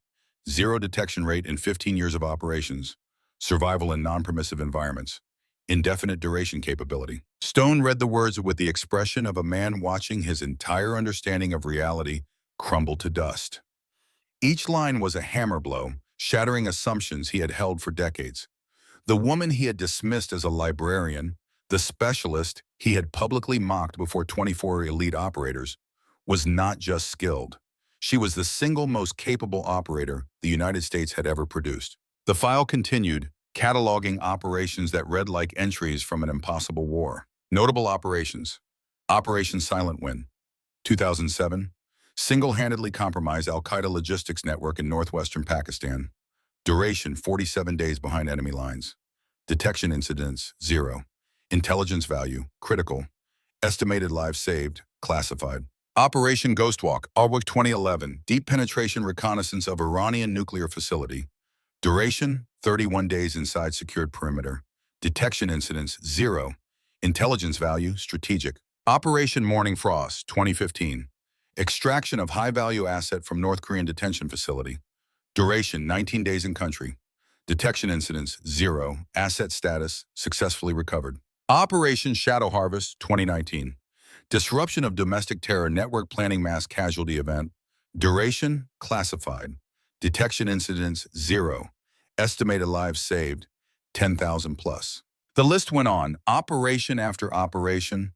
zero detection rate in 15 years of operations, survival in non-permissive environments, indefinite duration capability. Stone read the words with the expression of a man watching his entire understanding of reality crumble to dust. Each line was a hammer blow, shattering assumptions he had held for decades. The woman he had dismissed as a librarian, the specialist he had publicly mocked before 24 elite operators, was not just skilled. She was the single most capable operator the United States had ever produced. The file continued, cataloging operations that read like entries from an impossible war. Notable operations. Operation Silent Wind, 2007. Single-handedly compromised al-Qaeda logistics network in northwestern Pakistan. Duration, 47 days behind enemy lines. Detection incidents, 0. Intelligence value, critical. Estimated lives saved, classified. Operation Ghostwalk, Arwick 2011. Deep penetration reconnaissance of Iranian nuclear facility. Duration, 31 days inside secured perimeter. Detection incidents, 0. Intelligence value, strategic. Operation Morning Frost, 2015. Extraction of high-value asset from North Korean detention facility. Duration, 19 days in country. Detection incidents, 0. Asset status, successfully recovered. Operation Shadow Harvest, 2019. Disruption of domestic terror network planning mass casualty event. Duration, classified. Detection incidents, 0. Estimated lives saved, 10,000 plus. The list went on, operation after operation,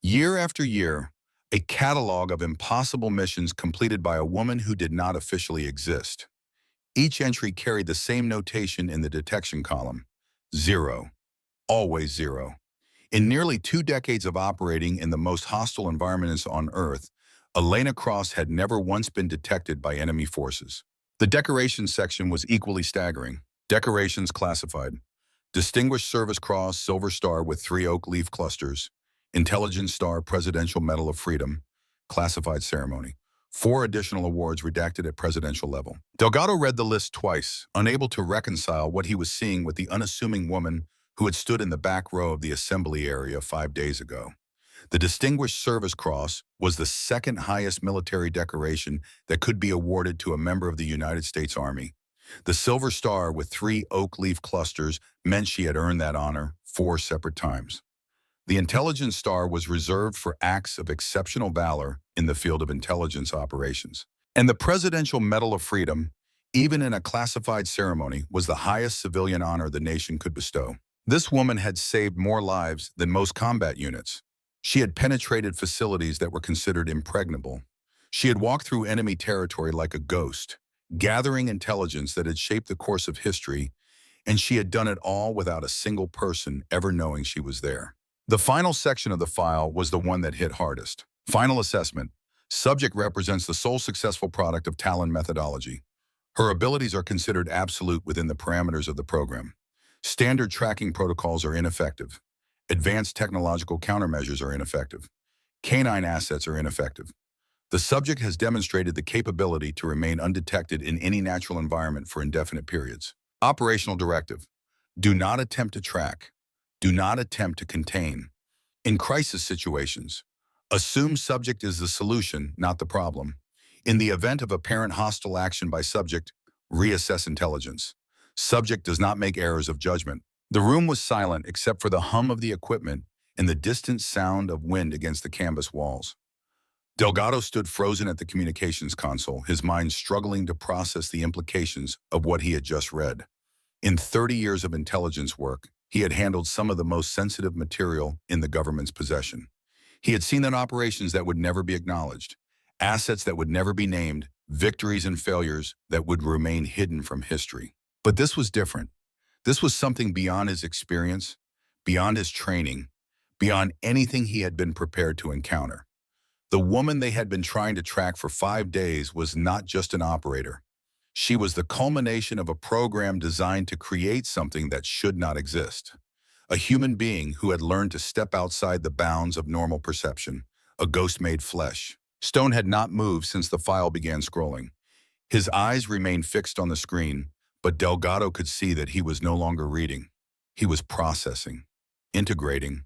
year after year, a catalog of impossible missions completed by a woman who did not officially exist. Each entry carried the same notation in the detection column, 0. Always 0. In nearly 2 decades of operating in the most hostile environments on Earth, Elena Cross had never once been detected by enemy forces. The decorations section was equally staggering. Decorations classified. Distinguished Service Cross, Silver Star with 3 oak leaf clusters. Intelligence Star, Presidential Medal of Freedom, classified ceremony. 4 additional awards redacted at presidential level. Delgado read the list twice, unable to reconcile what he was seeing with the unassuming woman who had stood in the back row of the assembly area 5 days ago. The Distinguished Service Cross was the second highest military decoration that could be awarded to a member of the United States Army. The Silver Star with 3 oak leaf clusters meant she had earned that honor 4 separate times. The Intelligence Star was reserved for acts of exceptional valor in the field of intelligence operations. And the Presidential Medal of Freedom, even in a classified ceremony, was the highest civilian honor the nation could bestow. This woman had saved more lives than most combat units. She had penetrated facilities that were considered impregnable. She had walked through enemy territory like a ghost, gathering intelligence that had shaped the course of history, and she had done it all without a single person ever knowing she was there. The final section of the file was the one that hit hardest. Final assessment. Subject represents the sole successful product of Talon methodology. Her abilities are considered absolute within the parameters of the program. Standard tracking protocols are ineffective. Advanced technological countermeasures are ineffective. Canine assets are ineffective. The subject has demonstrated the capability to remain undetected in any natural environment for indefinite periods. Operational directive. Do not attempt to track. Do not attempt to contain. In crisis situations, assume subject is the solution, not the problem. In the event of apparent hostile action by subject, reassess intelligence. Subject does not make errors of judgment. The room was silent except for the hum of the equipment and the distant sound of wind against the canvas walls. Delgado stood frozen at the communications console, his mind struggling to process the implications of what he had just read. In 30 years of intelligence work, He had handled some of the most sensitive material in the government's possession. He had seen operations that would never be acknowledged, assets that would never be named, victories and failures that would remain hidden from history. But this was different. This was something beyond his experience, beyond his training, beyond anything he had been prepared to encounter. The woman they had been trying to track for 5 days was not just an operator. She was the culmination of a program designed to create something that should not exist. A human being who had learned to step outside the bounds of normal perception, a ghost made flesh. Stone had not moved since the file began scrolling. His eyes remained fixed on the screen, but Delgado could see that he was no longer reading. He was processing, integrating,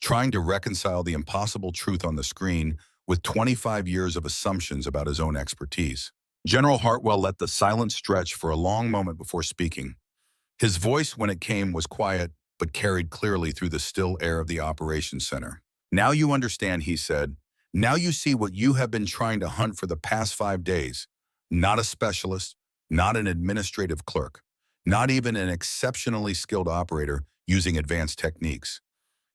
trying to reconcile the impossible truth on the screen with 25 years of assumptions about his own expertise. General Hartwell let the silence stretch for a long moment before speaking. His voice, when it came, was quiet, but carried clearly through the still air of the operations center. "Now you understand," he said. "Now you see what you have been trying to hunt for the past 5 days. Not a specialist, not an administrative clerk, not even an exceptionally skilled operator using advanced techniques.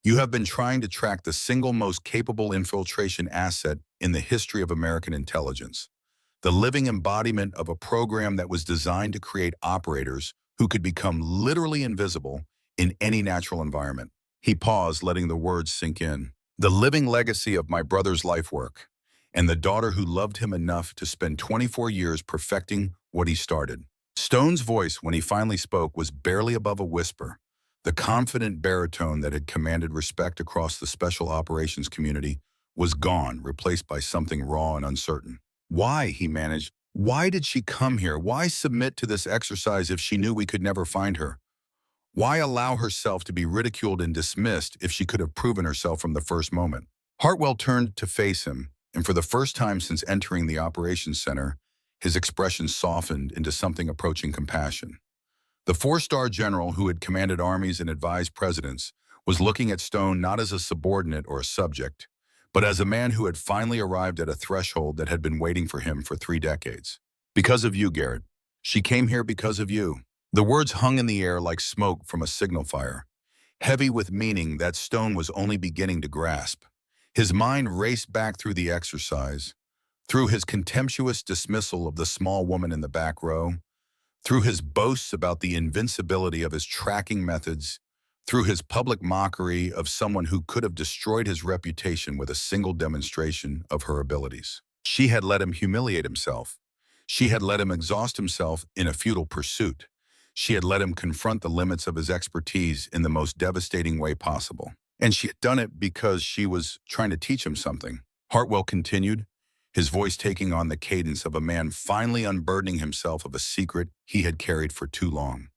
You have been trying to track the single most capable infiltration asset in the history of American intelligence, the living embodiment of a program that was designed to create operators who could become literally invisible in any natural environment." He paused, letting the words sink in. "The living legacy of my brother's life work, and the daughter who loved him enough to spend 24 years perfecting what he started." Stone's voice, when he finally spoke, was barely above a whisper. The confident baritone that had commanded respect across the special operations community was gone, replaced by something raw and uncertain. "Why?" he managed. "Why did she come here? Why submit to this exercise if she knew we could never find her? Why allow herself to be ridiculed and dismissed if she could have proven herself from the first moment?" Hartwell turned to face him, and for the first time since entering the operations center, his expression softened into something approaching compassion. The four-star general who had commanded armies and advised presidents was looking at Stone not as a subordinate or a subject, but as a man who had finally arrived at a threshold that had been waiting for him for 3 decades. "Because of you, Garrett. She came here because of you." The words hung in the air like smoke from a signal fire, heavy with meaning that Stone was only beginning to grasp. His mind raced back through the exercise, through his contemptuous dismissal of the small woman in the back row, through his boasts about the invincibility of his tracking methods, through his public mockery of someone who could have destroyed his reputation with a single demonstration of her abilities. She had let him humiliate himself. She had let him exhaust himself in a futile pursuit. She had let him confront the limits of his expertise in the most devastating way possible. And she had done it because she was trying to teach him something. Hartwell continued, his voice taking on the cadence of a man finally unburdening himself of a secret he had carried for too long.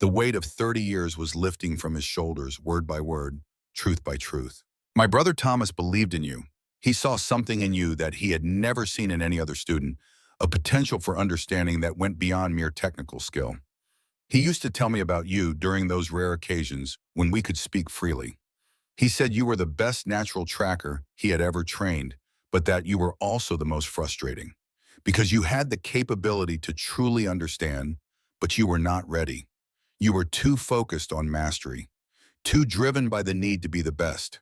The weight of 30 years was lifting from his shoulders, word by word, truth by truth. "My brother Thomas believed in you. He saw something in you that he had never seen in any other student, a potential for understanding that went beyond mere technical skill. He used to tell me about you during those rare occasions when we could speak freely. He said you were the best natural tracker he had ever trained, but that you were also the most frustrating, because you had the capability to truly understand, but you were not ready. You were too focused on mastery, too driven by the need to be the best,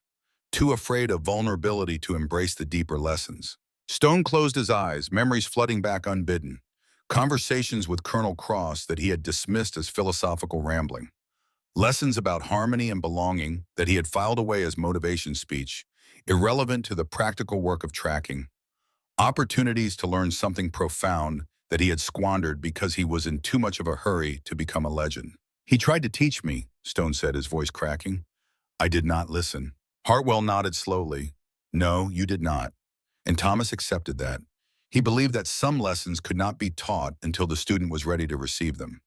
too afraid of vulnerability to embrace the deeper lessons." Stone closed his eyes, memories flooding back unbidden. Conversations with Colonel Cross that he had dismissed as philosophical rambling. Lessons about harmony and belonging that he had filed away as motivation speech, irrelevant to the practical work of tracking. Opportunities to learn something profound that he had squandered because he was in too much of a hurry to become a legend. "He tried to teach me," Stone said, his voice cracking. "I did not listen." Hartwell nodded slowly. "No, you did not." And Thomas accepted that. He believed that some lessons could not be taught until the student was ready to receive them.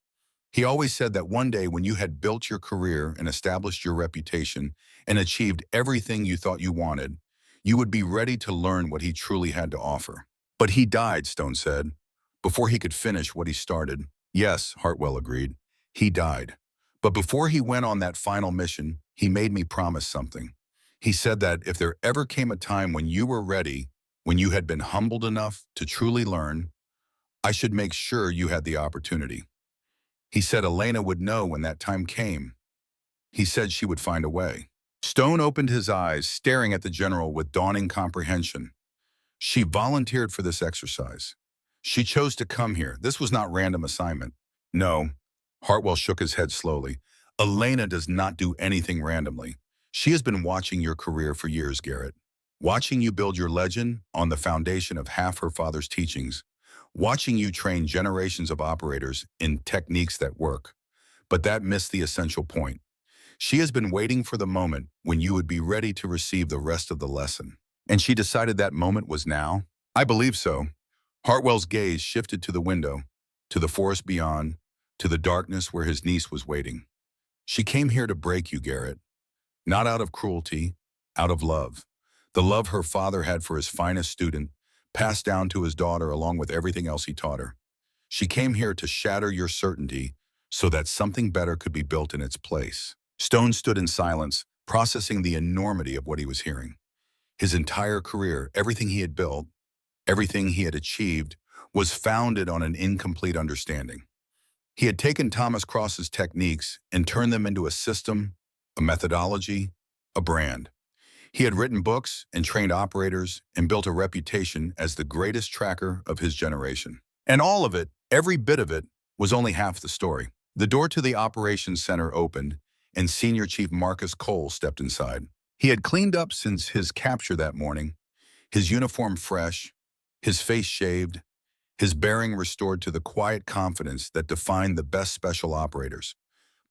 He always said that one day when you had built your career and established your reputation and achieved everything you thought you wanted, you would be ready to learn what he truly had to offer. "But he died," Stone said, "before he could finish what he started." "Yes," Hartwell agreed, "he died. But before he went on that final mission, he made me promise something. He said that if there ever came a time when you were ready, when you had been humbled enough to truly learn, I should make sure you had the opportunity. He said Elena would know when that time came. He said she would find a way. Stone opened his eyes, staring at the general with dawning comprehension. She volunteered for this exercise. She chose to come here. This was not random assignment. No, Hartwell shook his head slowly. Elena does not do anything randomly. She has been watching your career for years, Garrett. Watching you build your legend on the foundation of half her father's teachings. Watching you train generations of operators in techniques that work. But that missed the essential point. She has been waiting for the moment when you would be ready to receive the rest of the lesson. And she decided that moment was now? I believe so. Hartwell's gaze shifted to the window, to the forest beyond, to the darkness where his niece was waiting. She came here to break you, Garrett. Not out of cruelty, out of love. The love her father had for his finest student, passed down to his daughter along with everything else he taught her. She came here to shatter your certainty so that something better could be built in its place. Stone stood in silence, processing the enormity of what he was hearing. His entire career, everything he had built, everything he had achieved, was founded on an incomplete understanding. He had taken Thomas Cross's techniques and turned them into a system, a methodology, a brand. He had written books and trained operators and built a reputation as the greatest tracker of his generation. And all of it, every bit of it, was only half the story. The door to the operations center opened, and Senior Chief Marcus Cole stepped inside. He had cleaned up since his capture that morning, his uniform fresh, his face shaved, his bearing restored to the quiet confidence that defined the best special operators.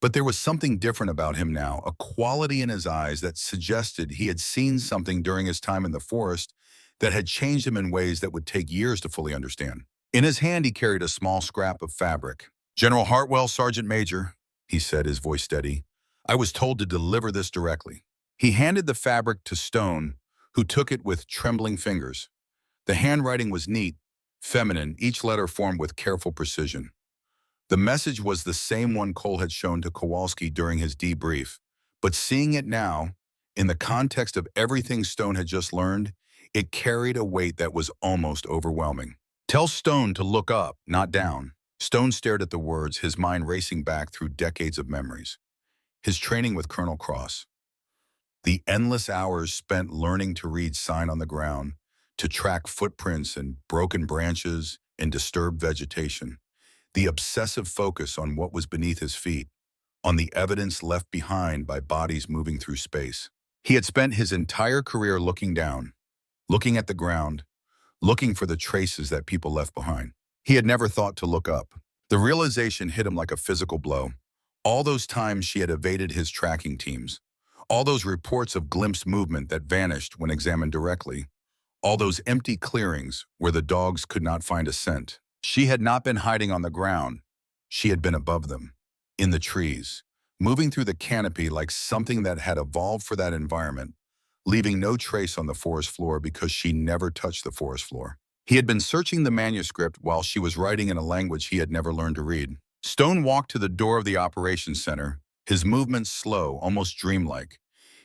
But there was something different about him now, a quality in his eyes that suggested he had seen something during his time in the forest that had changed him in ways that would take years to fully understand. In his hand, he carried a small scrap of fabric. "General Hartwell, Sergeant Major," he said, his voice steady. "I was told to deliver this directly." He handed the fabric to Stone, who took it with trembling fingers. The handwriting was neat, feminine, each letter formed with careful precision. The message was the same one Cole had shown to Kowalski during his debrief, but seeing it now, in the context of everything Stone had just learned, it carried a weight that was almost overwhelming. "Tell Stone to look up, not down." Stone stared at the words, his mind racing back through decades of memories. His training with Colonel Cross. The endless hours spent learning to read sign on the ground, to track footprints in broken branches and disturbed vegetation. The obsessive focus on what was beneath his feet, on the evidence left behind by bodies moving through space. He had spent his entire career looking down, looking at the ground, looking for the traces that people left behind. He had never thought to look up. The realization hit him like a physical blow. All those times she had evaded his tracking teams. All those reports of glimpsed movement that vanished when examined directly. All those empty clearings where the dogs could not find a scent. She had not been hiding on the ground. She had been above them, in the trees, moving through the canopy like something that had evolved for that environment, leaving no trace on the forest floor because she never touched the forest floor. He had been searching the manuscript while she was writing in a language he had never learned to read. Stone walked to the door of the operations center, his movements slow, almost dreamlike.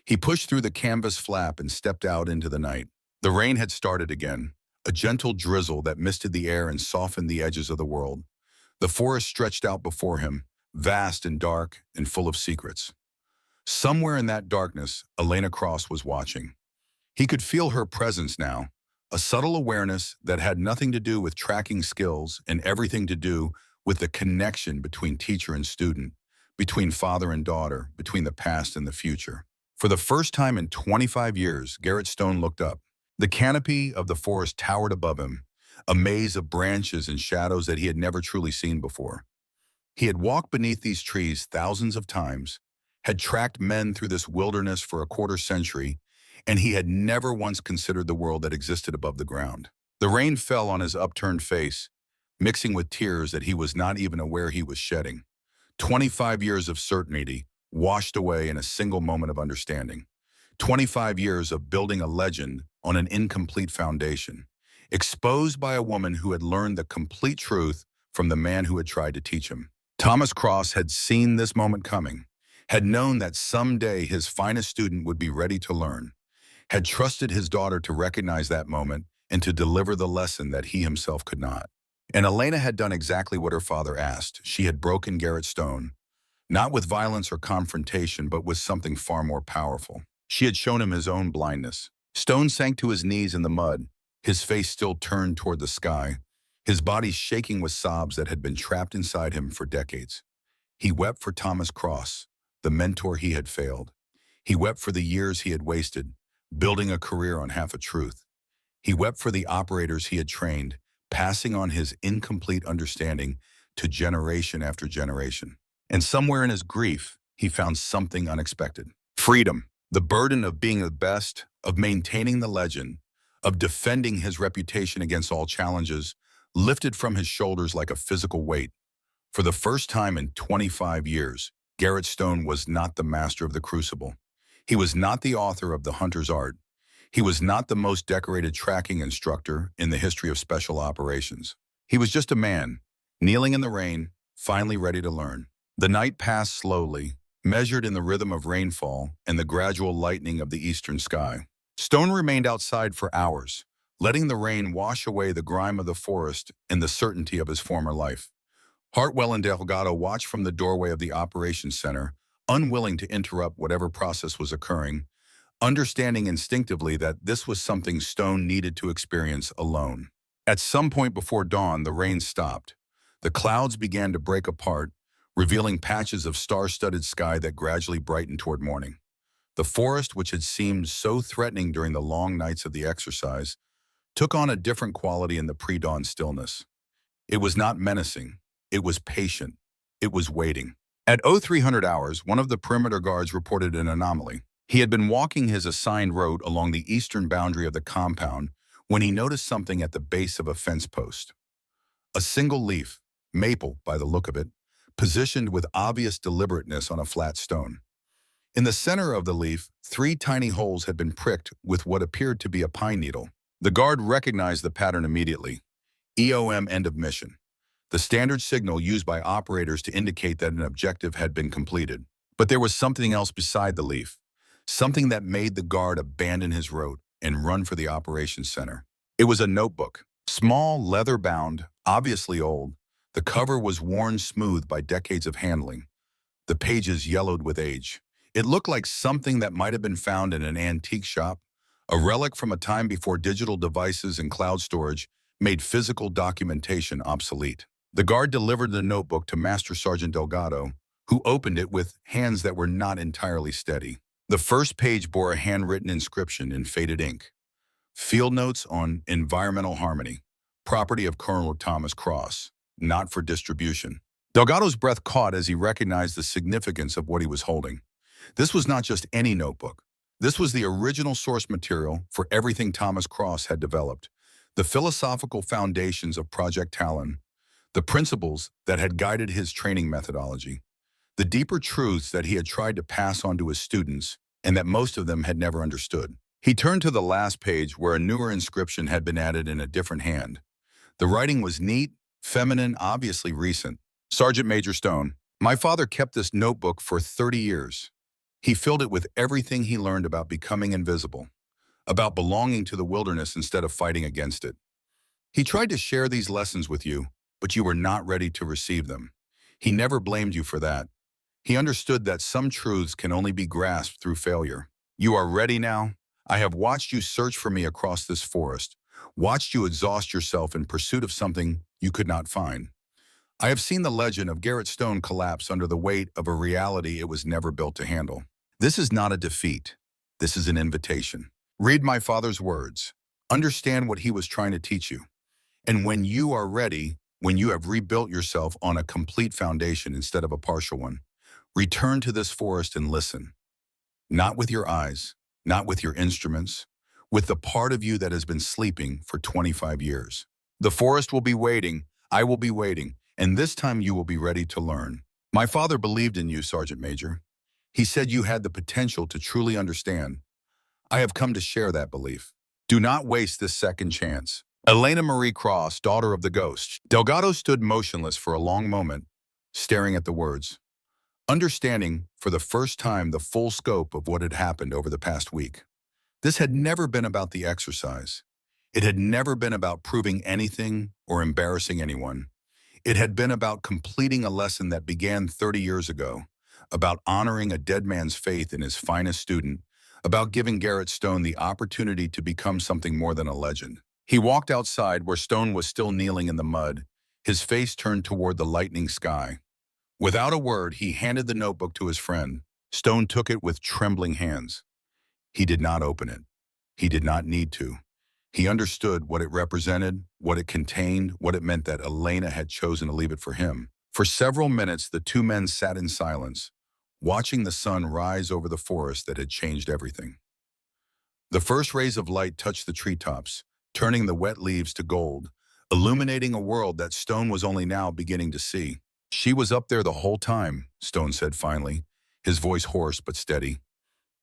He pushed through the canvas flap and stepped out into the night. The rain had started again, a gentle drizzle that misted the air and softened the edges of the world. The forest stretched out before him, vast and dark and full of secrets. Somewhere in that darkness, Elena Cross was watching. He could feel her presence now, a subtle awareness that had nothing to do with tracking skills and everything to do with the connection between teacher and student, between father and daughter, between the past and the future. For the first time in 25 years, Garrett Stone looked up. The canopy of the forest towered above him, a maze of branches and shadows that he had never truly seen before. He had walked beneath these trees thousands of times, had tracked men through this wilderness for a quarter century, and he had never once considered the world that existed above the ground. The rain fell on his upturned face, mixing with tears that he was not even aware he was shedding. 25 years of certainty washed away in a single moment of understanding. 25 years of building a legend on an incomplete foundation, exposed by a woman who had learned the complete truth from the man who had tried to teach him. Thomas Cross had seen this moment coming, had known that someday his finest student would be ready to learn, had trusted his daughter to recognize that moment and to deliver the lesson that he himself could not. And Elena had done exactly what her father asked. She had broken Garrett Stone, Not with violence or confrontation, but with something far more powerful. She had shown him his own blindness. Stone sank to his knees in the mud, his face still turned toward the sky, his body shaking with sobs that had been trapped inside him for decades. He wept for Thomas Cross, the mentor he had failed. He wept for the years he had wasted, building a career on half a truth. He wept for the operators he had trained, passing on his incomplete understanding to generation after generation. And somewhere in his grief, he found something unexpected. Freedom, the burden of being the best, of maintaining the legend, of defending his reputation against all challenges, lifted from his shoulders like a physical weight. For the first time in 25 years, Garrett Stone was not the master of the Crucible. He was not the author of the hunter's art. He was not the most decorated tracking instructor in the history of special operations. He was just a man, kneeling in the rain, finally ready to learn. The night passed slowly, measured in the rhythm of rainfall and the gradual lightening of the eastern sky. Stone remained outside for hours, letting the rain wash away the grime of the forest and the certainty of his former life. Hartwell and Delgado watched from the doorway of the operations center, unwilling to interrupt whatever process was occurring, understanding instinctively that this was something Stone needed to experience alone. At some point before dawn, the rain stopped. The clouds began to break apart, revealing patches of star-studded sky that gradually brightened toward morning. The forest, which had seemed so threatening during the long nights of the exercise, took on a different quality in the pre-dawn stillness. It was not menacing. It was patient. It was waiting. At 0300 hours, one of the perimeter guards reported an anomaly. He had been walking his assigned route along the eastern boundary of the compound when he noticed something at the base of a fence post. A single leaf, maple by the look of it, positioned with obvious deliberateness on a flat stone. In the center of the leaf, 3 tiny holes had been pricked with what appeared to be a pine needle. The guard recognized the pattern immediately. EOM, end of mission, the standard signal used by operators to indicate that an objective had been completed. But there was something else beside the leaf, something that made the guard abandon his route and run for the operations center. It was a notebook, small, leather-bound, obviously old. The cover was worn smooth by decades of handling, the pages yellowed with age. It looked like something that might have been found in an antique shop, a relic from a time before digital devices and cloud storage made physical documentation obsolete. The guard delivered the notebook to Master Sergeant Delgado, who opened it with hands that were not entirely steady. The first page bore a handwritten inscription in faded ink. Field notes on environmental harmony, property of Colonel Thomas Cross, not for distribution. Delgado's breath caught as he recognized the significance of what he was holding. This was not just any notebook. This was the original source material for everything Thomas Cross had developed, the philosophical foundations of Project Talon, the principles that had guided his training methodology, the deeper truths that he had tried to pass on to his students and that most of them had never understood. He turned to the last page where a newer inscription had been added in a different hand. The writing was neat, feminine, obviously recent. Sergeant Major Stone, my father kept this notebook for 30 years. He filled it with everything he learned about becoming invisible, about belonging to the wilderness instead of fighting against it. He tried to share these lessons with you, but you were not ready to receive them. He never blamed you for that. He understood that some truths can only be grasped through failure. You are ready now? I have watched you search for me across this forest, watched you exhaust yourself in pursuit of something you could not find. I have seen the legend of Garrett Stone collapse under the weight of a reality it was never built to handle. This is not a defeat. This is an invitation. Read my father's words. Understand what he was trying to teach you. And when you are ready, when you have rebuilt yourself on a complete foundation instead of a partial one, return to this forest and listen. Not with your eyes, not with your instruments, with the part of you that has been sleeping for 25 years. The forest will be waiting, I will be waiting, and this time you will be ready to learn. My father believed in you, Sergeant Major. He said you had the potential to truly understand. I have come to share that belief. Do not waste this second chance. Elena Marie Cross, daughter of the ghost. Delgado stood motionless for a long moment, staring at the words, understanding for the first time the full scope of what had happened over the past week. This had never been about the exercise. It had never been about proving anything or embarrassing anyone. It had been about completing a lesson that began 30 years ago, about honoring a dead man's faith in his finest student, about giving Garrett Stone the opportunity to become something more than a legend. He walked outside where Stone was still kneeling in the mud, his face turned toward the lightening sky. Without a word, he handed the notebook to his friend. Stone took it with trembling hands. He did not open it. He did not need to. He understood what it represented, what it contained, what it meant that Elena had chosen to leave it for him. For several minutes, the two men sat in silence, watching the sun rise over the forest that had changed everything. The first rays of light touched the treetops, turning the wet leaves to gold, illuminating a world that Stone was only now beginning to see. "She was up there the whole time," Stone said finally, his voice hoarse but steady.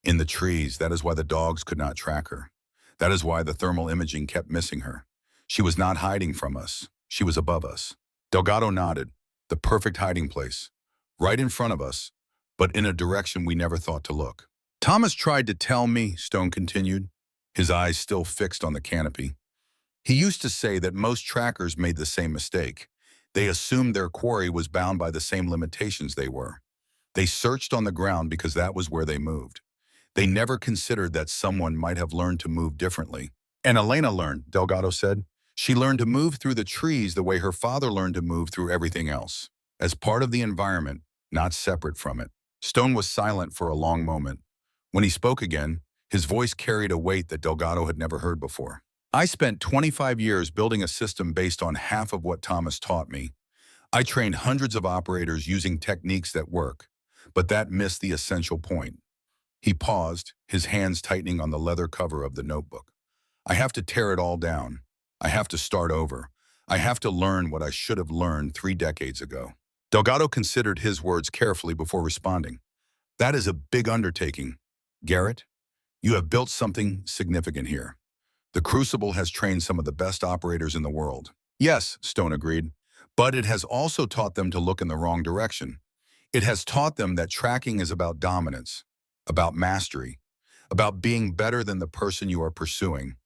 "In the trees, that is why the dogs could not track her. That is why the thermal imaging kept missing her. She was not hiding from us. She was above us." Delgado nodded. The perfect hiding place. Right in front of us, but in a direction we never thought to look. "Thomas tried to tell me," Stone continued, his eyes still fixed on the canopy. "He used to say that most trackers made the same mistake. They assumed their quarry was bound by the same limitations they were. They searched on the ground because that was where they moved. They never considered that someone might have learned to move differently. And Elena learned," Delgado said. "She learned to move through the trees the way her father learned to move through everything else, as part of the environment, not separate from it." Stone was silent for a long moment. When he spoke again, his voice carried a weight that Delgado had never heard before. "I spent 25 years building a system based on half of what Thomas taught me. I trained hundreds of operators using techniques that work, but that missed the essential point." He paused, his hands tightening on the leather cover of the notebook. "I have to tear it all down. I have to start over. I have to learn what I should have learned 3 decades ago." Delgado considered his words carefully before responding. "That is a big undertaking. Garrett, you have built something significant here. The Crucible has trained some of the best operators in the world." "Yes," Stone agreed, "but it has also taught them to look in the wrong direction. It has taught them that tracking is about dominance, about mastery, about being better than the person you are pursuing.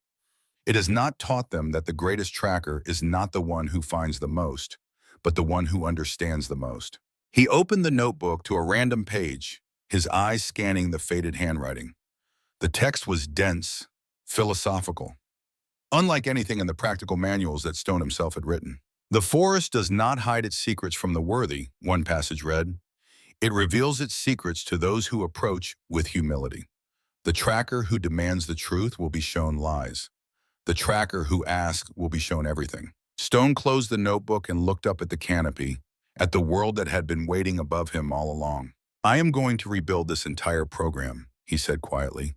It has not taught them that the greatest tracker is not the one who finds the most, but the one who understands the most." He opened the notebook to a random page, his eyes scanning the faded handwriting. The text was dense, philosophical, unlike anything in the practical manuals that Stone himself had written. "The forest does not hide its secrets from the worthy," one passage read. "It reveals its secrets to those who approach with humility. The tracker who demands the truth will be shown lies. The tracker who asks will be shown everything." Stone closed the notebook and looked up at the canopy, at the world that had been waiting above him all along. "I am going to rebuild this entire program," he said quietly,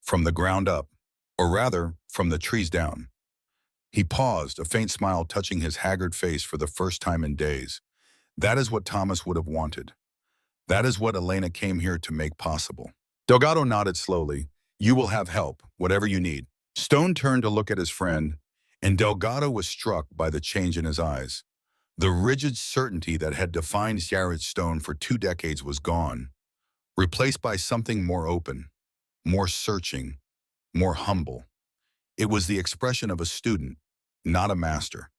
"from the ground up, or rather, from the trees down." He paused, a faint smile touching his haggard face for the first time in days. That is what Thomas would have wanted. That is what Elena came here to make possible. Delgado nodded slowly. "You will have help, whatever you need." Stone turned to look at his friend, and Delgado was struck by the change in his eyes. The rigid certainty that had defined Garrett Stone for 2 decades was gone, replaced by something more open, more searching, more humble. It was the expression of a student, not a master.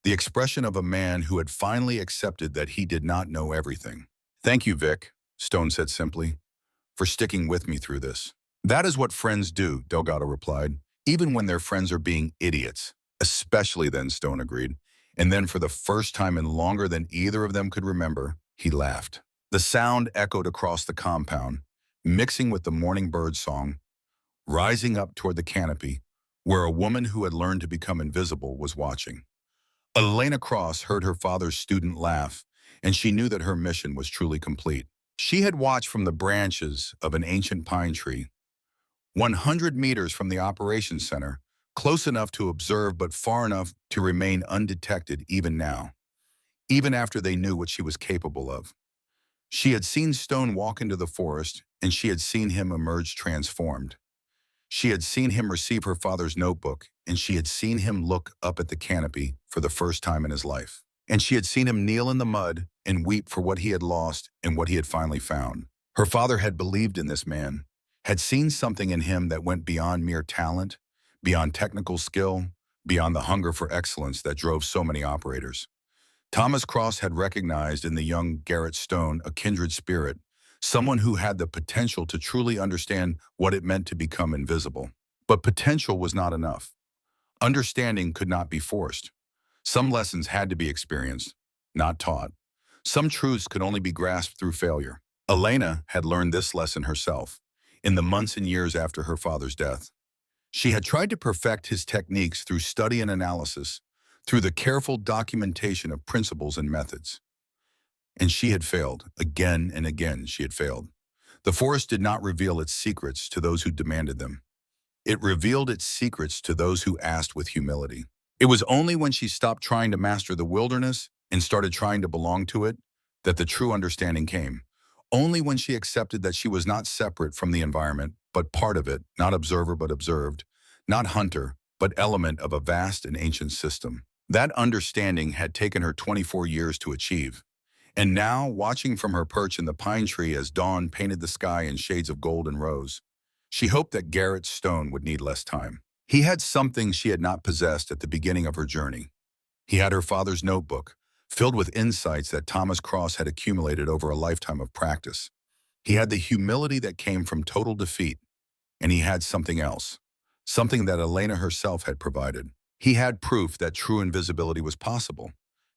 The expression of a man who had finally accepted that he did not know everything. "Thank you, Vic," Stone said simply, "for sticking with me through this." "That is what friends do," Delgado replied, "even when their friends are being idiots." "Especially then," Stone agreed. And then for the first time in longer than either of them could remember, he laughed. The sound echoed across the compound, mixing with the morning bird song, rising up toward the canopy, where a woman who had learned to become invisible was watching. Elena Cross heard her father's student laugh, and she knew that her mission was truly complete. She had watched from the branches of an ancient pine tree, 100 meters from the operations center, close enough to observe but far enough to remain undetected even now, even after they knew what she was capable of. She had seen Stone walk into the forest, and she had seen him emerge transformed. She had seen him receive her father's notebook, and she had seen him look up at the canopy for the first time in his life. And she had seen him kneel in the mud and weep for what he had lost and what he had finally found. Her father had believed in this man, had seen something in him that went beyond mere talent, beyond technical skill, beyond the hunger for excellence that drove so many operators. Thomas Cross had recognized in the young Garrett Stone a kindred spirit, someone who had the potential to truly understand what it meant to become invisible. But potential was not enough. Understanding could not be forced. Some lessons had to be experienced, not taught. Some truths could only be grasped through failure. Elena had learned this lesson herself in the months and years after her father's death. She had tried to perfect his techniques through study and analysis, through the careful documentation of principles and methods. And she had failed. Again and again she had failed. The forest did not reveal its secrets to those who demanded them. It revealed its secrets to those who asked with humility. It was only when she stopped trying to master the wilderness and started trying to belong to it that the true understanding came. Only when she accepted that she was not separate from the environment, but part of it, not observer but observed, not hunter, but element of a vast and ancient system. That understanding had taken her 24 years to achieve. And now, watching from her perch in the pine tree as dawn painted the sky in shades of gold and rose, she hoped that Garrett Stone would need less time. He had something she had not possessed at the beginning of her journey. He had her father's notebook, filled with insights that Thomas Cross had accumulated over a lifetime of practice. He had the humility that came from total defeat, and he had something else, something that Elena herself had provided. He had proof that true invisibility was possible,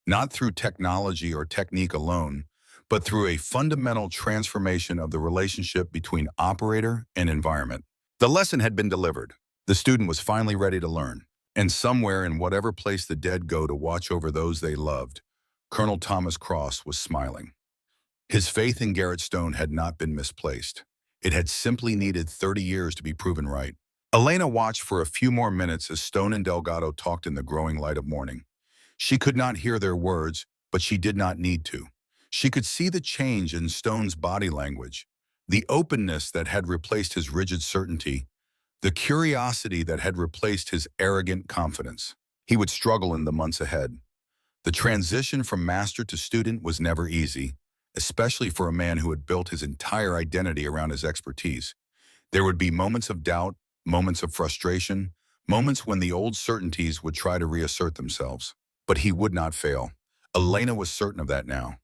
not through technology or technique alone, but through a fundamental transformation of the relationship between operator and environment. The lesson had been delivered. The student was finally ready to learn. And somewhere in whatever place the dead go to watch over those they loved, Colonel Thomas Cross was smiling. His faith in Garrett Stone had not been misplaced. It had simply needed 30 years to be proven right. Elena watched for a few more minutes as Stone and Delgado talked in the growing light of morning. She could not hear their words, but she did not need to. She could see the change in Stone's body language, the openness that had replaced his rigid certainty, the curiosity that had replaced his arrogant confidence. He would struggle in the months ahead. The transition from master to student was never easy, especially for a man who had built his entire identity around his expertise. There would be moments of doubt, moments of frustration, moments when the old certainties would try to reassert themselves. But he would not fail. Elena was certain of that now.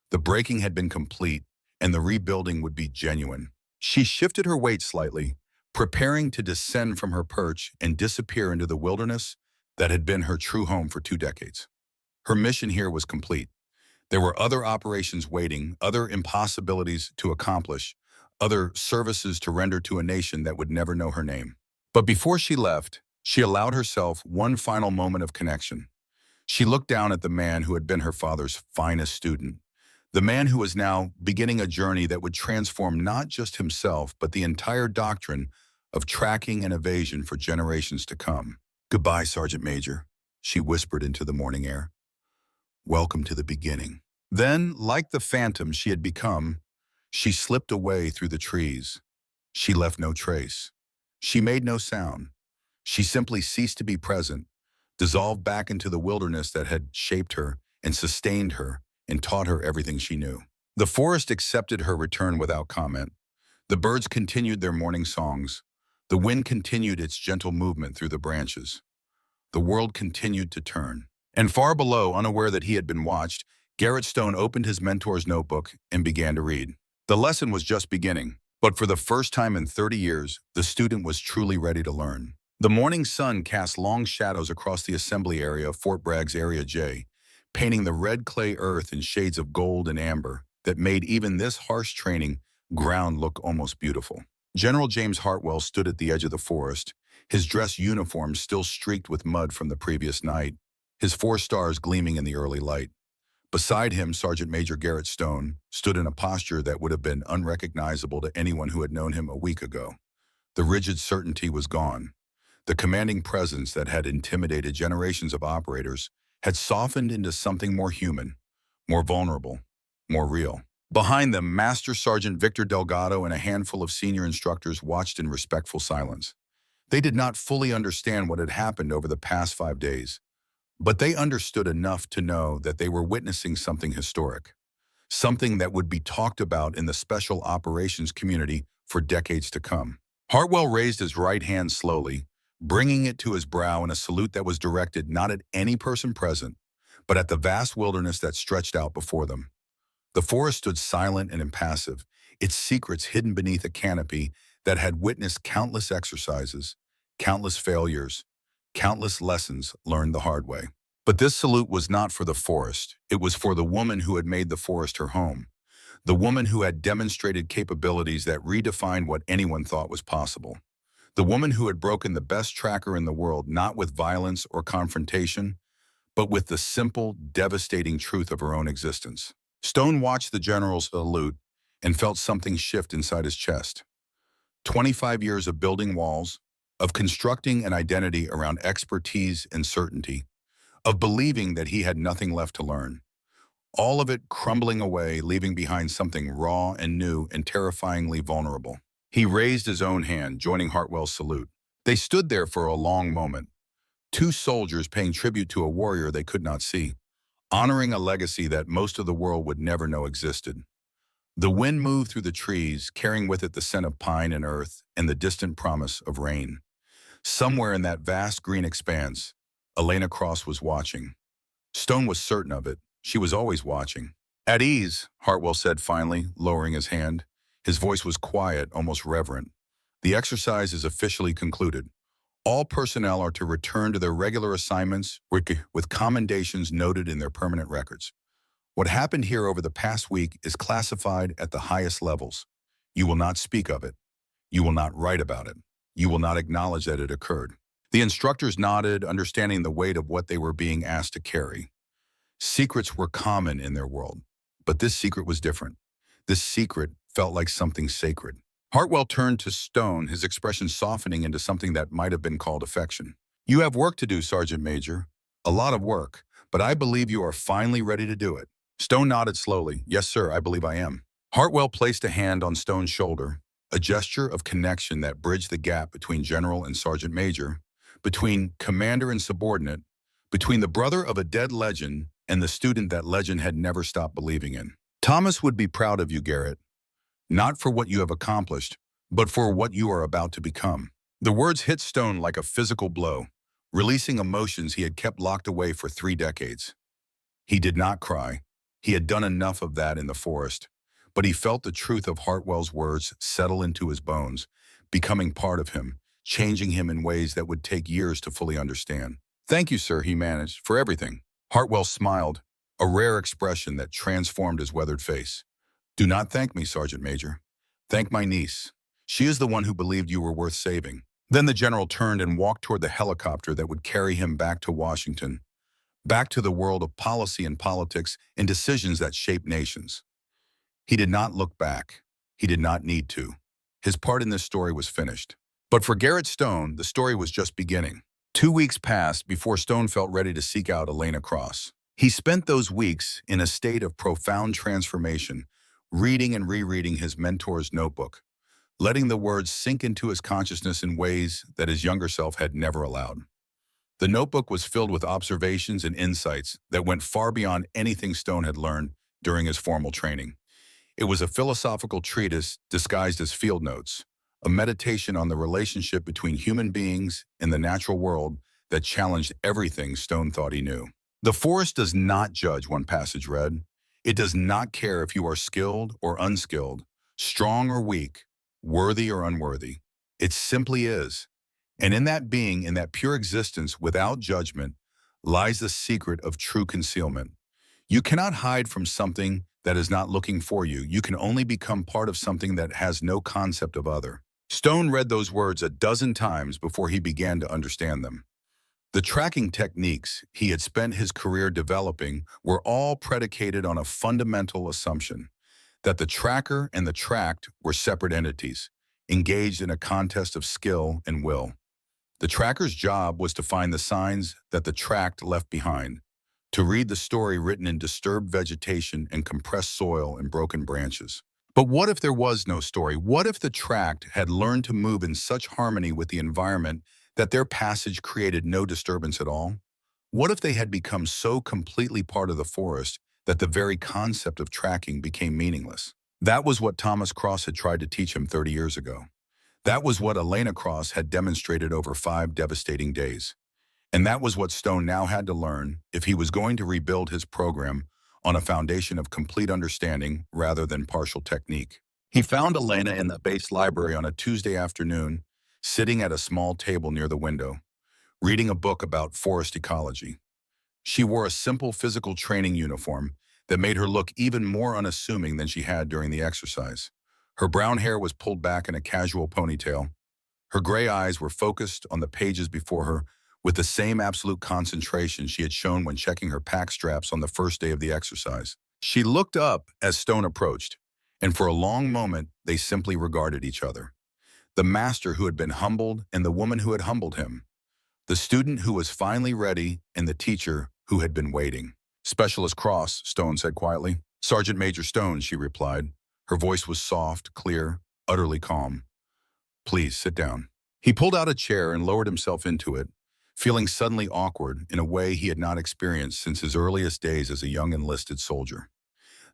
The breaking had been complete, and the rebuilding would be genuine. She shifted her weight slightly, preparing to descend from her perch and disappear into the wilderness that had been her true home for 2 decades. Her mission here was complete. There were other operations waiting, other impossibilities to accomplish, other services to render to a nation that would never know her name. But before she left, she allowed herself one final moment of connection. She looked down at the man who had been her father's finest student, the man who was now beginning a journey that would transform not just himself, but the entire doctrine of tracking and evasion for generations to come. "Goodbye, Sergeant Major," she whispered into the morning air. "Welcome to the beginning." Then, like the phantom she had become, she slipped away through the trees. She left no trace. She made no sound. She simply ceased to be present, dissolved back into the wilderness that had shaped her and sustained her and taught her everything she knew. The forest accepted her return without comment. The birds continued their morning songs. The wind continued its gentle movement through the branches. The world continued to turn. And far below, unaware that he had been watched, Garrett Stone opened his mentor's notebook and began to read. The lesson was just beginning, but for the first time in 30 years, the student was truly ready to learn. The morning sun cast long shadows across the assembly area of Fort Bragg's Area J, painting the red clay earth in shades of gold and amber that made even this harsh training ground look almost beautiful. General James Hartwell stood at the edge of the forest, his dress uniform still streaked with mud from the previous night, his 4 stars gleaming in the early light. Beside him, Sergeant Major Garrett Stone stood in a posture that would have been unrecognizable to anyone who had known him a week ago. The rigid certainty was gone. The commanding presence that had intimidated generations of operators had softened into something more human, more vulnerable, more real. Behind them, Master Sergeant Victor Delgado and a handful of senior instructors watched in respectful silence. They did not fully understand what had happened over the past 5 days, but they understood enough to know that they were witnessing something historic, something that would be talked about in the special operations community for decades to come. Hartwell raised his right hand slowly, bringing it to his brow in a salute that was directed not at any person present, but at the vast wilderness that stretched out before them. The forest stood silent and impassive, its secrets hidden beneath a canopy that had witnessed countless exercises, countless failures, countless lessons learned the hard way. But this salute was not for the forest. It was for the woman who had made the forest her home, the woman who had demonstrated capabilities that redefined what anyone thought was possible, the woman who had broken the best tracker in the world not with violence or confrontation, but with the simple, devastating truth of her own existence. Stone watched the general's salute and felt something shift inside his chest. 25 years of building walls, of constructing an identity around expertise and certainty, of believing that he had nothing left to learn. All of it crumbling away, leaving behind something raw and new and terrifyingly vulnerable. He raised his own hand, joining Hartwell's salute. They stood there for a long moment, two soldiers paying tribute to a warrior they could not see, honoring a legacy that most of the world would never know existed. The wind moved through the trees, carrying with it the scent of pine and earth and the distant promise of rain. Somewhere in that vast green expanse, Elena Cross was watching. Stone was certain of it. She was always watching. "At ease," Hartwell said finally, lowering his hand. His voice was quiet, almost reverent. "The exercise is officially concluded. All personnel are to return to their regular assignments with commendations noted in their permanent records. What happened here over the past week is classified at the highest levels. You will not speak of it. You will not write about it. You will not acknowledge that it occurred." The instructors nodded, understanding the weight of what they were being asked to carry. Secrets were common in their world, but this secret was different. This secret felt like something sacred. Hartwell turned to Stone, his expression softening into something that might have been called affection. "You have work to do, Sergeant Major. A lot of work, but I believe you are finally ready to do it." Stone nodded slowly. "Yes, sir, I believe I am." Hartwell placed a hand on Stone's shoulder, a gesture of connection that bridged the gap between General and Sergeant Major, between commander and subordinate, between the brother of a dead legend and the student that legend had never stopped believing in. "Thomas would be proud of you, Garrett, not for what you have accomplished, but for what you are about to become." The words hit Stone like a physical blow, releasing emotions he had kept locked away for 3 decades. He did not cry. He had done enough of that in the forest, but he felt the truth of Hartwell's words settle into his bones, becoming part of him, changing him in ways that would take years to fully understand. "Thank you, sir," he managed, "for everything." Hartwell smiled, a rare expression that transformed his weathered face. "Do not thank me, Sergeant Major. Thank my niece. She is the one who believed you were worth saving." Then the general turned and walked toward the helicopter that would carry him back to Washington, back to the world of policy and politics and decisions that shape nations. He did not look back. He did not need to. His part in this story was finished. But for Garrett Stone, the story was just beginning. 2 weeks passed before Stone felt ready to seek out Elena Cross. He spent those weeks in a state of profound transformation, reading and rereading his mentor's notebook, letting the words sink into his consciousness in ways that his younger self had never allowed. The notebook was filled with observations and insights that went far beyond anything Stone had learned during his formal training. It was a philosophical treatise disguised as field notes, a meditation on the relationship between human beings and the natural world that challenged everything Stone thought he knew. "The forest does not judge," one passage read. "It does not care if you are skilled or unskilled, strong or weak, worthy or unworthy. It simply is. And in that being, in that pure existence without judgment, lies the secret of true concealment. You cannot hide from something that is not looking for you. You can only become part of something that has no concept of other." Stone read those words a dozen times before he began to understand them. The tracking techniques he had spent his career developing were all predicated on a fundamental assumption that the tracker and the tracked were separate entities, engaged in a contest of skill and will. The tracker's job was to find the signs that the tracked left behind, to read the story written in disturbed vegetation and compressed soil and broken branches. But what if there was no story? What if the tracked had learned to move in such harmony with the environment that their passage created no disturbance at all? What if they had become so completely part of the forest that the very concept of tracking became meaningless? That was what Thomas Cross had tried to teach him 30 years ago. That was what Elena Cross had demonstrated over 5 devastating days. And that was what Stone now had to learn if he was going to rebuild his program on a foundation of complete understanding rather than partial technique. He found Elena in the base library on a Tuesday afternoon, sitting at a small table near the window, reading a book about forest ecology. She wore a simple physical training uniform that made her look even more unassuming than she had during the exercise. Her brown hair was pulled back in a casual ponytail. Her gray eyes were focused on the pages before her with the same absolute concentration she had shown when checking her pack straps on the first day of the exercise. She looked up as Stone approached, and for a long moment they simply regarded each other. The master who had been humbled and the woman who had humbled him. The student who was finally ready and the teacher who had been waiting. "Specialist Cross," Stone said quietly. "Sergeant Major Stone," she replied. Her voice was soft, clear, utterly calm. "Please, sit down." He pulled out a chair and lowered himself into it, feeling suddenly awkward in a way he had not experienced since his earliest days as a young enlisted soldier.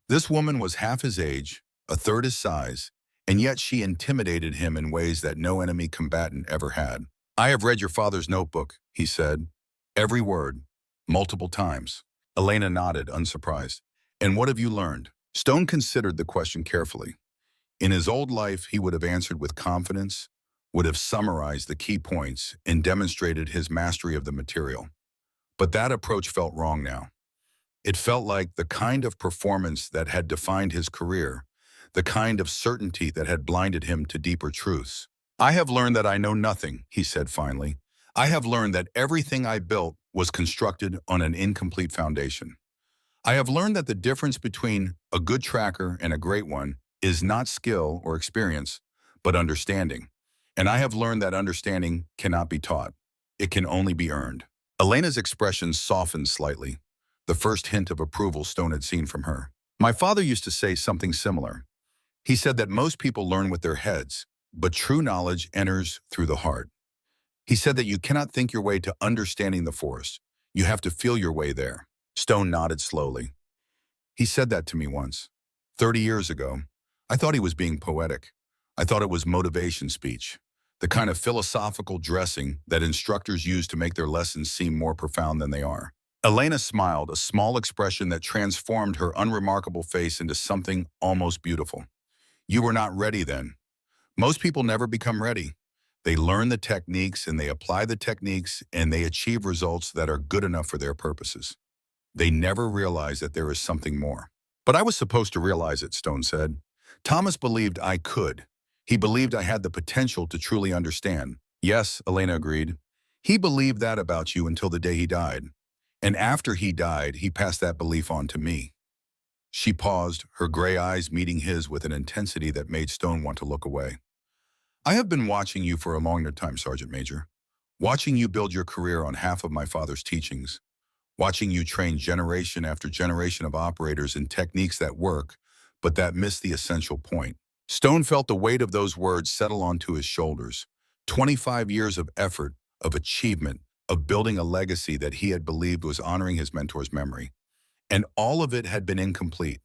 This woman was half his age, a third his size, and yet she intimidated him in ways that no enemy combatant ever had. "I have read your father's notebook," he said. "Every word, multiple times." Elena nodded, unsurprised. "And what have you learned?" Stone considered the question carefully. In his old life, he would have answered with confidence, would have summarized the key points, and demonstrated his mastery of the material. But that approach felt wrong now. It felt like the kind of performance that had defined his career, the kind of certainty that had blinded him to deeper truths. "I have learned that I know nothing," he said finally. "I have learned that everything I built was constructed on an incomplete foundation. I have learned that the difference between a good tracker and a great one is not skill or experience, but understanding. And I have learned that understanding cannot be taught. It can only be earned." Elena's expression softened slightly, the first hint of approval Stone had seen from her. "My father used to say something similar. He said that most people learn with their heads, but true knowledge enters through the heart. He said that you cannot think your way to understanding the forest. You have to feel your way there." Stone nodded slowly. "He said that to me once, 30 years ago. I thought he was being poetic. I thought it was motivation speech, the kind of philosophical dressing that instructors use to make their lessons seem more profound than they are." Elena smiled, a small expression that transformed her unremarkable face into something almost beautiful. "You were not ready then. Most people never become ready. They learn the techniques and they apply the techniques and they achieve results that are good enough for their purposes. They never realize that there is something more." "But I was supposed to realize it," Stone said. "Thomas believed I could. He believed I had the potential to truly understand." "Yes," Elena agreed. "He believed that about you until the day he died. And after he died, he passed that belief on to me." She paused, her gray eyes meeting his with an intensity that made Stone want to look away. "I have been watching you for a longer time, Sergeant Major. Watching you build your career on half of my father's teachings. Watching you train generation after generation of operators in techniques that work, but that miss the essential point." Stone felt the weight of those words settle onto his shoulders. 25 years of effort, of achievement, of building a legacy that he had believed was honoring his mentor's memory. And all of it had been incomplete.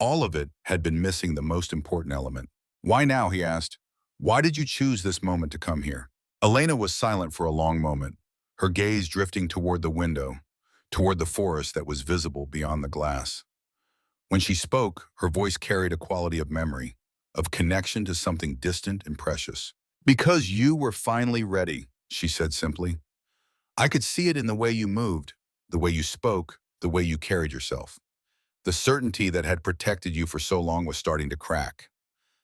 All of it had been missing the most important element. "Why now?" he asked. "Why did you choose this moment to come here?" Elena was silent for a long moment, her gaze drifting toward the window, toward the forest that was visible beyond the glass. When she spoke, her voice carried a quality of memory, of connection to something distant and precious. "Because you were finally ready," she said simply. "I could see it in the way you moved, the way you spoke, the way you carried yourself. The certainty that had protected you for so long was starting to crack.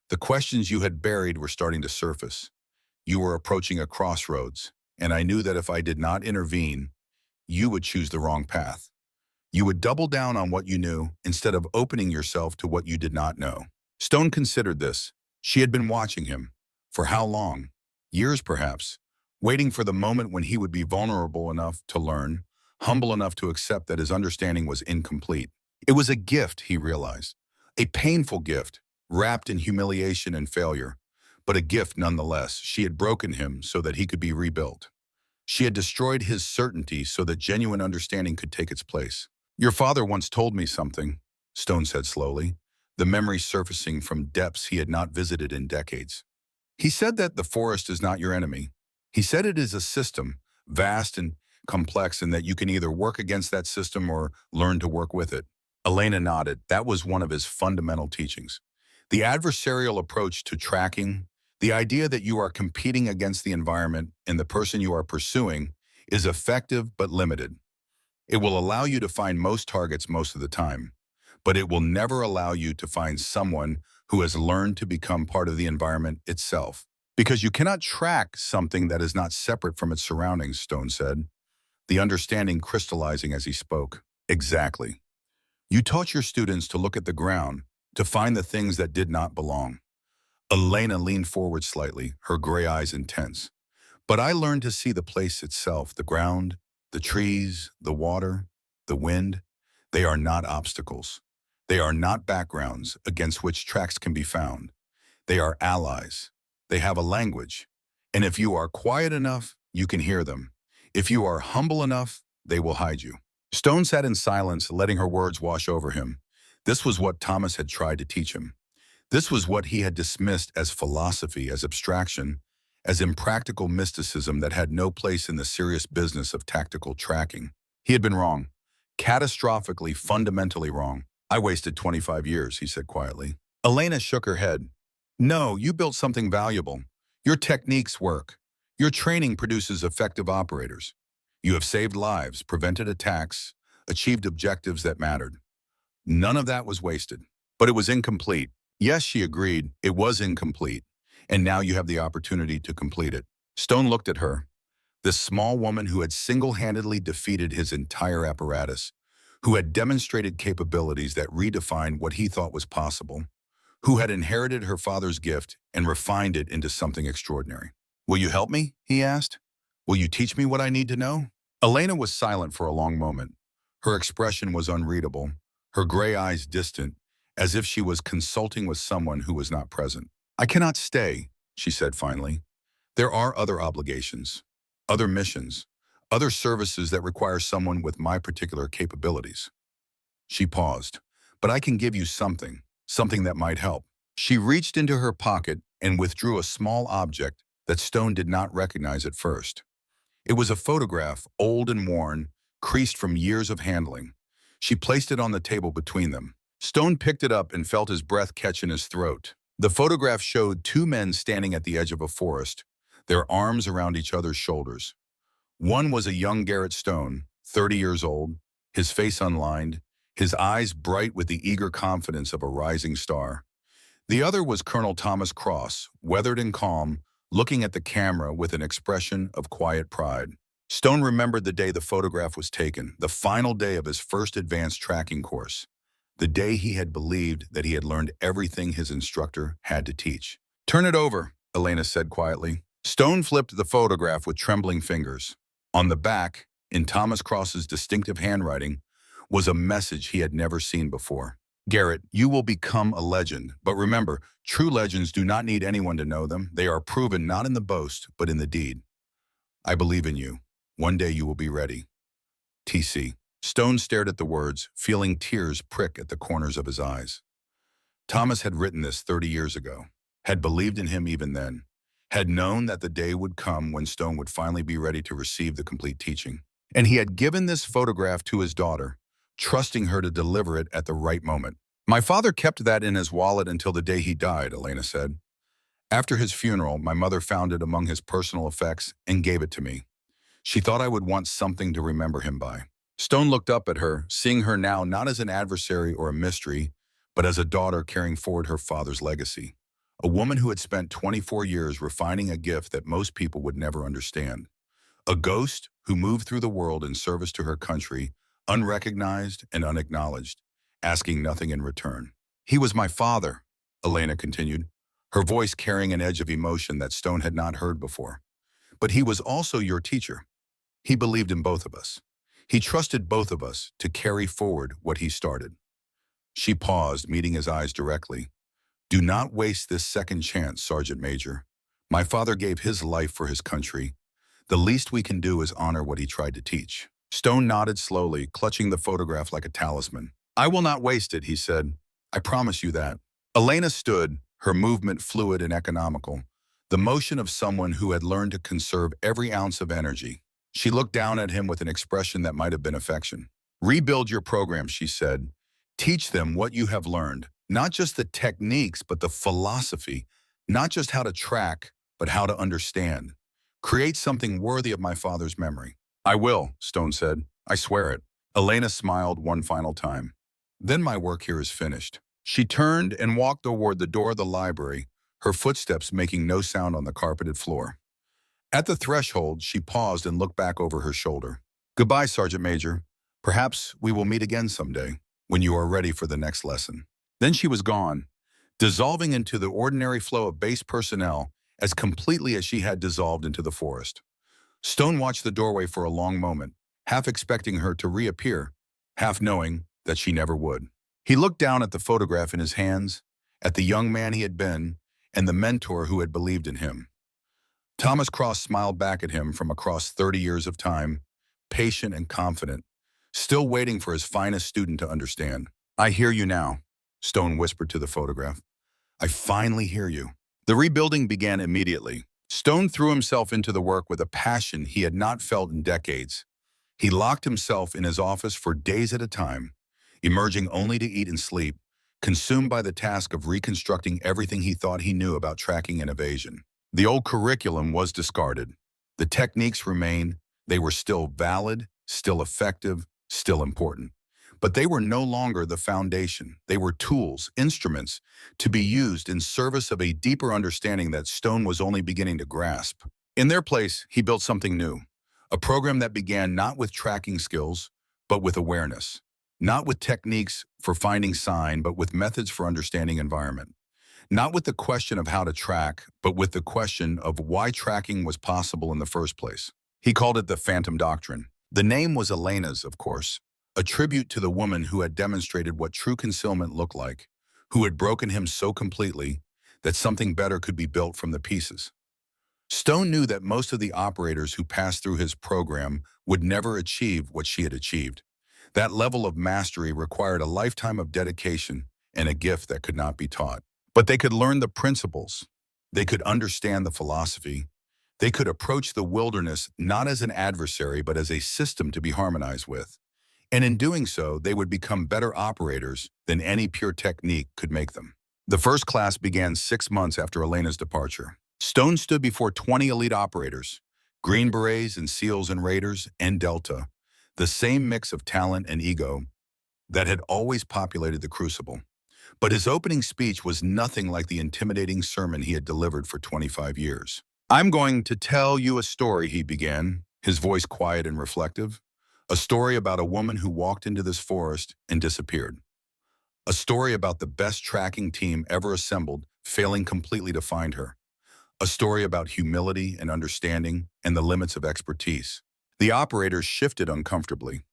The questions you had buried were starting to surface. You were approaching a crossroads, and I knew that if I did not intervene, you would choose the wrong path. You would double down on what you knew instead of opening yourself to what you did not know." Stone considered this. She had been watching him. For how long? Years, perhaps. Waiting for the moment when he would be vulnerable enough to learn, humble enough to accept that his understanding was incomplete. It was a gift, he realized. A painful gift, wrapped in humiliation and failure. But a gift nonetheless. She had broken him so that he could be rebuilt. She had destroyed his certainty so that genuine understanding could take its place. "Your father once told me something," Stone said slowly, the memory surfacing from depths he had not visited in decades. "He said that the forest is not your enemy. He said it is a system, vast and complex, and that you can either work against that system or learn to work with it." Elena nodded. That was one of his fundamental teachings. The adversarial approach to tracking, the idea that you are competing against the environment and the person you are pursuing, is effective but limited. It will allow you to find most targets most of the time, but it will never allow you to find someone who has learned to become part of the environment itself. Because you cannot track something that is not separate from its surroundings, Stone said, the understanding crystallizing as he spoke. Exactly. You taught your students to look at the ground, to find the things that did not belong. Elena leaned forward slightly, her gray eyes intense. But I learned to see the place itself, the ground, the trees, the water, the wind. They are not obstacles. They are not backgrounds against which tracks can be found. They are allies. They have a language. And if you are quiet enough, you can hear them. If you are humble enough, they will hide you. Stone sat in silence, letting her words wash over him. This was what Thomas had tried to teach him. This was what he had dismissed as philosophy, as abstraction, as impractical mysticism that had no place in the serious business of tactical tracking. He had been wrong. Catastrophically, fundamentally wrong. I wasted 25 years, he said quietly. Elena shook her head. No, you built something valuable. Your techniques work. Your training produces effective operators. You have saved lives, prevented attacks, achieved objectives that mattered. None of that was wasted. But it was incomplete. Yes, she agreed, it was incomplete. And now you have the opportunity to complete it. Stone looked at her, this small woman who had single-handedly defeated his entire apparatus, who had demonstrated capabilities that redefined what he thought was possible, who had inherited her father's gift and refined it into something extraordinary. Will you help me? He asked. Will you teach me what I need to know? Elena was silent for a long moment. Her expression was unreadable, her gray eyes distant, as if she was consulting with someone who was not present. I cannot stay, she said finally. There are other obligations, other missions, other services that require someone with my particular capabilities. She paused. But I can give you something that might help. She reached into her pocket and withdrew a small object that Stone did not recognize at first. It was a photograph, old and worn, creased from years of handling. She placed it on the table between them. Stone picked it up and felt his breath catch in his throat. The photograph showed two men standing at the edge of a forest, their arms around each other's shoulders. One was a young Garrett Stone, 30 years old, his face unlined, his eyes bright with the eager confidence of a rising star. The other was Colonel Thomas Cross, weathered and calm, looking at the camera with an expression of quiet pride. Stone remembered the day the photograph was taken, the final day of his first advanced tracking course, the day he had believed that he had learned everything his instructor had to teach. Turn it over, Elena said quietly. Stone flipped the photograph with trembling fingers. On the back, in Thomas Cross's distinctive handwriting, was a message he had never seen before. Garrett, you will become a legend, but remember, true legends do not need anyone to know them. They are proven not in the boast, but in the deed. I believe in you. One day you will be ready. T.C. Stone stared at the words, feeling tears prick at the corners of his eyes. Thomas had written this 30 years ago, had believed in him even then, had known that the day would come when Stone would finally be ready to receive the complete teaching. And he had given this photograph to his daughter, trusting her to deliver it at the right moment. My father kept that in his wallet until the day he died, Elena said. After his funeral, my mother found it among his personal effects and gave it to me. She thought I would want something to remember him by. Stone looked up at her, seeing her now not as an adversary or a mystery, but as a daughter carrying forward her father's legacy. A woman who had spent 24 years refining a gift that most people would never understand. A ghost who moved through the world in service to her country, unrecognized and unacknowledged, asking nothing in return. He was my father, Elena continued, her voice carrying an edge of emotion that Stone had not heard before. But he was also your teacher. He believed in both of us. He trusted both of us to carry forward what he started. She paused, meeting his eyes directly. Do not waste this second chance, Sergeant Major. My father gave his life for his country. The least we can do is honor what he tried to teach. Stone nodded slowly, clutching the photograph like a talisman. I will not waste it, he said. I promise you that. Elena stood, her movement fluid and economical, the motion of someone who had learned to conserve every ounce of energy. She looked down at him with an expression that might have been affection. Rebuild your program, she said. Teach them what you have learned, Not just the techniques, but the philosophy. Not just how to track, but how to understand. Create something worthy of my father's memory. I will, Stone said. I swear it. Elena smiled one final time. Then my work here is finished. She turned and walked toward the door of the library, her footsteps making no sound on the carpeted floor. At the threshold, she paused and looked back over her shoulder. Goodbye, Sergeant Major. Perhaps we will meet again someday, when you are ready for the next lesson. Then she was gone, dissolving into the ordinary flow of base personnel as completely as she had dissolved into the forest. Stone watched the doorway for a long moment, half expecting her to reappear, half knowing that she never would. He looked down at the photograph in his hands, at the young man he had been, and the mentor who had believed in him. Thomas Cross smiled back at him from across 30 years of time, patient and confident, still waiting for his finest student to understand. I hear you now, Stone whispered to the photograph. I finally hear you. The rebuilding began immediately. Stone threw himself into the work with a passion he had not felt in decades. He locked himself in his office for days at a time, emerging only to eat and sleep, consumed by the task of reconstructing everything he thought he knew about tracking and evasion. The old curriculum was discarded. The techniques remained. They were still valid, still effective, still important. But they were no longer the foundation. They were tools, instruments, to be used in service of a deeper understanding that Stone was only beginning to grasp. In their place, he built something new, a program that began not with tracking skills, but with awareness. Not with techniques for finding sign, but with methods for understanding environment. Not with the question of how to track, but with the question of why tracking was possible in the first place. He called it the Phantom Doctrine. The name was Elena's, of course, a tribute to the woman who had demonstrated what true concealment looked like, who had broken him so completely that something better could be built from the pieces. Stone knew that most of the operators who passed through his program would never achieve what she had achieved. That level of mastery required a lifetime of dedication and a gift that could not be taught. But they could learn the principles. They could understand the philosophy. They could approach the wilderness not as an adversary, but as a system to be harmonized with. And in doing so, they would become better operators than any pure technique could make them. The first class began 6 months after Elena's departure. Stone stood before 20 elite operators, Green Berets and SEALs and Raiders and Delta, the same mix of talent and ego that had always populated the Crucible. But his opening speech was nothing like the intimidating sermon he had delivered for 25 years. I'm going to tell you a story, he began, his voice quiet and reflective. A story about a woman who walked into this forest and disappeared. A story about the best tracking team ever assembled, failing completely to find her. A story about humility and understanding and the limits of expertise. The operators shifted uncomfortably.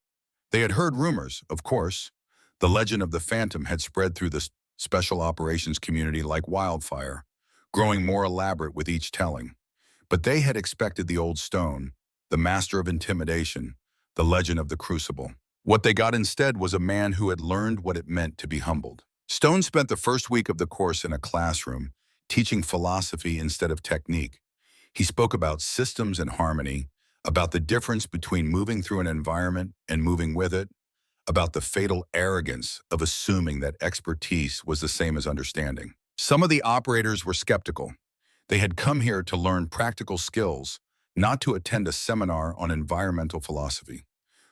They had heard rumors, of course. The legend of the Phantom had spread through the special operations community like wildfire, growing more elaborate with each telling. But they had expected the old Stone, the master of intimidation, the legend of the Crucible. What they got instead was a man who had learned what it meant to be humbled. Stone spent the first week of the course in a classroom, teaching philosophy instead of technique. He spoke about systems and harmony, about the difference between moving through an environment and moving with it, about the fatal arrogance of assuming that expertise was the same as understanding. Some of the operators were skeptical. They had come here to learn practical skills, not to attend a seminar on environmental philosophy.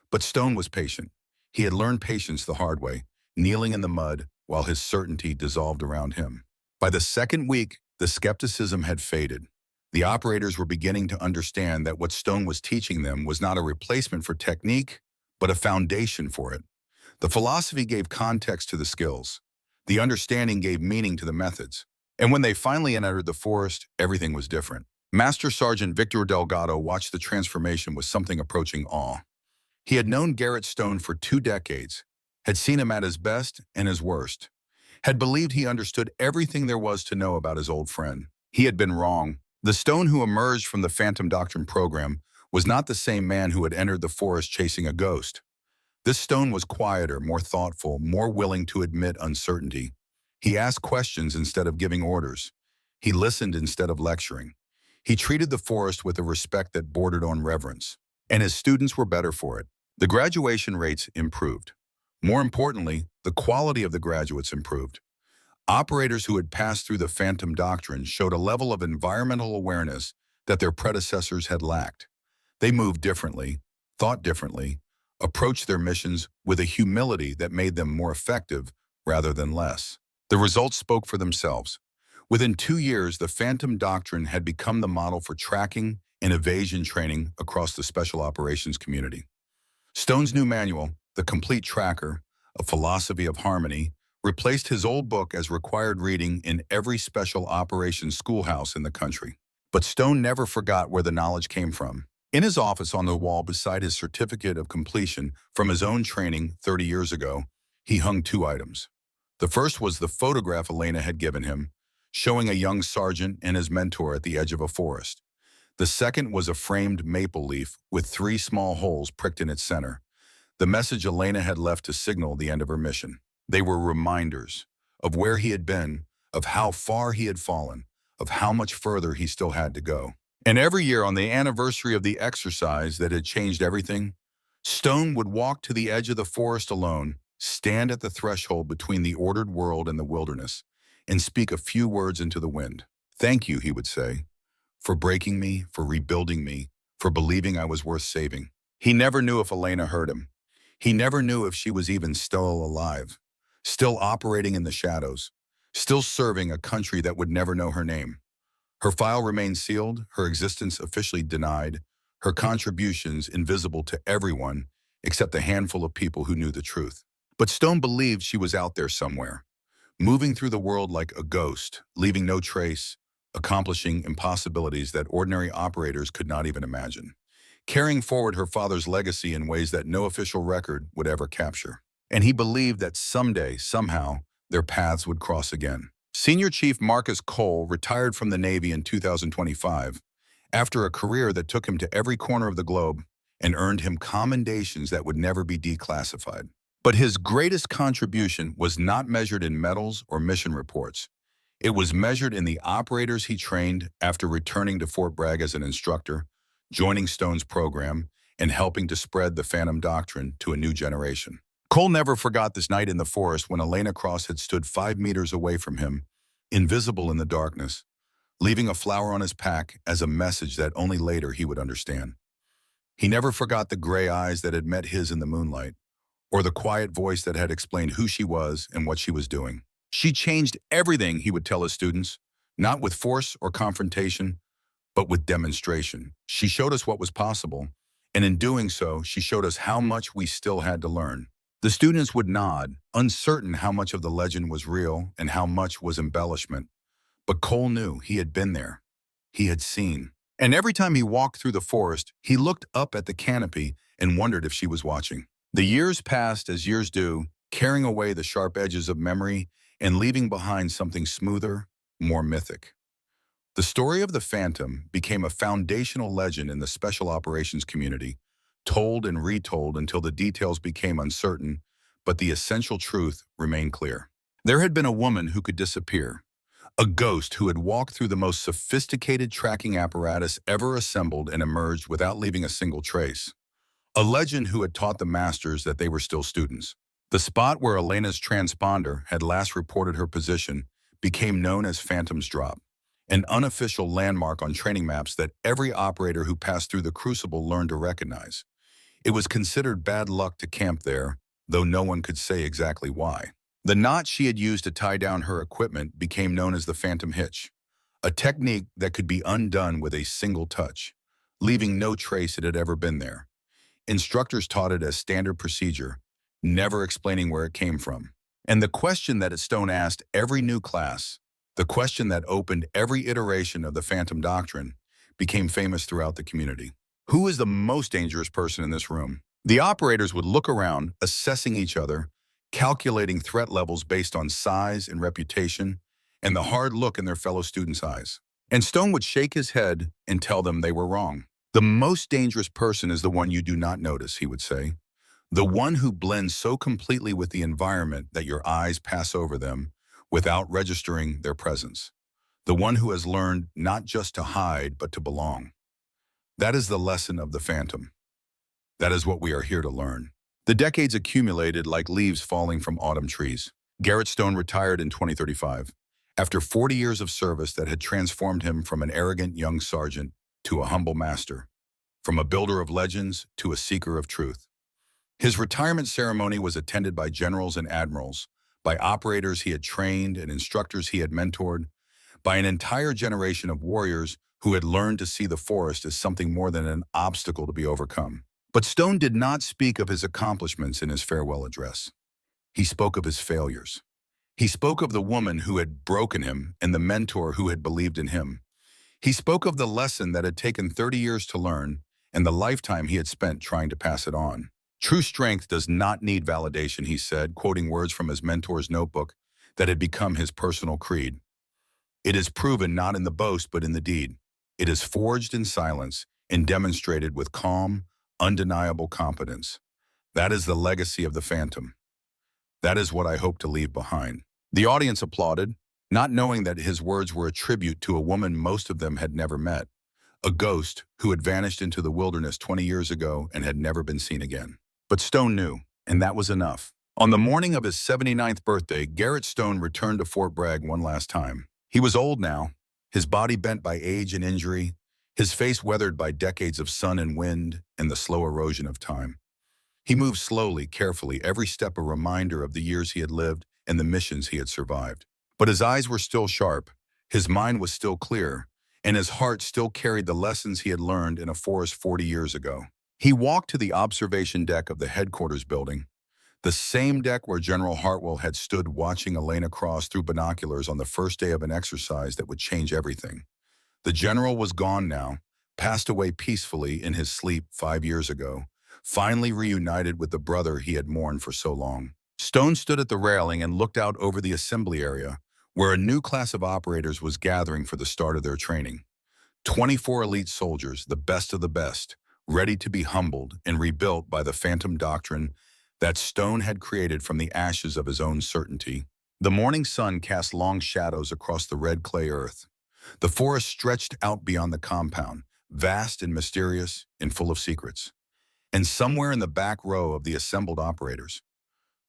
But Stone was patient. He had learned patience the hard way, kneeling in the mud while his certainty dissolved around him. By the second week, the skepticism had faded. The operators were beginning to understand that what Stone was teaching them was not a replacement for technique, but a foundation for it. The philosophy gave context to the skills. The understanding gave meaning to the methods. And when they finally entered the forest, everything was different. Master Sergeant Victor Delgado watched the transformation with something approaching awe. He had known Garrett Stone for 2 decades, had seen him at his best and his worst, had believed he understood everything there was to know about his old friend. He had been wrong. The Stone who emerged from the Phantom Doctrine program was not the same man who had entered the forest chasing a ghost. This Stone was quieter, more thoughtful, more willing to admit uncertainty. He asked questions instead of giving orders. He listened instead of lecturing. He treated the forest with a respect that bordered on reverence, and his students were better for it. The graduation rates improved. More importantly, the quality of the graduates improved. Operators who had passed through the Phantom Doctrine showed a level of environmental awareness that their predecessors had lacked. They moved differently, thought differently, approached their missions with a humility that made them more effective rather than less. The results spoke for themselves. Within 2 years, the Phantom Doctrine had become the model for tracking and evasion training across the special operations community. Stone's new manual, The Complete Tracker, A Philosophy of Harmony, replaced his old book as required reading in every special operations schoolhouse in the country. But Stone never forgot where the knowledge came from. In his office on the wall beside his certificate of completion from his own training 30 years ago, he hung 2 items. The first was the photograph Elena had given him, showing a young sergeant and his mentor at the edge of a forest. The second was a framed maple leaf with 3 small holes pricked in its center, the message Elena had left to signal the end of her mission. They were reminders of where he had been, of how far he had fallen, of how much further he still had to go. And every year on the anniversary of the exercise that had changed everything, Stone would walk to the edge of the forest alone, stand at the threshold between the ordered world and the wilderness, and speak a few words into the wind. "Thank you," he would say, "for breaking me, for rebuilding me, for believing I was worth saving." He never knew if Elena heard him. He never knew if she was even still alive, still operating in the shadows, still serving a country that would never know her name. Her file remained sealed, her existence officially denied, her contributions invisible to everyone except a handful of people who knew the truth. But Stone believed she was out there somewhere, moving through the world like a ghost, leaving no trace, accomplishing impossibilities that ordinary operators could not even imagine, carrying forward her father's legacy in ways that no official record would ever capture. And he believed that someday, somehow, their paths would cross again. Senior Chief Marcus Cole retired from the Navy in 2025 after a career that took him to every corner of the globe and earned him commendations that would never be declassified. But his greatest contribution was not measured in medals or mission reports. It was measured in the operators he trained after returning to Fort Bragg as an instructor, joining Stone's program, and helping to spread the Phantom Doctrine to a new generation. Cole never forgot this night in the forest when Elena Cross had stood 5 meters away from him, invisible in the darkness, leaving a flower on his pack as a message that only later he would understand. He never forgot the gray eyes that had met his in the moonlight, or the quiet voice that had explained who she was and what she was doing. She changed everything, he would tell his students, not with force or confrontation, but with demonstration. She showed us what was possible, and in doing so, she showed us how much we still had to learn. The students would nod, uncertain how much of the legend was real and how much was embellishment. But Cole knew he had been there. He had seen. And every time he walked through the forest, he looked up at the canopy and wondered if she was watching. The years passed as years do, carrying away the sharp edges of memory and leaving behind something smoother, more mythic. The story of the Phantom became a foundational legend in the special operations community, told and retold until the details became uncertain, but the essential truth remained clear. There had been a woman who could disappear, a ghost who had walked through the most sophisticated tracking apparatus ever assembled and emerged without leaving a single trace. A legend who had taught the masters that they were still students. The spot where Elena's transponder had last reported her position became known as Phantom's Drop, an unofficial landmark on training maps that every operator who passed through the Crucible learned to recognize. It was considered bad luck to camp there, though no one could say exactly why. The knot she had used to tie down her equipment became known as the Phantom Hitch, a technique that could be undone with a single touch, leaving no trace it had ever been there. Instructors taught it as standard procedure, never explaining where it came from. And the question that Stone asked every new class, the question that opened every iteration of the Phantom Doctrine, became famous throughout the community. Who is the most dangerous person in this room? The operators would look around, assessing each other, calculating threat levels based on size and reputation, and the hard look in their fellow students' eyes. And Stone would shake his head and tell them they were wrong. The most dangerous person is the one you do not notice, he would say. The one who blends so completely with the environment that your eyes pass over them without registering their presence. The one who has learned not just to hide, but to belong. That is the lesson of the Phantom. That is what we are here to learn. The decades accumulated like leaves falling from autumn trees. Garrett Stone retired in 2035, after 40 years of service that had transformed him from an arrogant young sergeant to a humble master, from a builder of legends to a seeker of truth. His retirement ceremony was attended by generals and admirals, by operators he had trained and instructors he had mentored, by an entire generation of warriors who had learned to see the forest as something more than an obstacle to be overcome. But Stone did not speak of his accomplishments in his farewell address. He spoke of his failures. He spoke of the woman who had broken him and the mentor who had believed in him. He spoke of the lesson that had taken 30 years to learn and the lifetime he had spent trying to pass it on. True strength does not need validation, he said, quoting words from his mentor's notebook that had become his personal creed. It is proven not in the boast but in the deed. It is forged in silence and demonstrated with calm, undeniable competence. That is the legacy of the Phantom. That is what I hope to leave behind. The audience applauded, not knowing that his words were a tribute to a woman most of them had never met, a ghost who had vanished into the wilderness 20 years ago and had never been seen again. But Stone knew, and that was enough. On the morning of his 79th birthday, Garrett Stone returned to Fort Bragg one last time. He was old now, his body bent by age and injury, his face weathered by decades of sun and wind and the slow erosion of time. He moved slowly, carefully, every step a reminder of the years he had lived and the missions he had survived. But his eyes were still sharp, his mind was still clear, and his heart still carried the lessons he had learned in a forest 40 years ago. He walked to the observation deck of the headquarters building, the same deck where General Hartwell had stood watching Elena cross through binoculars on the first day of an exercise that would change everything. The general was gone now, passed away peacefully in his sleep 5 years ago, finally reunited with the brother he had mourned for so long. Stone stood at the railing and looked out over the assembly area, where a new class of operators was gathering for the start of their training. 24 elite soldiers, the best of the best, ready to be humbled and rebuilt by the Phantom doctrine that Stone had created from the ashes of his own certainty. The morning sun cast long shadows across the red clay earth. The forest stretched out beyond the compound, vast and mysterious and full of secrets. And somewhere in the back row of the assembled operators,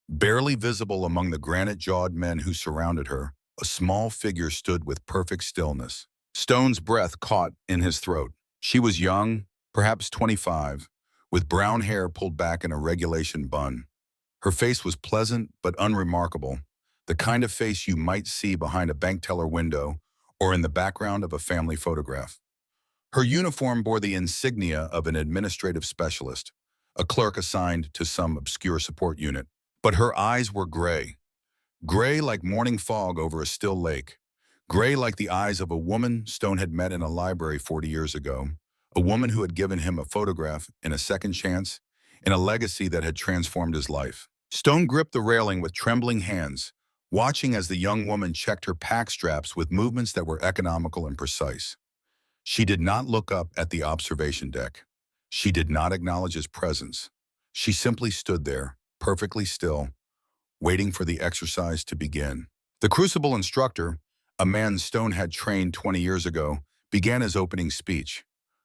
barely visible among the granite-jawed men who surrounded her, a small figure stood with perfect stillness. Stone's breath caught in his throat. She was young, perhaps 25, with brown hair pulled back in a regulation bun. Her face was pleasant but unremarkable, the kind of face you might see behind a bank teller window or in the background of a family photograph. Her uniform bore the insignia of an administrative specialist, a clerk assigned to some obscure support unit. But her eyes were gray. Gray like morning fog over a still lake. Gray like the eyes of a woman Stone had met in a library 40 years ago, a woman who had given him a photograph and a second chance, and a legacy that had transformed his life. Stone gripped the railing with trembling hands, watching as the young woman checked her pack straps with movements that were economical and precise. She did not look up at the observation deck. She did not acknowledge his presence. She simply stood there, perfectly still, waiting for the exercise to begin. The Crucible instructor, a man Stone had trained 20 years ago, began his opening speech.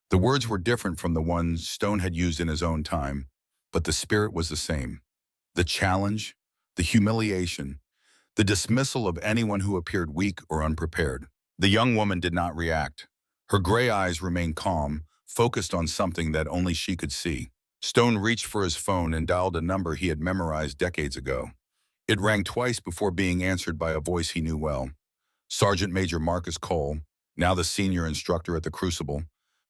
The words were different from the ones Stone had used in his own time, but the spirit was the same. The challenge, the humiliation, the dismissal of anyone who appeared weak or unprepared. The young woman did not react. Her gray eyes remained calm, focused on something that only she could see. Stone reached for his phone and dialed a number he had memorized decades ago. It rang twice before being answered by a voice he knew well. Sergeant Major Marcus Cole, now the senior instructor at the Crucible,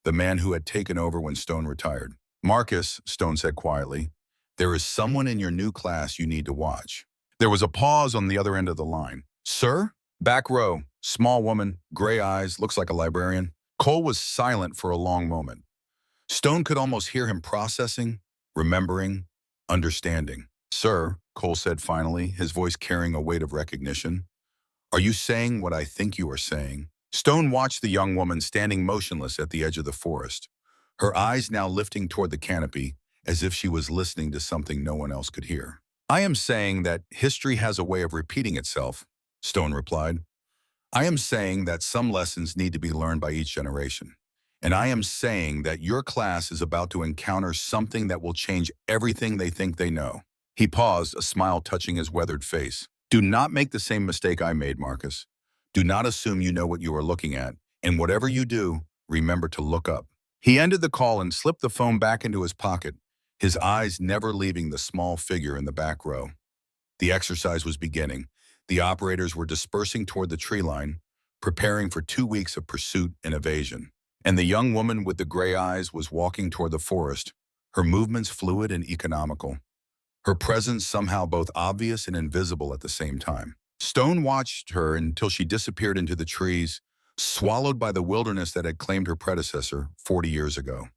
the man who had taken over when Stone retired. "Marcus," Stone said quietly, "there is someone in your new class you need to watch." There was a pause on the other end of the line. "Sir?" "Back row, small woman, gray eyes, looks like a librarian." Cole was silent for a long moment. Stone could almost hear him processing, remembering, understanding. "Sir," Cole said finally, his voice carrying a weight of recognition, "are you saying what I think you are saying?" Stone watched the young woman standing motionless at the edge of the forest, her eyes now lifting toward the canopy as if she was listening to something no one else could hear. "I am saying that history has a way of repeating itself," Stone replied. "I am saying that some lessons need to be learned by each generation. And I am saying that your class is about to encounter something that will change everything they think they know." He paused, a smile touching his weathered face. Do not make the same mistake I made, Marcus. Do not assume you know what you are looking at, and whatever you do, remember to look up. He ended the call and slipped the phone back into his pocket, his eyes never leaving the small figure in the back row. The exercise was beginning. The operators were dispersing toward the tree line, preparing for 2 weeks of pursuit and evasion. And the young woman with the gray eyes was walking toward the forest, her movements fluid and economical, her presence somehow both obvious and invisible at the same time. Stone watched her until she disappeared into the trees, swallowed by the wilderness that had claimed her predecessor 40 years ago.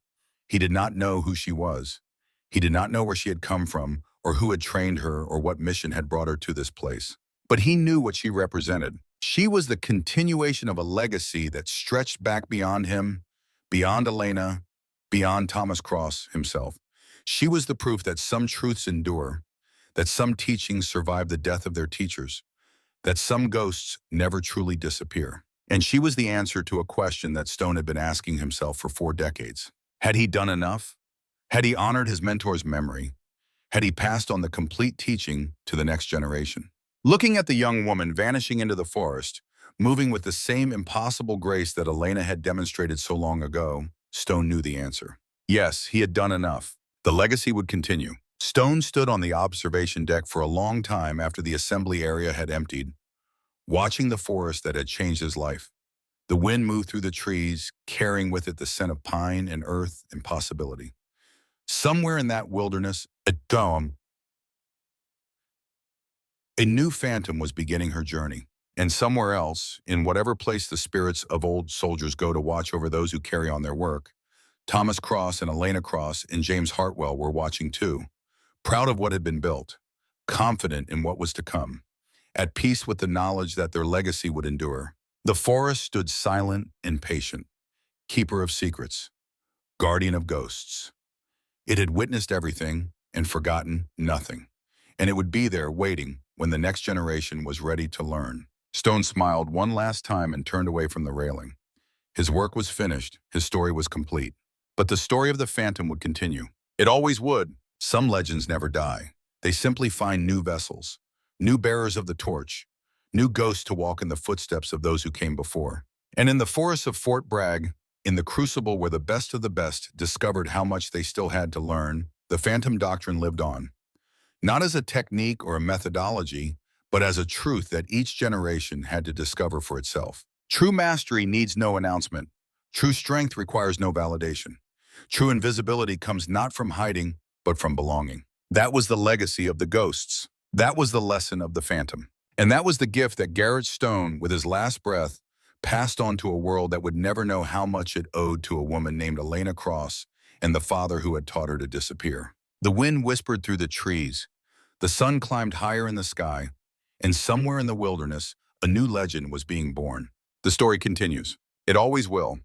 He did not know who she was. He did not know where she had come from, or who had trained her, or what mission had brought her to this place. But he knew what she represented. She was the continuation of a legacy that stretched back beyond him, beyond Elena, beyond Thomas Cross himself. She was the proof that some truths endure, that some teachings survive the death of their teachers, that some ghosts never truly disappear. And she was the answer to a question that Stone had been asking himself for 4 decades. Had he done enough? Had he honored his mentor's memory? Had he passed on the complete teaching to the next generation? Looking at the young woman vanishing into the forest, moving with the same impossible grace that Elena had demonstrated so long ago, Stone knew the answer. Yes, he had done enough. The legacy would continue. Stone stood on the observation deck for a long time after the assembly area had emptied, watching the forest that had changed his life. The wind moved through the trees, carrying with it the scent of pine and earth and possibility. Somewhere in that wilderness, a new phantom was beginning her journey. And somewhere else, in whatever place the spirits of old soldiers go to watch over those who carry on their work, Thomas Cross and Elena Cross and James Hartwell were watching too, proud of what had been built, confident in what was to come, at peace with the knowledge that their legacy would endure. The forest stood silent and patient, keeper of secrets, guardian of ghosts. It had witnessed everything and forgotten nothing, and it would be there waiting when the next generation was ready to learn. Stone smiled one last time and turned away from the railing. His work was finished, his story was complete. But the story of the phantom would continue. It always would. Some legends never die. They simply find new vessels, new bearers of the torch, new ghosts to walk in the footsteps of those who came before. And in the forests of Fort Bragg, in the Crucible where the best of the best discovered how much they still had to learn, the phantom doctrine lived on. Not as a technique or a methodology, but as a truth that each generation had to discover for itself. True mastery needs no announcement. True strength requires no validation. True invisibility comes not from hiding, but from belonging. That was the legacy of the ghosts. That was the lesson of the phantom. And that was the gift that Garrett Stone, with his last breath, passed on to a world that would never know how much it owed to a woman named Elena Cross and the father who had taught her to disappear. The wind whispered through the trees. The sun climbed higher in the sky, and somewhere in the wilderness, a new legend was being born. The story continues. It always will.